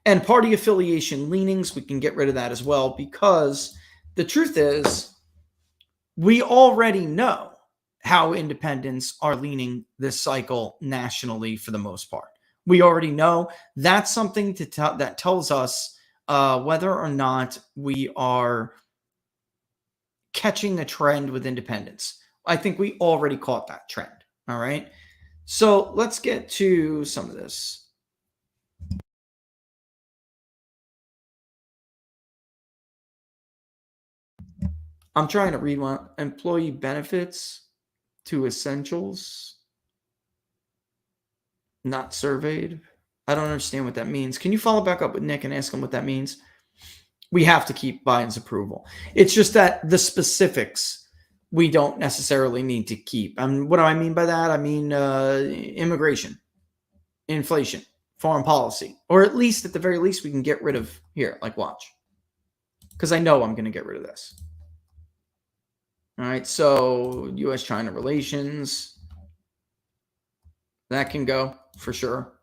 And party affiliation leanings, we can get rid of that as well, because the truth is we already know how independents are leaning this cycle nationally for the most part. We already know. That's something that tells us whether or not we are catching a trend with independents. I think we already caught that trend. All right. So let's get to some of this. I'm trying to read one. Employee benefits to essentials not surveyed. I don't understand what that means. Can you follow back up with Nick and ask him what that means? We have to keep Biden's approval. It's just that the specifics we don't necessarily need to keep. What do I mean by that? I mean immigration, inflation, foreign policy, or at least at the very least we can get rid of here. Like watch, because I know I'm going to get rid of this. All right, so U.S.-China relations, that can go for sure.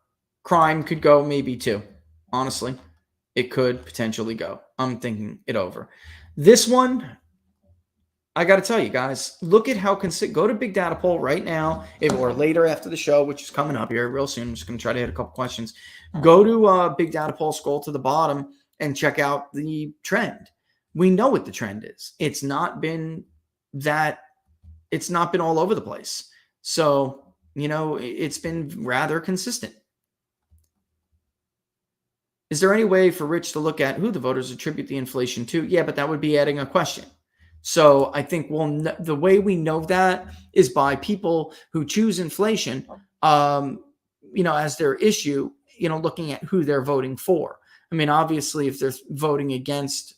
Crime could go maybe too. Honestly, it could potentially go. I'm thinking it over. This one, I got to tell you guys, look at how go to Big Data Poll right now, or later after the show, which is coming up here real soon. I'm just going to try to hit a couple questions. Go to Big Data Poll, scroll to the bottom, and check out the trend. We know what the trend is. It's not been all over the place. So, it's been rather consistent. Is there any way for Rich to look at who the voters attribute the inflation to? Yeah, but that would be adding a question. So I think the way we know that is by people who choose inflation, as their issue, looking at who they're voting for. I mean, obviously, if they're voting against,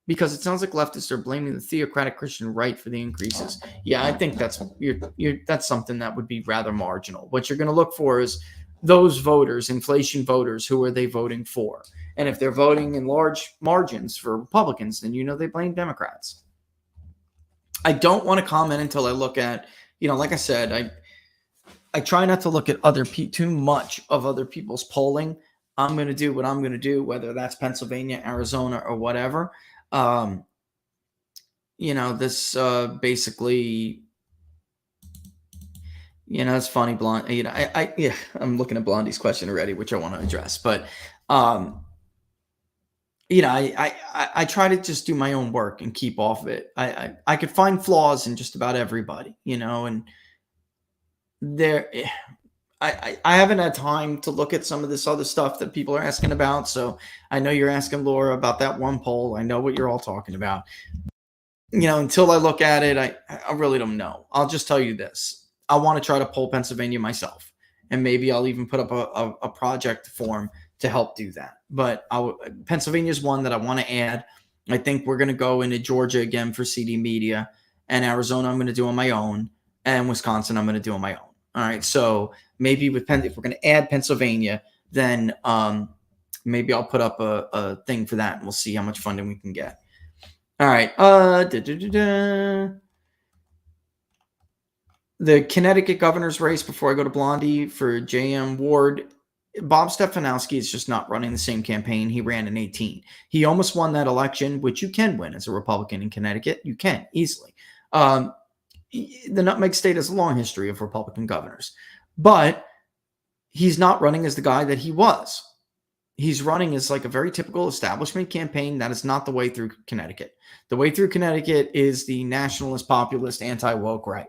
because it sounds like leftists are blaming the theocratic Christian right for the increases. Yeah, I think that's something that would be rather marginal. What you're going to look for is those voters, inflation voters, who are they voting for? And if they're voting in large margins for Republicans, then they blame Democrats. I don't want to comment until I look at, like I said, I try not to look at too much of other people's polling. I'm going to do what I'm going to do, whether that's Pennsylvania, Arizona, or whatever. This basically, it's funny, Blondie. I'm looking at Blondie's question already, which I want to address, but I try to just do my own work and keep off of it. I could find flaws in just about everybody, and I haven't had time to look at some of this other stuff that people are asking about. So I know you're asking Laura about that one poll. I know what you're all talking about. Until I look at it, I really don't know. I'll just tell you this. I want to try to poll Pennsylvania myself. And maybe I'll even put up a project form to help do that. But Pennsylvania is one that I want to add. I think we're going to go into Georgia again for CD Media. And Arizona I'm going to do on my own. And Wisconsin I'm going to do on my own. All right, so maybe if we're going to add Pennsylvania, then maybe I'll put up a thing for that, and we'll see how much funding we can get. All right. The Connecticut governor's race, before I go to Blondie, for J.M. Ward, Bob Stefanowski is just not running the same campaign he ran in 2018. He almost won that election, which you can win as a Republican in Connecticut. You can, easily. The Nutmeg State has a long history of Republican governors, but he's not running as the guy that he was. He's running as like a very typical establishment campaign. That is not the way through Connecticut. The way through Connecticut is the nationalist, populist, anti-woke right.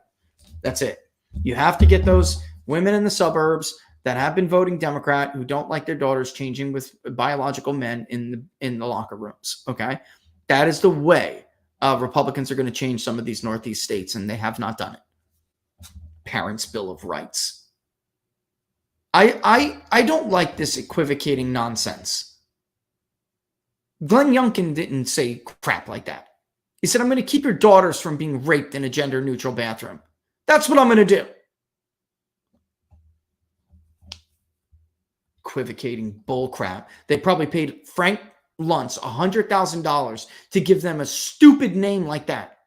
That's it. You have to get those women in the suburbs that have been voting Democrat who don't like their daughters changing with biological men in the locker rooms. Okay, that is the way Republicans are going to change some of these Northeast states, and they have not done it. Parents' Bill of Rights. I don't like this equivocating nonsense. Glenn Youngkin didn't say crap like that. He said, I'm going to keep your daughters from being raped in a gender-neutral bathroom. That's what I'm going to do. Equivocating bullcrap. They probably paid Frank Luntz $100,000 to give them a stupid name like that.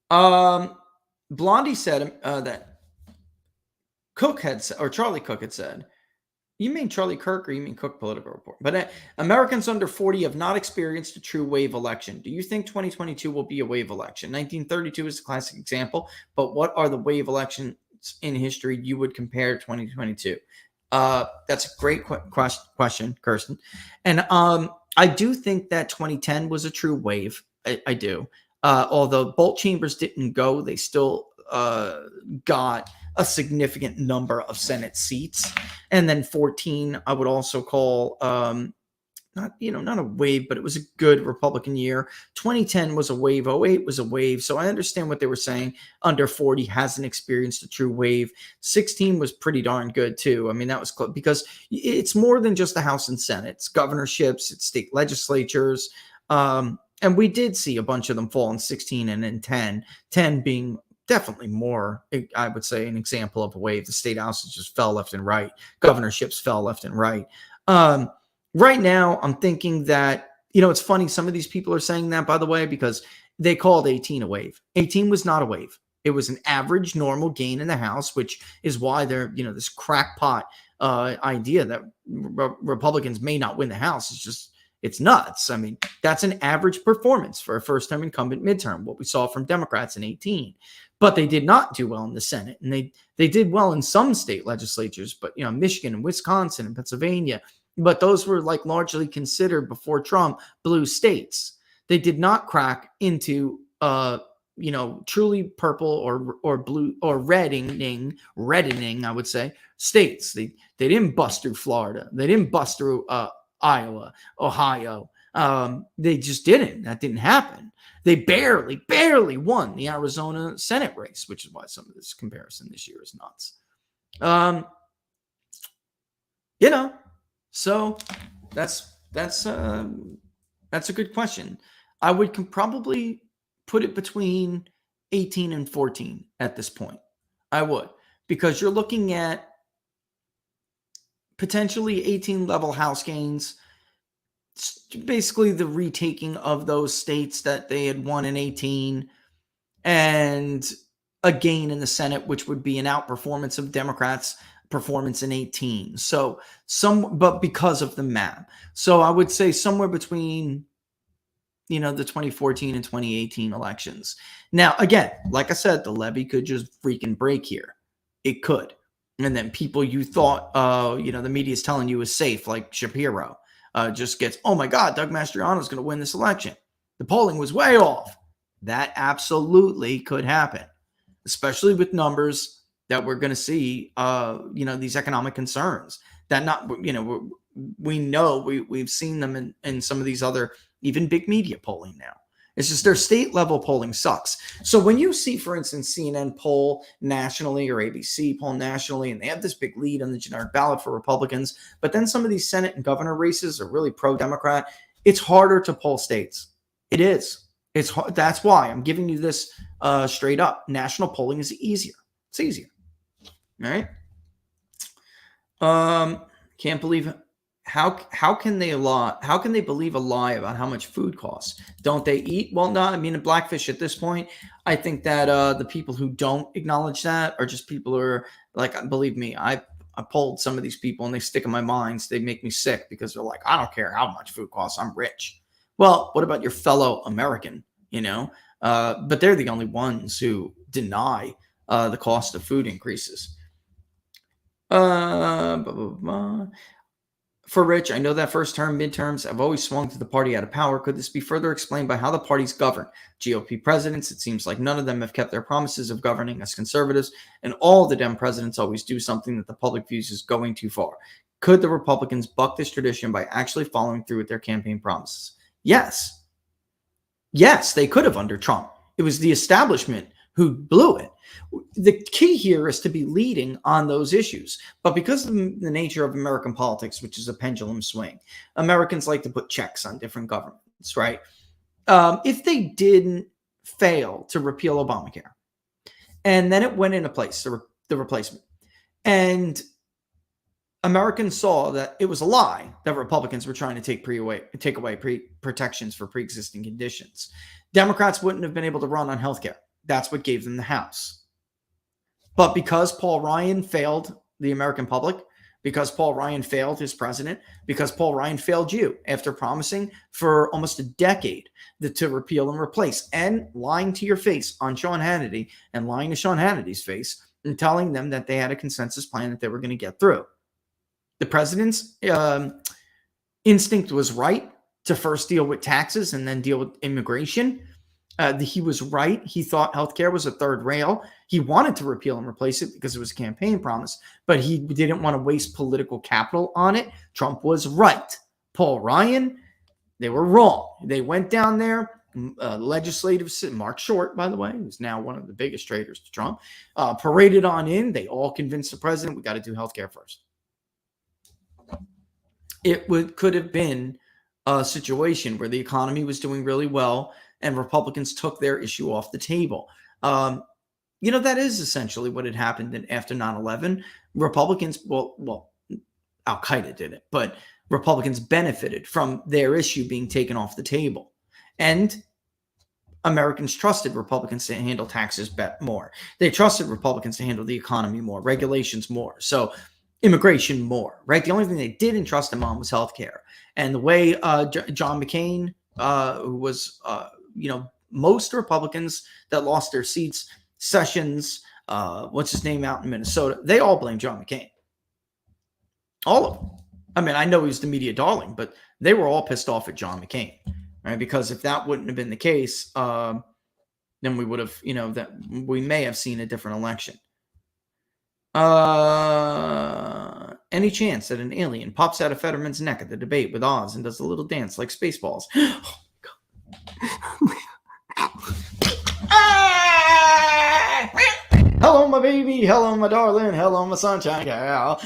Blondie said that Cook had, or Charlie Cook had said, you mean Charlie Kirk or you mean Cook Political Report? But Americans under 40 have not experienced a true wave election. Do you think 2022 will be a wave election? 1932 is a classic example, but what are the wave elections in history you would compare to 2022? That's a great question, Kirsten. And I do think that 2010 was a true wave. I do. Although Bolt Chambers didn't go, they still got a significant number of Senate seats. And then 14, I would also call not a wave, but it was a good Republican year. 2010 was a wave. 08 was a wave. So I understand what they were saying. Under 40 hasn't experienced a true wave. 16 was pretty darn good too. I mean, that was close because it's more than just the House and Senate. It's governorships, it's state legislatures. And we did see a bunch of them fall in 16 and in 10 being definitely more, I would say, an example of a wave. The state houses just fell left and right. Governorships fell left and right. Right now, I'm thinking that, it's funny. Some of these people are saying that, by the way, because they called 18 a wave. 18 was not a wave. It was an average normal gain in the House, which is why they're, this crackpot idea that Republicans may not win the House is just, it's nuts. I mean, that's an average performance for a first-time incumbent midterm, what we saw from Democrats in 18. But they did not do well in the Senate, and they did well in some state legislatures, but, Michigan and Wisconsin and Pennsylvania, but those were like largely considered before Trump blue states. They did not crack into, truly purple or blue or reddening, I would say, states. They didn't bust through Florida. They didn't bust through Iowa, Ohio. They just didn't. That didn't happen. They barely won the Arizona Senate race, which is why some of this comparison this year is nuts. So that's a good question. I would probably put it between 18 and 14 at this point. I would, because you're looking at potentially 18 level House gains, basically the retaking of those states that they had won in 18, and a gain in the Senate, which would be an outperformance of Democrats' performance in 18. So but because of the map. So I would say somewhere between, the 2014 and 2018 elections. Now, again, like I said, the levee could just freaking break here. It could. And then people you thought, the media is telling you is safe, like Shapiro, just gets, oh my God, Doug Mastriano is going to win this election. The polling was way off. That absolutely could happen, especially with numbers that we're going to see, these economic concerns that we've seen them in some of these other, even big media polling now. It's just their state level polling sucks. So when you see, for instance, CNN poll nationally or ABC poll nationally, and they have this big lead on the generic ballot for Republicans, but then some of these Senate and governor races are really pro-Democrat, it's harder to poll states. It is. It's hard. That's why I'm giving you this straight up. National polling is easier. It's easier. All right. Can't believe it. How can they lie? How can they believe a lie about how much food costs? Don't they eat? Well, no, I mean, in Blackfish at this point, I think that the people who don't acknowledge that are just people who are like, believe me, I polled some of these people and they stick in my minds. They make me sick because they're like, I don't care how much food costs. I'm rich. Well, what about your fellow American, but they're the only ones who deny the cost of food increases. For Rich, I know that first term midterms have always swung to the party out of power. Could this be further explained by how the parties govern? GOP presidents, it seems like none of them have kept their promises of governing as conservatives, and all the Dem presidents always do something that the public views as going too far. Could the Republicans buck this tradition by actually following through with their campaign promises? Yes. Yes, they could have under Trump. It was the establishment who blew it. The key here is to be leading on those issues. But because of the nature of American politics, which is a pendulum swing, Americans like to put checks on different governments, right? If they didn't fail to repeal Obamacare, and then it went into place, the replacement, and Americans saw that it was a lie that Republicans were trying to take away protections for pre-existing conditions, Democrats wouldn't have been able to run on healthcare. That's what gave them the House. But because Paul Ryan failed the American public, because Paul Ryan failed his president, because Paul Ryan failed you after promising for almost a decade to repeal and replace, and lying to your face on Sean Hannity and lying to Sean Hannity's face and telling them that they had a consensus plan that they were going to get through. The president's instinct was right to first deal with taxes and then deal with immigration. He was right. He thought healthcare was a third rail. He wanted to repeal and replace it because it was a campaign promise, but he didn't want to waste political capital on it. Trump was right. Paul Ryan, they were wrong. They went down there. Legislative, Mark Short, by the way, who's now one of the biggest traitors to Trump, paraded on in. They all convinced the president, we got to do healthcare first. It could have been a situation where the economy was doing really well and Republicans took their issue off the table. That is essentially what had happened after 9/11. Republicans, well, Al-Qaeda did it, but Republicans benefited from their issue being taken off the table. And Americans trusted Republicans to handle taxes more. They trusted Republicans to handle the economy more, regulations more. So immigration more, right? The only thing they didn't trust them on was healthcare. And the way John McCain, who was, most Republicans that lost their seats, Sessions, what's his name out in Minnesota, they all blame John McCain. All of them. I mean, I know he's the media darling, but they were all pissed off at John McCain, right? Because if that wouldn't have been the case, then we would have, that we may have seen a different election. Any chance that an alien pops out of Fetterman's neck at the debate with Oz and does a little dance like Spaceballs? Oh my God. Hello, my baby. Hello, my darling. Hello, my sunshine gal.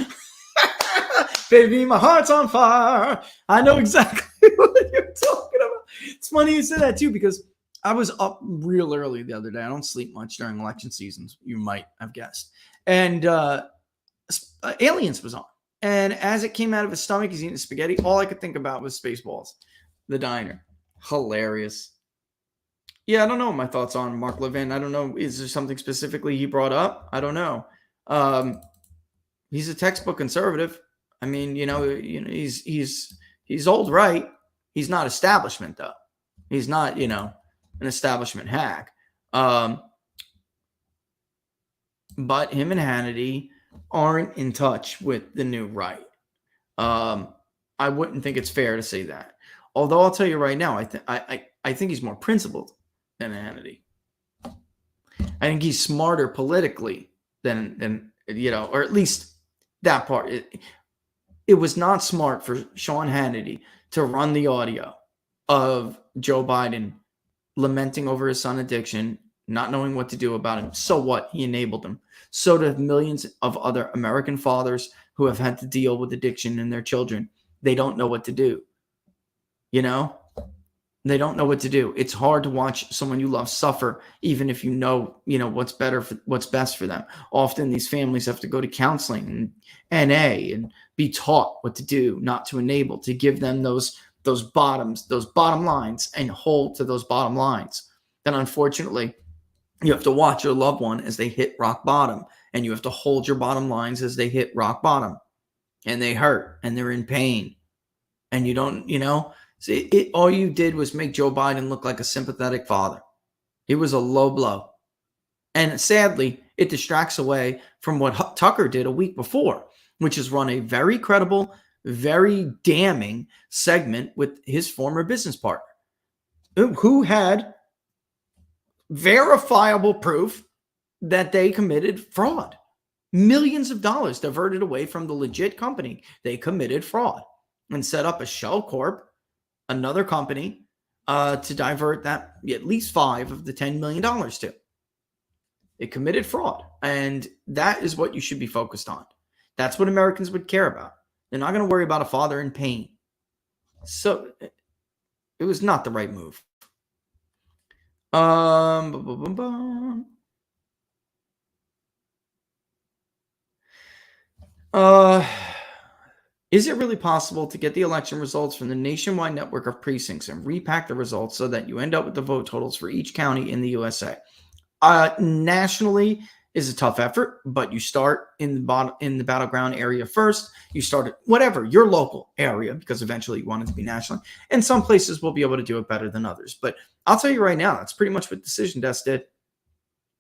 Baby, my heart's on fire. I know exactly what you're talking about. It's funny you say that too, because I was up real early the other day. I don't sleep much during election seasons, you might have guessed. And Aliens was on. And as it came out of his stomach, he's eating spaghetti. All I could think about was Spaceballs, the diner. Hilarious. Yeah, I don't know my thoughts on Mark Levin. I don't know. Is there something specifically he brought up? I don't know. He's a textbook conservative. I mean, he's old right. He's not establishment though. He's not, an establishment hack. But him and Hannity aren't in touch with the new right. I wouldn't think it's fair to say that. Although I'll tell you right now, I think he's more principled than Hannity. I think he's smarter politically than or at least that part. It was not smart for Sean Hannity to run the audio of Joe Biden lamenting over his son addiction, not knowing what to do about him. So what? He enabled him. So do millions of other American fathers who have had to deal with addiction in their children. They don't know what to do. They don't know what to do. It's hard to watch someone you love suffer, even if you know what's best for them. Often these families have to go to counseling and NA and be taught what to do, not to enable, to give them those bottom lines and hold to those bottom lines. Then unfortunately, you have to watch your loved one as they hit rock bottom, and you have to hold your bottom lines as they hit rock bottom, and they hurt and they're in pain, and you don't, all you did was make Joe Biden look like a sympathetic father. It was a low blow. And sadly, it distracts away from what Tucker did a week before, which is run a very credible, very damning segment with his former business partner, who had verifiable proof that they committed fraud. Millions of dollars diverted away from the legit company. They committed fraud and set up a shell corp, another company, to divert that at least $5 of the $10 million to. They committed fraud. And that is what you should be focused on. That's what Americans would care about. They're not going to worry about a father in pain. So it was not the right move. Is it really possible to get the election results from the nationwide network of precincts and repack the results so that you end up with the vote totals for each county in the USA? Nationally is a tough effort, but you start in the battleground area first. You start at whatever your local area, because eventually you want it to be national. And some places will be able to do it better than others. But I'll tell you right now, that's pretty much what Decision Desk did.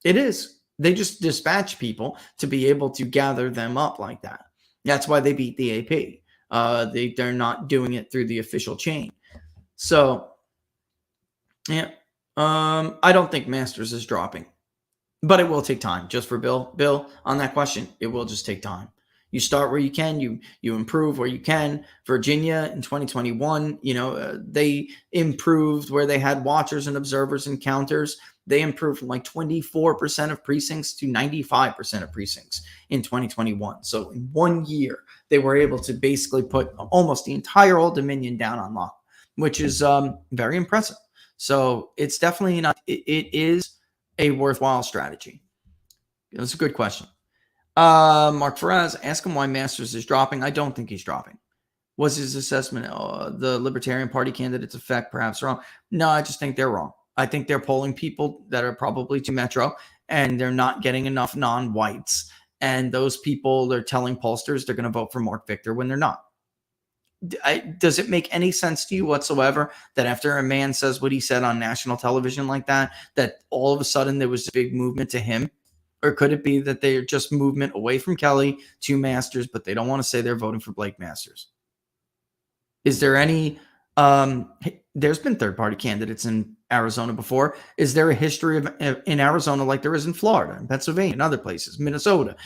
It is. They just dispatch people to be able to gather them up like that. That's why they beat the AP. They're not doing it through the official chain. So, yeah. I don't think Masters is dropping, but it will take time. Just for Bill, on that question, it will just take time. You start where you can, you improve where you can. Virginia in 2021, they improved where they had watchers and observers and counters. They improved from like 24% of precincts to 95% of precincts in 2021. So in 1 year, they were able to basically put almost the entire Old Dominion down on lock, which is very impressive. So it's definitely not, it is a worthwhile strategy. That's a good question. Mark Ferraz, ask him why Masters is dropping. I don't think he's dropping. Was his assessment the Libertarian Party candidates' effect perhaps wrong? No, I just think they're wrong. I think they're polling people that are probably too metro, and they're not getting enough non-whites. And those people, they're telling pollsters they're going to vote for Mark Victor when they're not. Does it make any sense to you whatsoever that after a man says what he said on national television like that all of a sudden there was a big movement to him? Or could it be that they're just movement away from Kelly to Masters, but they don't want to say they're voting for Blake Masters? Is there any there's been third-party candidates in Arizona before. Is there a history in Arizona like there is in Florida and Pennsylvania and other places, Minnesota?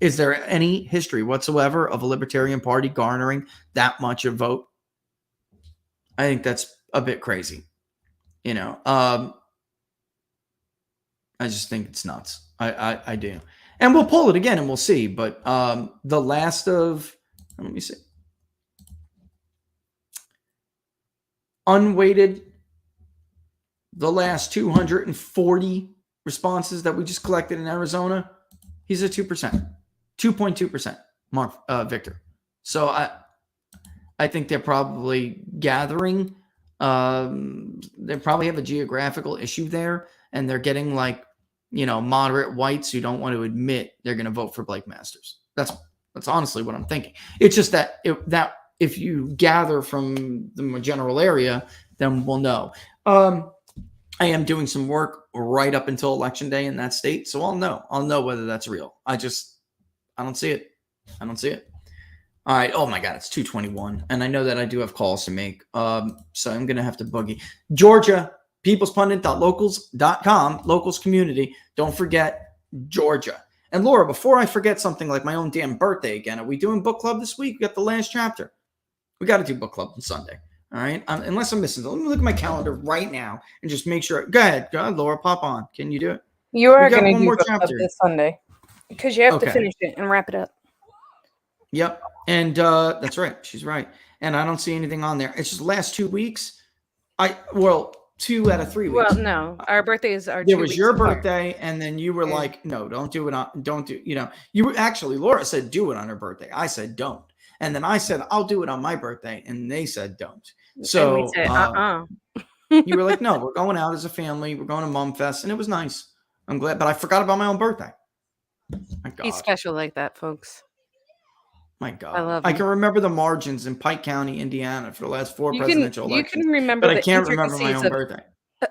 Is there any history whatsoever of a Libertarian Party garnering that much of vote? I think that's a bit crazy. I just think it's nuts. I do. And we'll pull it again and we'll see. But the last of, let me see. Unweighted, the last 240 responses that we just collected in Arizona, he's at 2%. 2.2%, Mark Victor. So I think they're probably gathering. They probably have a geographical issue there, and they're getting moderate whites who don't want to admit they're going to vote for Blake Masters. That's honestly what I'm thinking. It's just that if you gather from the more general area, then we'll know. I am doing some work right up until Election Day in that state, so I'll know whether that's real. I don't see it. All right. Oh my God, it's 2:21, and I know that I do have calls to make. So I'm gonna have to boogie. Georgia, peoplespundit.locals.com, locals community. Don't forget Georgia. And Laura, before I forget something like my own damn birthday again, are we doing book club this week? We got the last chapter. We got to do book club on Sunday. All right. Unless I'm missing. Let me look at my calendar right now and just make sure. Go ahead, Laura, pop on. Can you do it? You are going to do book club this Sunday because you have to finish it and wrap it up. Yep. And that's right. She's right. And I don't see anything on there. It's just the last 2 weeks. 2 out of 3 weeks. Well, no, our birthdays are. There was your birthday, and then you were like, "No, don't do it You were actually, Laura said, "Do it on her birthday." I said, "Don't," and then I said, "I'll do it on my birthday," and they said, "Don't." So and we said, you were like, "No, we're going out as a family. We're going to Mum Fest," and it was nice. I'm glad, but I forgot about my own birthday. My God. He's special like that, folks. My God, I can remember the margins in Pike County, Indiana, for the last 4 presidential elections. You can remember, but I can't remember my own birthday.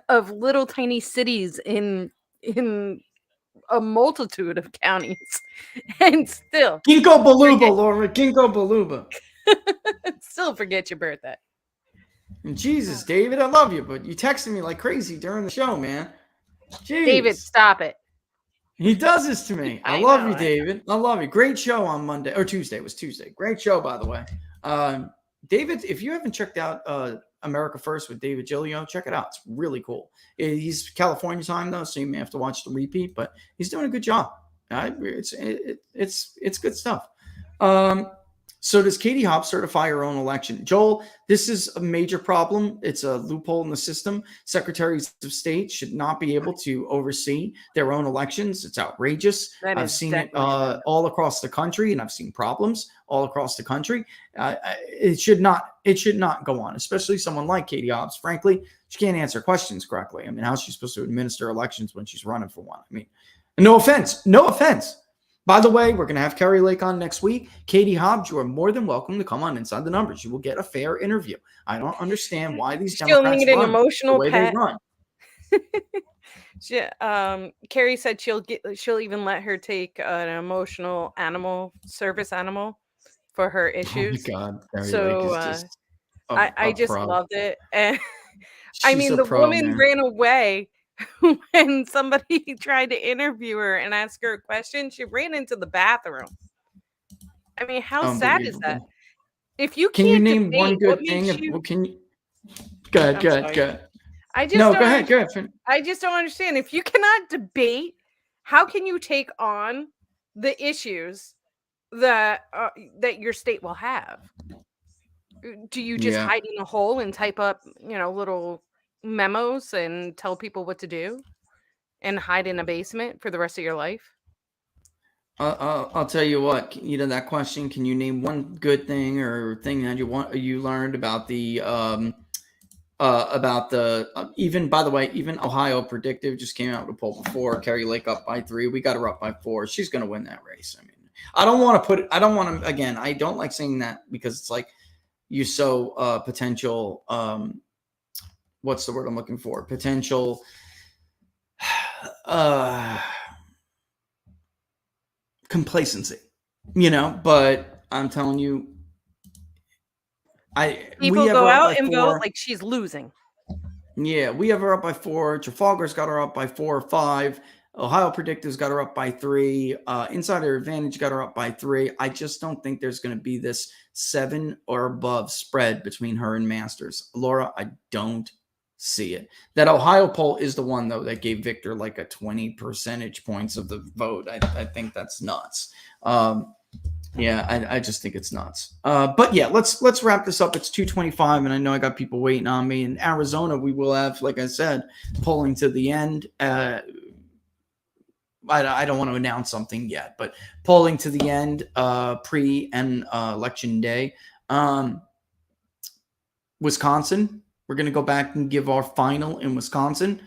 Of little tiny cities in a multitude of counties, and still Ginkgo biloba, Laura, Ginkgo biloba. still forget your birthday. Jesus, David, I love you, but you texted me like crazy during the show, man. Jeez. David, stop it. He does this to me. I I love know, you, David. I love you. Great show on Monday or Tuesday. It was Tuesday. Great show, by the way. David, if you haven't checked out America First with David Gilio, check it out. It's really cool. He's California time though, so you may have to watch the repeat, but he's doing a good job. It's good stuff. So does Katie Hobbs certify her own election? Joel, this is a major problem. It's a loophole in the system. Secretaries of state should not be able to oversee their own elections. It's outrageous. I've seen it all across the country, and I've seen problems all across the country. It should not go on, especially someone like Katie Hobbs. Frankly, she can't answer questions correctly. I mean, how's she supposed to administer elections when she's running for one? I mean, no offense. By the way, we're going to have Carrie Lake on next week. Katie Hobbs, you are more than welcome to come on Inside the Numbers. You will get a fair interview. I don't understand why these Democrats need an run emotional the way pet. they run. Carrie said she'll even let her take an emotional service animal for her issues. Oh my God, Carrie So Lake is just I just pro. loved it. And I She's mean, a the pro, woman man. ran away when somebody tried to interview her and ask her a question. She ran into the bathroom. I mean, how sad is that? If you Can can't you name debate, one good what thing? makes you... Can you? Go ahead. Go ahead. Go ahead. I just don't understand. If you cannot debate, how can you take on the issues that your state will have? Do you just hide in a hole and type up, little memos and tell people what to do and hide in a basement for the rest of your life? I'll tell you what, that question, can you name one good thing or thing that you learned about the even, by the way, even Ohio Predictive just came out with a poll before. Carrie Lake up by 3. We got her up by 4. She's going to win that race. I mean, I don't want to, again, I don't like saying that because it's like you sow potential, what's the word I'm looking for? Potential, complacency, but I'm telling you, people go out and vote like she's losing. Yeah, we have her up by 4. Trafalgar's got her up by 4 or 5. Ohio Predictive's got her up by 3. Insider Advantage got her up by 3. I just don't think there's going to be this 7 or above spread between her and Masters. Laura, I don't see it. That Ohio poll is the one, though, that gave Victor like a 20 percentage points of the vote. I think that's nuts. I just think it's nuts. But yeah, let's wrap this up. It's 2:25, and I know I got people waiting on me. In Arizona, we will have, like I said, polling to the end. I don't want to announce something yet, but polling to the end, pre and election day. Wisconsin, we're going to go back and give our final in Wisconsin.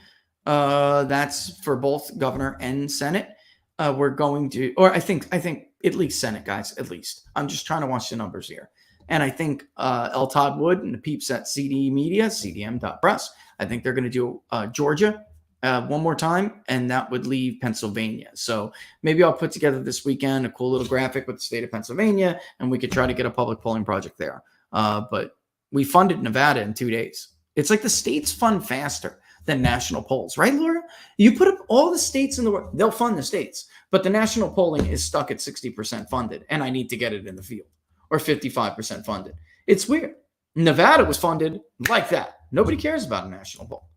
That's for both governor and Senate. We're going to, or I think at least Senate, guys, at least. I'm just trying to watch the numbers here. And I think L. Todd Wood and the peeps at CD Media, cdm.press, I think they're going to do Georgia one more time, and that would leave Pennsylvania. So maybe I'll put together this weekend a cool little graphic with the state of Pennsylvania, and we could try to get a public polling project there. But we funded Nevada in 2 days. It's like the states fund faster than national polls, right, Laura? You put up all the states in the world, they'll fund the states, but the national polling is stuck at 60% funded, and I need to get it in the field, or 55% funded. It's weird. Nevada was funded like that. Nobody cares about a national poll.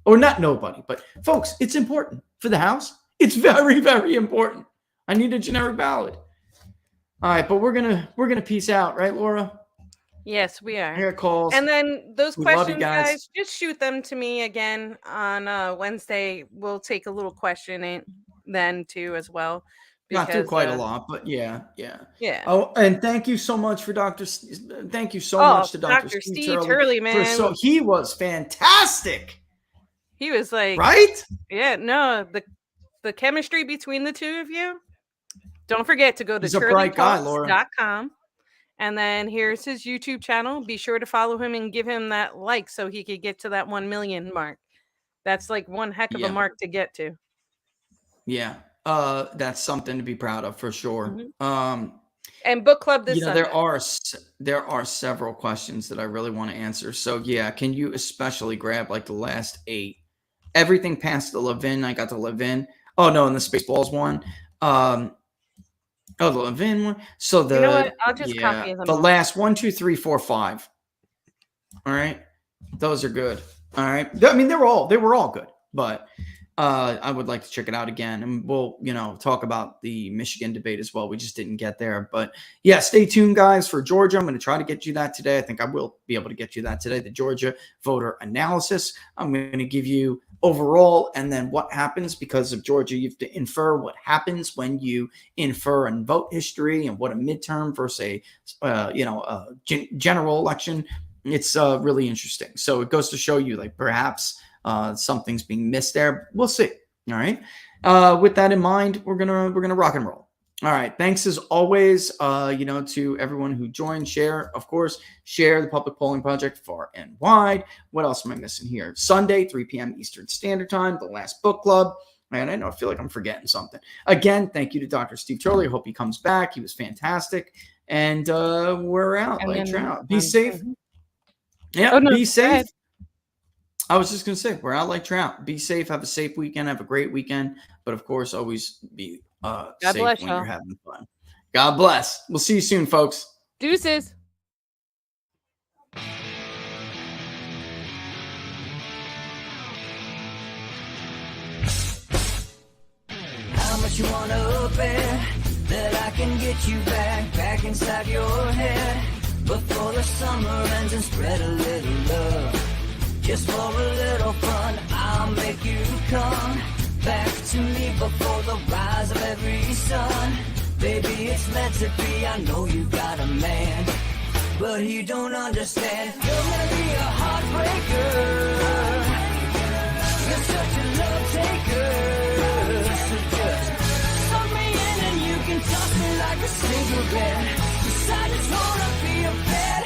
Or not nobody, but folks, it's important for the House. It's very, very important. I need a generic ballot. All right, but we're gonna peace out, right, Laura? Yes, we are. Here calls. And then those We love questions, you guys. just shoot them to me again on Wednesday. We'll take a little question in then too as well. Not through quite a lot, but yeah. Yeah. Oh, and thank you so much for thank you so much to Dr. Steve Turley, man. He was fantastic. He was like, right? Yeah, no, the chemistry between the two of you. Don't forget to go to turleytalks.com. And then here's his YouTube channel. Be sure to follow him and give him that like so he could get to that 1 million mark. That's like one heck of a mark to get to. Yeah. That's something to be proud of for sure. Mm-hmm. And book club this Sunday. There are several questions that I really want to answer. So yeah, can you especially grab like the last 8? Everything past the Levin, I got the Levin. Oh no, and the Spaceballs one. The Levin one. So the you know what? I'll just copy them. The last 1, 2, 3, 4, 5. All right, those are good. All right, I mean they were all good, but I would like to check it out again, and we'll talk about the Michigan debate as well. We just didn't get there, but yeah, stay tuned, guys, for Georgia. I'm going to try to get you that today. I think I will be able to get you that today. The Georgia voter analysis. I'm going to give you overall, and then what happens because of Georgia. You have to infer what happens when you infer in vote history and what a midterm versus a general election. It's really interesting. So it goes to show you, like, perhaps something's being missed there. We'll see. All right. With that in mind, we're gonna rock and roll. All right. Thanks as always, to everyone who joined. Share, of course, share the Public Polling Project far and wide. What else am I missing here? Sunday, 3 p.m. Eastern Standard Time, the last book club. Man, I feel like I'm forgetting something. Again, thank you to Dr. Steve Turley. I hope he comes back. He was fantastic. And we're out. Be safe. Yeah, be safe. I was just going to say, we're out like trout. Be safe. Have a safe weekend. Have a great weekend. But, of course, always be safe when you're having fun. God bless. We'll see you soon, folks. Deuces. How much you want to bet that I can get you back inside your head before the summer ends and spread a little love. Just for a little fun, I'll make you come back to me before the rise of every sun. Baby, it's meant to be, I know you got a man, but he don't understand. You're gonna be a heartbreaker. You're such a love taker. So just suck me in and you can toss me like a cigarette. 'Cause I just wanna be a better